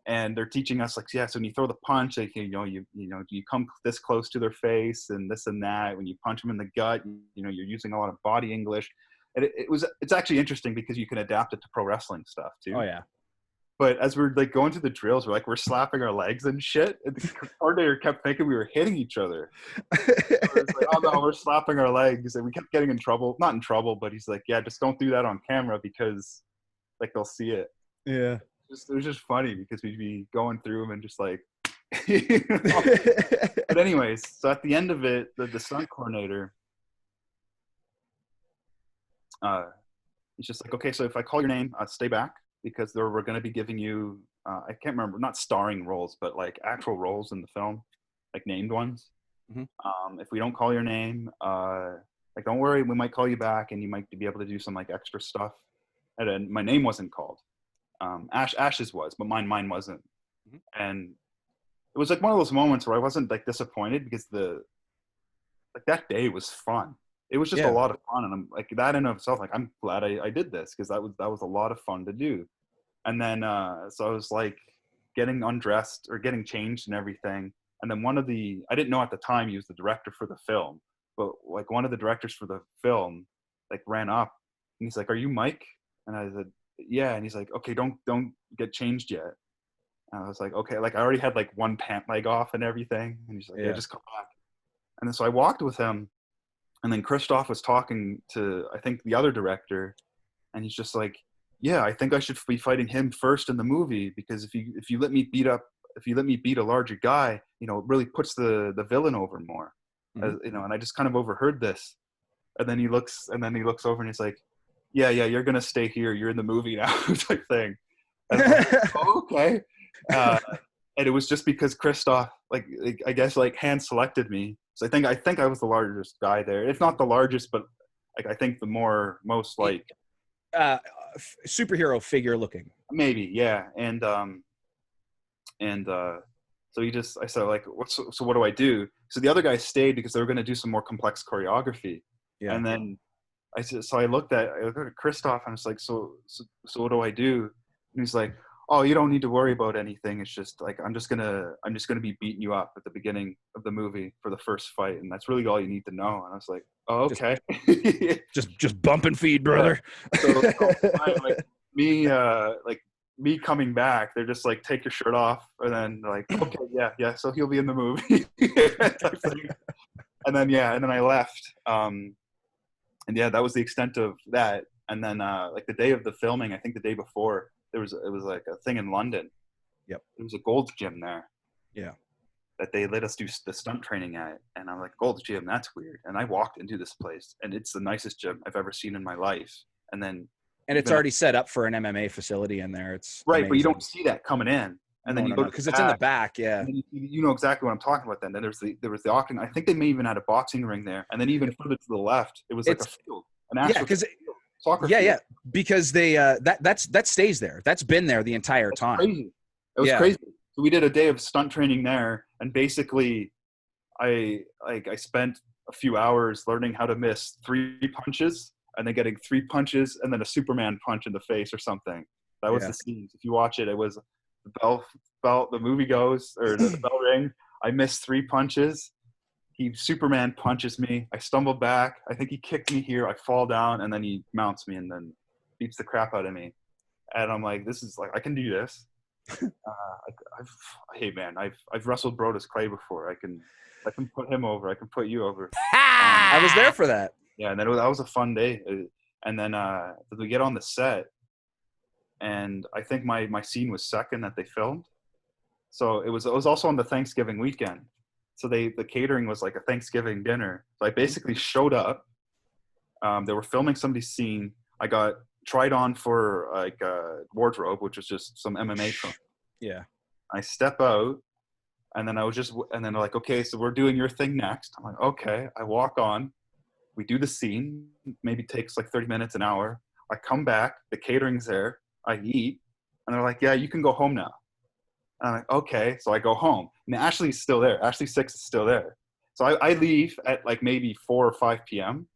and they're teaching us like, yeah, so when you throw the punch, like, you come this close to their face and this and that. When you punch them in the gut, you're using a lot of body English. And it's actually interesting because you can adapt it to pro wrestling stuff too. Oh yeah. But as we're like going through the drills, we're slapping our legs and shit. And the coordinator kept thinking we were hitting each other. So it's like, oh no, we're slapping our legs. And we kept getting in trouble. Not in trouble, but he's like, yeah, just don't do that on camera, because like they'll see it. Yeah. It was just funny because we'd be going through them and just like, But anyways, so at the end of it, the stunt coordinator, he's just like, okay, so if I call your name, stay back, because we're going to be giving you, I can't remember, not starring roles, but like actual roles in the film, like named ones. If we don't call your name, like, don't worry, we might call you back, and you might be able to do some like extra stuff. And then my name wasn't called. Ash's was, but mine wasn't. And it was like one of those moments where I wasn't like disappointed, because that day was fun. It was just a lot of fun, and I'm like, that in of itself, like, I'm glad I did this, because that was a lot of fun to do. And then so I was like getting undressed or getting changed and everything, and then I didn't know at the time he was the director for the film, but like one of the directors for the film like ran up, and he's like, "Are you Mike?" And I said, yeah. And he's like, okay, don't get changed yet. And I was like, okay, like I already had like one pant leg off and everything. And he's like, yeah, Yeah. just come back. And then so I walked with him, and then Christoph was talking to, I think, the other director, and he's just like, yeah, I think I should be fighting him first in the movie, because if you let me beat a larger guy, you know, it really puts the villain over more. Mhm. You know, and I just kind of overheard this. And then he looks over and he's like, yeah, you're gonna stay here. You're in the movie now, type thing. And I'm like, oh, okay. Uh, and it was just because Christoph, like I guess, like hand selected me. So I think I was the largest guy there. If not the largest, but like I think the most like uh, superhero figure looking. maybe, yeah. And so I said, like, so what do I do? So the other guys stayed because they were going to do some more complex choreography. Yeah. And then I looked at Christoph, and I was like, so what do I do? And he's like, oh, you don't need to worry about anything. It's just like, I'm just gonna be beating you up at the beginning of the movie for the first fight, and that's really all you need to know. And I was like, oh, okay. Just bump and feed, brother. Yeah. Like me coming back, they're just like, take your shirt off, and then they're like, okay, yeah, so he'll be in the movie. And then I left. And yeah, that was the extent of that. And then like the day of the filming, I think the day before, it was like a thing in London. Yep. There was a Gold's Gym there. Yeah. That they let us do the stunt training at. And I'm like, Gold's Gym, that's weird. And I walked into this place, and it's the nicest gym I've ever seen in my life. And it's already set up for an MMA facility in there. It's right, amazing. but you don't see that coming in. And then you go because it's in the back. Yeah. And you know exactly what I'm talking about. Then there was the octagon. I think they may even had a boxing ring there. And then even further to the left, it was like a field, an actual soccer field. Yeah, because they that stays there. That's been there the entire time. Crazy. It was crazy. So we did a day of stunt training there, and basically, I spent a few hours learning how to miss 3 punches, and then getting 3 punches, and then a Superman punch in the face or something. That was the scenes. If you watch it, it was the bell. The movie goes, or the bell ring. I missed 3 punches. He Superman punches me. I stumble back. I think he kicked me here. I fall down, and then he mounts me and then beats the crap out of me. And I'm like, this is like, I can do this. Hey man, I've wrestled Brodus Clay before. I can put him over. I can put you over. I was there for that. Yeah, and then that was a fun day. And then we get on the set, and I think my scene was second that they filmed. So it was also on the Thanksgiving weekend. So the catering was like a Thanksgiving dinner. So I basically showed up. They were filming somebody's scene. I got tried on for like a wardrobe, which was just some MMA training. Yeah. I step out, and then they're like, okay, so we're doing your thing next. I'm like, okay. I walk on. We do the scene. Maybe takes like 30 minutes, an hour. I come back. The catering's there. I eat, and they're like, yeah, you can go home now. And I'm like, okay. So I go home. And Ashley's still there. Ashley 6 is still there. So I leave at like maybe 4 or 5 p.m.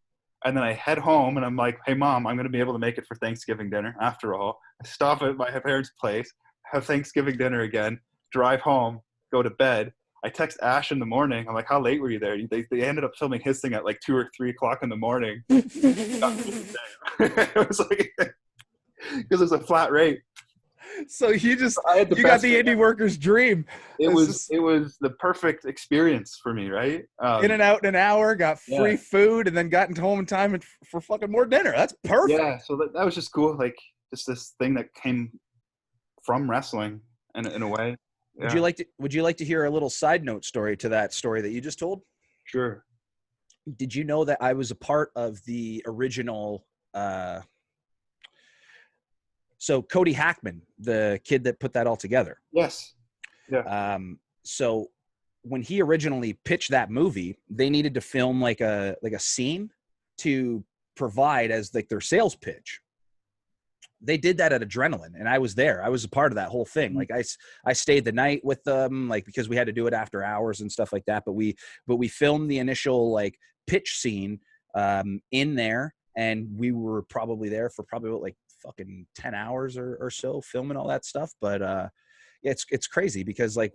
And then I head home, and I'm like, hey, Mom, I'm going to be able to make it for Thanksgiving dinner after all. I stop at my parents' place, have Thanksgiving dinner again, drive home, go to bed. I text Ash in the morning. I'm like, how late were you there? They ended up filming his thing at like 2 or 3 o'clock in the morning. It was like, because it's a flat rate. So you got the indie worker's dream. It was the perfect experience for me, right? In and out in an hour, got free food, and then got into home in time for fucking more dinner. That's perfect. Yeah, so that was just cool. Like, just this thing that came from wrestling in a way. Yeah. Would you like to hear a little side note story to that story that you just told? Sure. Did you know that I was a part of the original so Cody Hackman, the kid that put that all together? Yes. Yeah. So when he originally pitched that movie, they needed to film like a scene to provide as like their sales pitch. They did that at Adrenaline, and I was there. I was a part of that whole thing. Like I stayed the night with them, like, because we had to do it after hours and stuff like that. But we filmed the initial like pitch scene in there, and we were probably there for probably like fucking 10 hours or so filming all that stuff. But it's crazy because like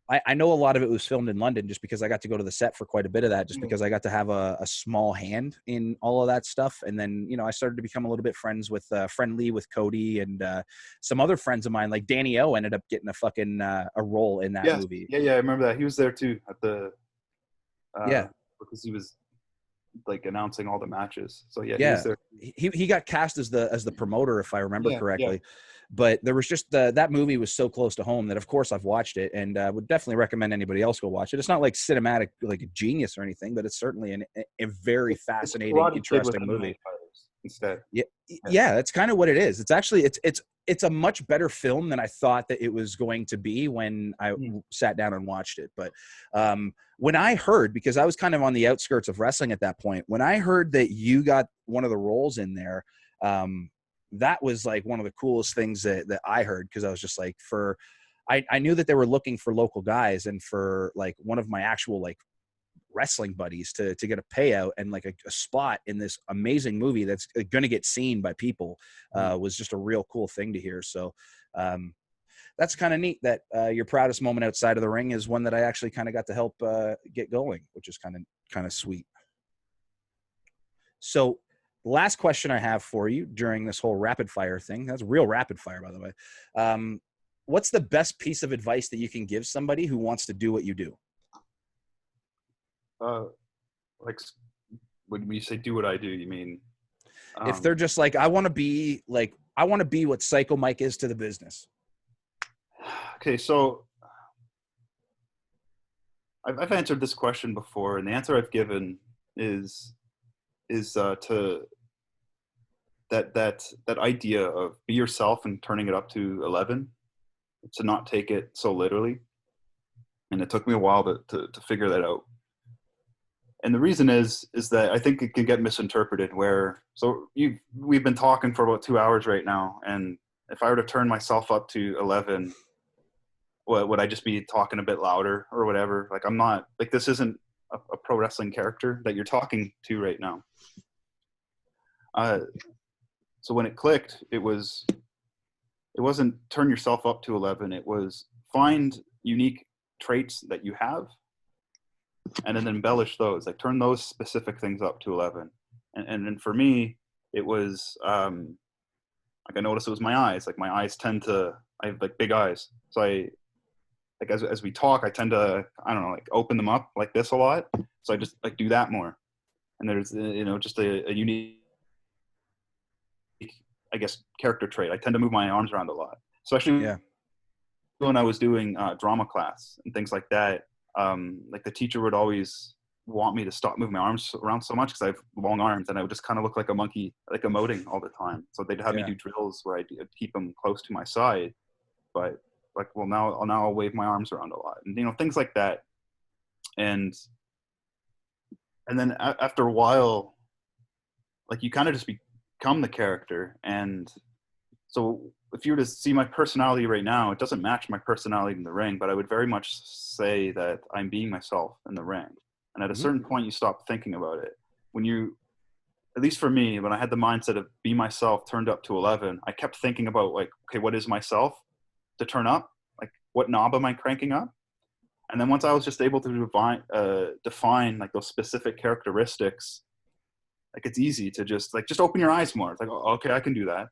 I know a lot of it was filmed in London just because I got to go to the set for quite a bit of that, just because I got to have a small hand in all of that stuff. And then, I started to become a little bit friendly with Cody and some other friends of mine, like Danny O ended up getting a role in that movie. Yeah. I remember that. He was there too at the, because he was like announcing all the matches. So he was there. He got cast as the promoter, if I remember correctly. But there was just that movie was so close to home that of course I've watched it, and would definitely recommend anybody else go watch it. It's not like cinematic, like a genius or anything, but it's certainly a very fascinating, interesting movie. Instead. Yeah, that's kind of what it is. It's actually it's a much better film than I thought that it was going to be when I sat down and watched it. But when I heard, because I was kind of on the outskirts of wrestling at that point, when I heard that you got one of the roles in there, that was like one of the coolest things that I heard, because I was just like, I knew that they were looking for local guys, and for like one of my actual like wrestling buddies to get a payout and like a spot in this amazing movie that's going to get seen by people was just a real cool thing to hear. So that's kind of neat that your proudest moment outside of the ring is one that I actually kind of got to help get going, which is kind of sweet. So the last question I have for you during this whole rapid fire thing, that's real rapid fire, by the way. What's the best piece of advice that you can give somebody who wants to do what you do? Like when you say do what I do, you mean if they're just like, I want to be what Pyscho Mike is to the business. Okay, so I've answered this question before, and the answer I've given is to that idea of be yourself and turning it up to 11, to not take it so literally. And it took me a while to figure that out. And the reason is that I think it can get misinterpreted we've been talking for about 2 hours right now. And if I were to turn myself up to 11, would I just be talking a bit louder or whatever? Like, I'm not, like, this isn't a pro wrestling character that you're talking to right now. So when it clicked, it wasn't turn yourself up to 11. It was find unique traits that you have and then embellish those, like turn those specific things up to 11. And for me, it was, like I noticed it was my eyes. Like my eyes I have like big eyes. So like as we talk, I tend to, I don't know, like open them up like this a lot. So I just like do that more. And there's, just a unique, I guess, character trait. I tend to move my arms around a lot, especially when I was doing drama class and things like that. Like the teacher would always want me to stop moving my arms around so much because I have long arms, and I would just kind of look like a monkey, like emoting all the time. So they'd have me do drills where I'd keep them close to my side, but like, well, now I'll wave my arms around a lot, and things like that. And then after a while, like you kind of just become the character. And so if you were to see my personality right now, it doesn't match my personality in the ring, but I would very much say that I'm being myself in the ring. And at a certain point, you stop thinking about it. At least for me, when I had the mindset of be myself turned up to 11, I kept thinking about like, okay, what is myself to turn up? Like, what knob am I cranking up? And then once I was just able to define like those specific characteristics, like it's easy to just open your eyes more. It's like, oh, okay, I can do that.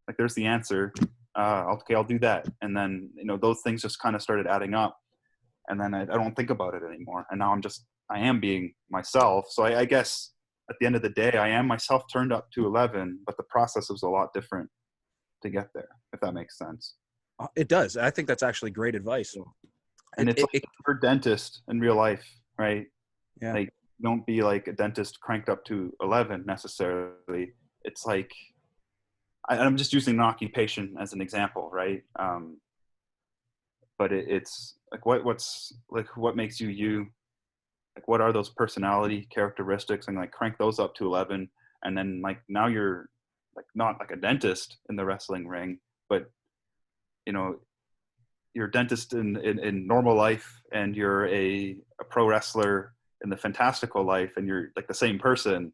Like there's the answer. Okay, I'll do that. And then, those things just kind of started adding up. And then I don't think about it anymore. And now I am being myself. So I guess at the end of the day, I am myself turned up to 11, but the process was a lot different to get there, if that makes sense. It does. I think that's actually great advice. And it's like for a dentist in real life, right? Yeah. Like, don't be like a dentist cranked up to 11 necessarily. It's like, I'm just using an occupation as an example, right? But it's like, what's like, what makes you you? Like, what are those personality characteristics? And like crank those up to 11. And then like, now you're like, not like a dentist in the wrestling ring, but you're a dentist in normal life, and you're a pro wrestler in the fantastical life, and you're like the same person,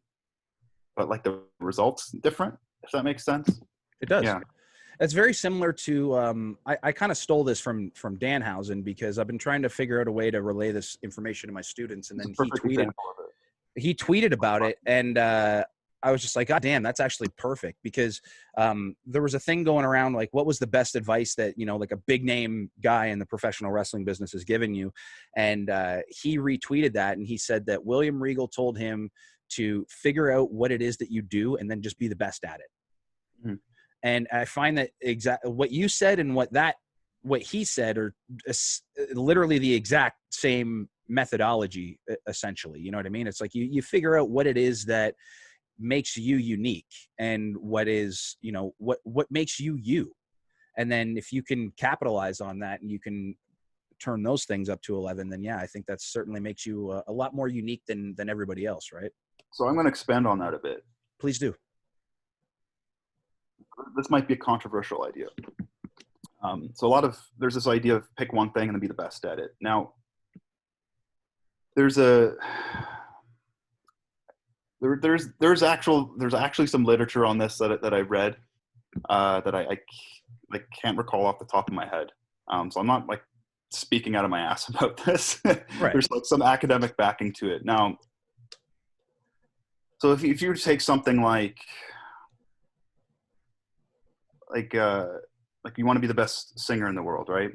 but like the results different, if that makes sense. It does. Yeah. That's very similar to, I kind of stole this from Danhausen, because I've been trying to figure out a way to relay this information to my students. And It's a then perfect example of it. he tweeted about it, and I was just like, God damn, that's actually perfect, because there was a thing going around, like, what was the best advice that, like a big name guy in the professional wrestling business has given you? And he retweeted that, and he said that William Regal told him to figure out what it is that you do and then just be the best at it. Mm-hmm. And I find that exactly what you said and what he said are literally the exact same methodology, essentially. You know what I mean? It's like you figure out what it is that makes you unique, and what is, what makes you you. And then if you can capitalize on that and you can turn those things up to 11, then yeah, I think that certainly makes you a lot more unique than everybody else, right? So I'm going to expand on that a bit. Please do. This might be a controversial idea. So there's this idea of pick one thing and then be the best at it. Now, there's actually some literature on this that I read that I can't recall off the top of my head. So I'm not like speaking out of my ass about this. Right. There's like some academic backing to it. Now, so if you take something like you want to be the best singer in the world, right?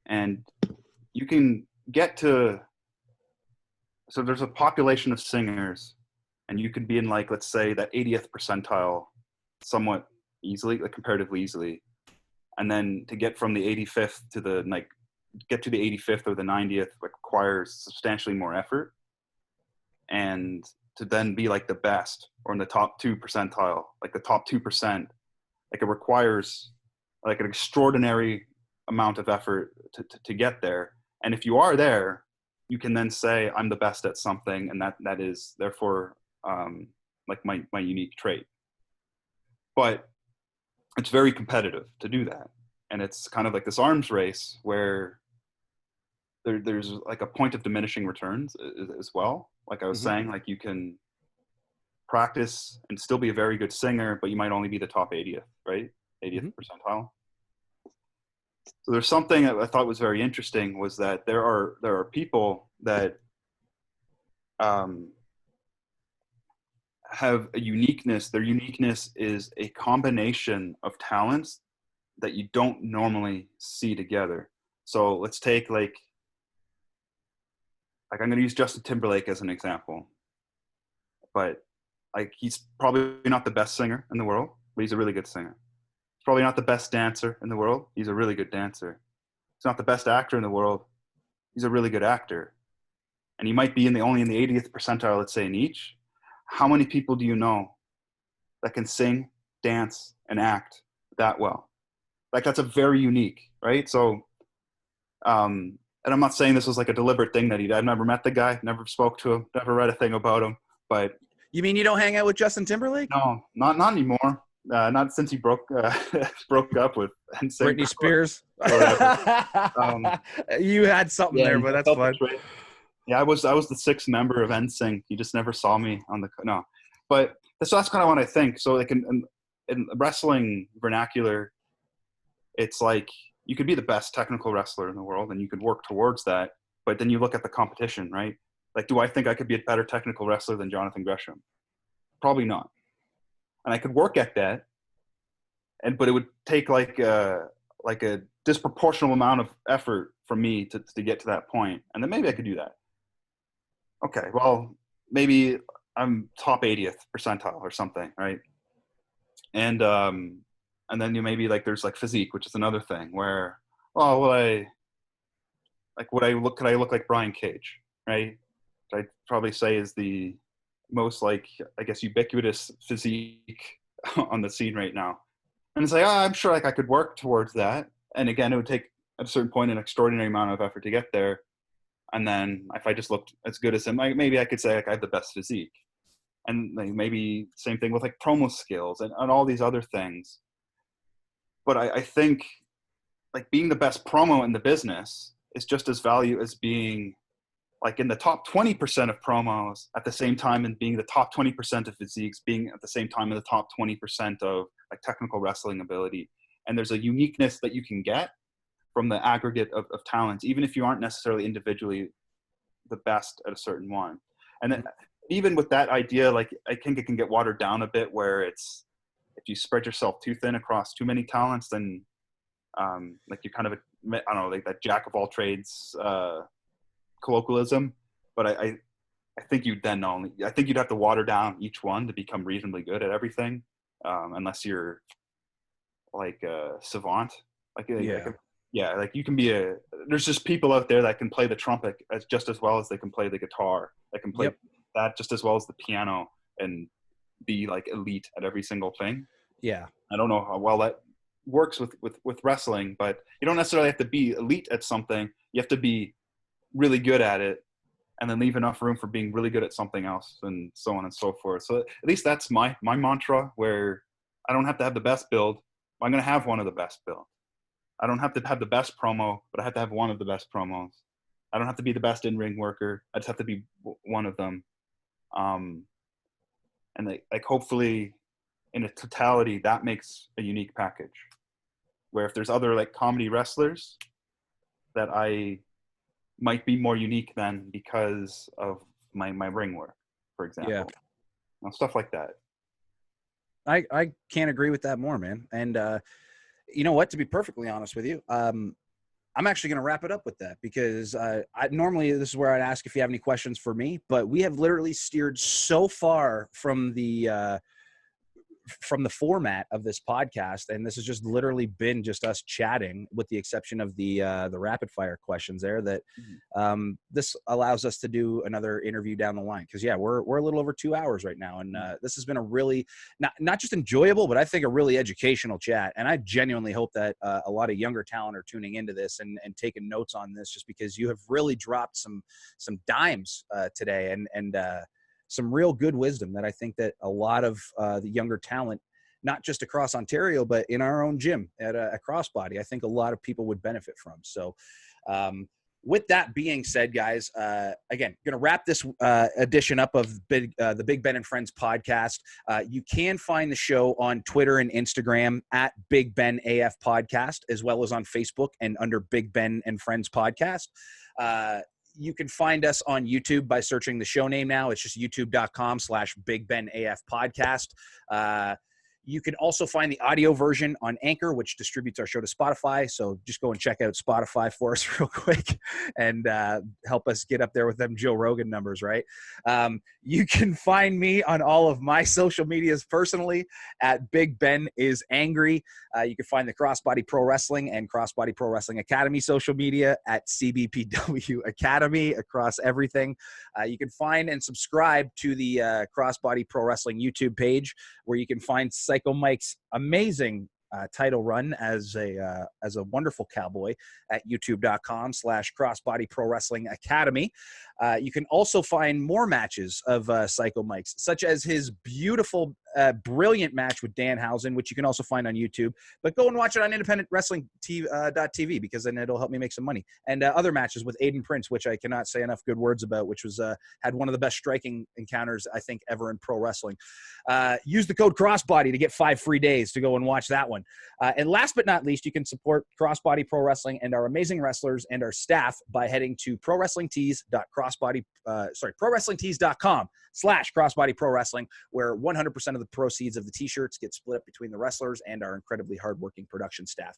And you can get to, so there's a population of singers, and you could be in, like, let's say that 80th percentile somewhat easily, like comparatively easily. And then to get from the 85th to the, get to the 85th or the 90th, requires substantially more effort. And to then be like the best, or in the top 2 percentile, like the top 2%, it requires like an extraordinary amount of effort to get there. And if you are there, you can then say, I'm the best at something, and that is therefore like my unique trait. But it's very competitive to do that. And it's kind of like this arms race where there's like a point of diminishing returns as well. Like I was saying, like you can practice and still be a very good singer, but you might only be the top 80th, right? 80th percentile. So there's something that I thought was very interesting, was that there are people that have a uniqueness. Their uniqueness is a combination of talents that you don't normally see together. So let's take like I'm going to use Justin Timberlake as an example, but like he's probably not the best singer in the world, but he's a really good singer. He's probably not the best dancer in the world. He's a really good dancer. He's not the best actor in the world. He's a really good actor. And he might be only in the 80th percentile, let's say, in each. How many people do you know that can sing, dance, and act that well? Like, that's a very unique, right? So, and I'm not saying this was like a deliberate thing that I've never met the guy, never spoke to him, never read a thing about him, but. You mean you don't hang out with Justin Timberlake? No, not anymore. Not since he broke up with Britney Spears. You had something there, but that's fine. Right. Yeah, I was the sixth member of NSYNC. He just never saw me on the no. But that's kind of what I think. So like in wrestling vernacular, it's like you could be the best technical wrestler in the world and you could work towards that. But then you look at the competition, right? Like, do I think I could be a better technical wrestler than Jonathan Gresham? Probably not. And I could work at that, but it would take like a disproportional amount of effort from me to get to that point. And then maybe I could do that. Okay, well, maybe I'm top 80th percentile or something, right? And then maybe like there's like physique, which is another thing where, oh, could I look like Brian Cage, right? I'd probably say is the most like, I guess, ubiquitous physique on the scene right now. And it's like, I'm sure like I could work towards that. And again, it would take at a certain point an extraordinary amount of effort to get there. And then if I just looked as good as him, maybe I could say like I have the best physique. And like maybe same thing with like promo skills and all these other things. But I think like being the best promo in the business is just as value as being like in the top 20% of promos at the same time, and being the top 20% of physiques, being at the same time in the top 20% of like technical wrestling ability. And there's a uniqueness that you can get from the aggregate of talents, even if you aren't necessarily individually the best at a certain one. And then even with that idea, like I think it can get watered down a bit, where it's, if you spread yourself too thin across too many talents, then like you're kind of I don't know, like that jack of all trades colloquialism. But I think you'd have to water down each one to become reasonably good at everything, unless you're like a savant. Like you can be there's just people out there that can play the trumpet just as well as they can play the guitar, that can play that just as well as the piano, and be like elite at every single thing. Yeah. I don't know how well that works with wrestling, but you don't necessarily have to be elite at something. You have to be really good at it, and then leave enough room for being really good at something else, and so on and so forth. So at least that's my mantra, where I don't have to have the best build. I'm going to have one of the best builds. I don't have to have the best promo, but I have to have one of the best promos. I don't have to be the best in-ring worker. I just have to be one of them. And like hopefully in a totality, that makes a unique package, where if there's other like comedy wrestlers that I might be more unique than because of my ring work, for example. Stuff like that. I can't agree with that more, man. And you know what, to be perfectly honest with you, I'm actually going to wrap it up with that, because normally this is where I'd ask if you have any questions for me, but we have literally steered so far from the format of this podcast, and this has just literally been just us chatting, with the exception of the rapid fire questions there, that this allows us to do another interview down the line, because we're a little over 2 hours right now, and this has been a really not just enjoyable, but I think a really educational chat. And I genuinely hope that a lot of younger talent are tuning into this and taking notes on this, just because you have really dropped some dimes today, and some real good wisdom that I think that a lot of the younger talent, not just across Ontario, but in our own gym at Crossbody, I think a lot of people would benefit from. So with that being said, guys, again, going to wrap this edition up of the Big Ben and Friends podcast. You can find the show on Twitter and Instagram at Big Ben AF Podcast, as well as on Facebook and under Big Ben and Friends Podcast. You can find us on YouTube by searching the show name now. It's just youtube.com/Big Ben AF Podcast. You can also find the audio version on Anchor, which distributes our show to Spotify. So just go and check out Spotify for us real quick and help us get up there with them Joe Rogan numbers, right? You can find me on all of my social medias personally at Big Ben is Angry. You can find the Crossbody Pro Wrestling and Crossbody Pro Wrestling Academy social media at CBPW Academy across everything. You can find and subscribe to the Crossbody Pro Wrestling YouTube page, where you can find Pyscho Mike's amazing title run as a wonderful cowboy at youtube.com/Crossbody Pro Wrestling Academy. You can also find more matches of Pyscho Mike's, such as his beautiful, brilliant match with Danhausen, which you can also find on YouTube. But go and watch it on independentwrestling.tv, because then it'll help me make some money. And other matches with Aiden Prince, which I cannot say enough good words about, which was had one of the best striking encounters, I think, ever in pro wrestling. Use the code Crossbody to get 5 free days to go and watch that one. And last but not least, you can support Crossbody Pro Wrestling and our amazing wrestlers and our staff by heading to prowrestlingtees.com/Crossbody Pro Wrestling, where 100% of the proceeds of the t-shirts get split up between the wrestlers and our incredibly hardworking production staff.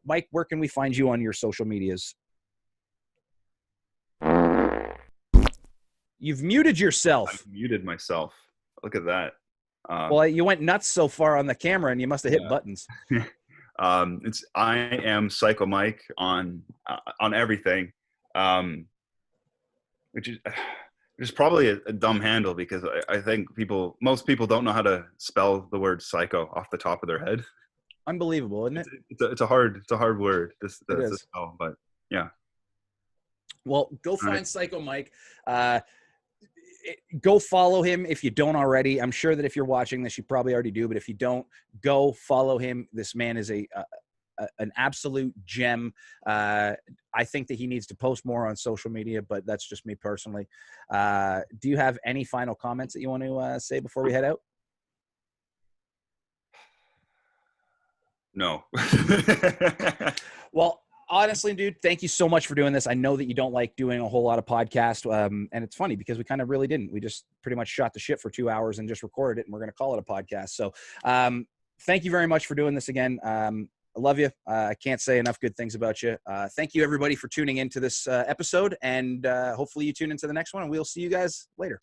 Mike, where can we find you on your social medias? You've muted yourself. I've muted myself. Look at that. Well, you went nuts so far on the camera, and you must have hit buttons. It's I am Pyscho Mike on everything, which is probably a dumb handle, because I think most people don't know how to spell the word psycho off the top of their head. Unbelievable, isn't it? It's a hard word to spell, but yeah. Well, go find Pyscho Mike. Go follow him if you don't already. I'm sure that if you're watching this, you probably already do. But if you don't, go follow him. This man is an absolute gem. I think that he needs to post more on social media, but that's just me personally. Do you have any final comments that you want to say before we head out? No. Well, honestly, dude, thank you so much for doing this. I know that you don't like doing a whole lot of podcast, and it's funny because we kind of really didn't. We just pretty much shot the shit for 2 hours and just recorded it, and we're going to call it a podcast. So thank you very much for doing this again. I love you. I can't say enough good things about you. Thank you, everybody, for tuning into this episode, and hopefully you tune into the next one, and we'll see you guys later.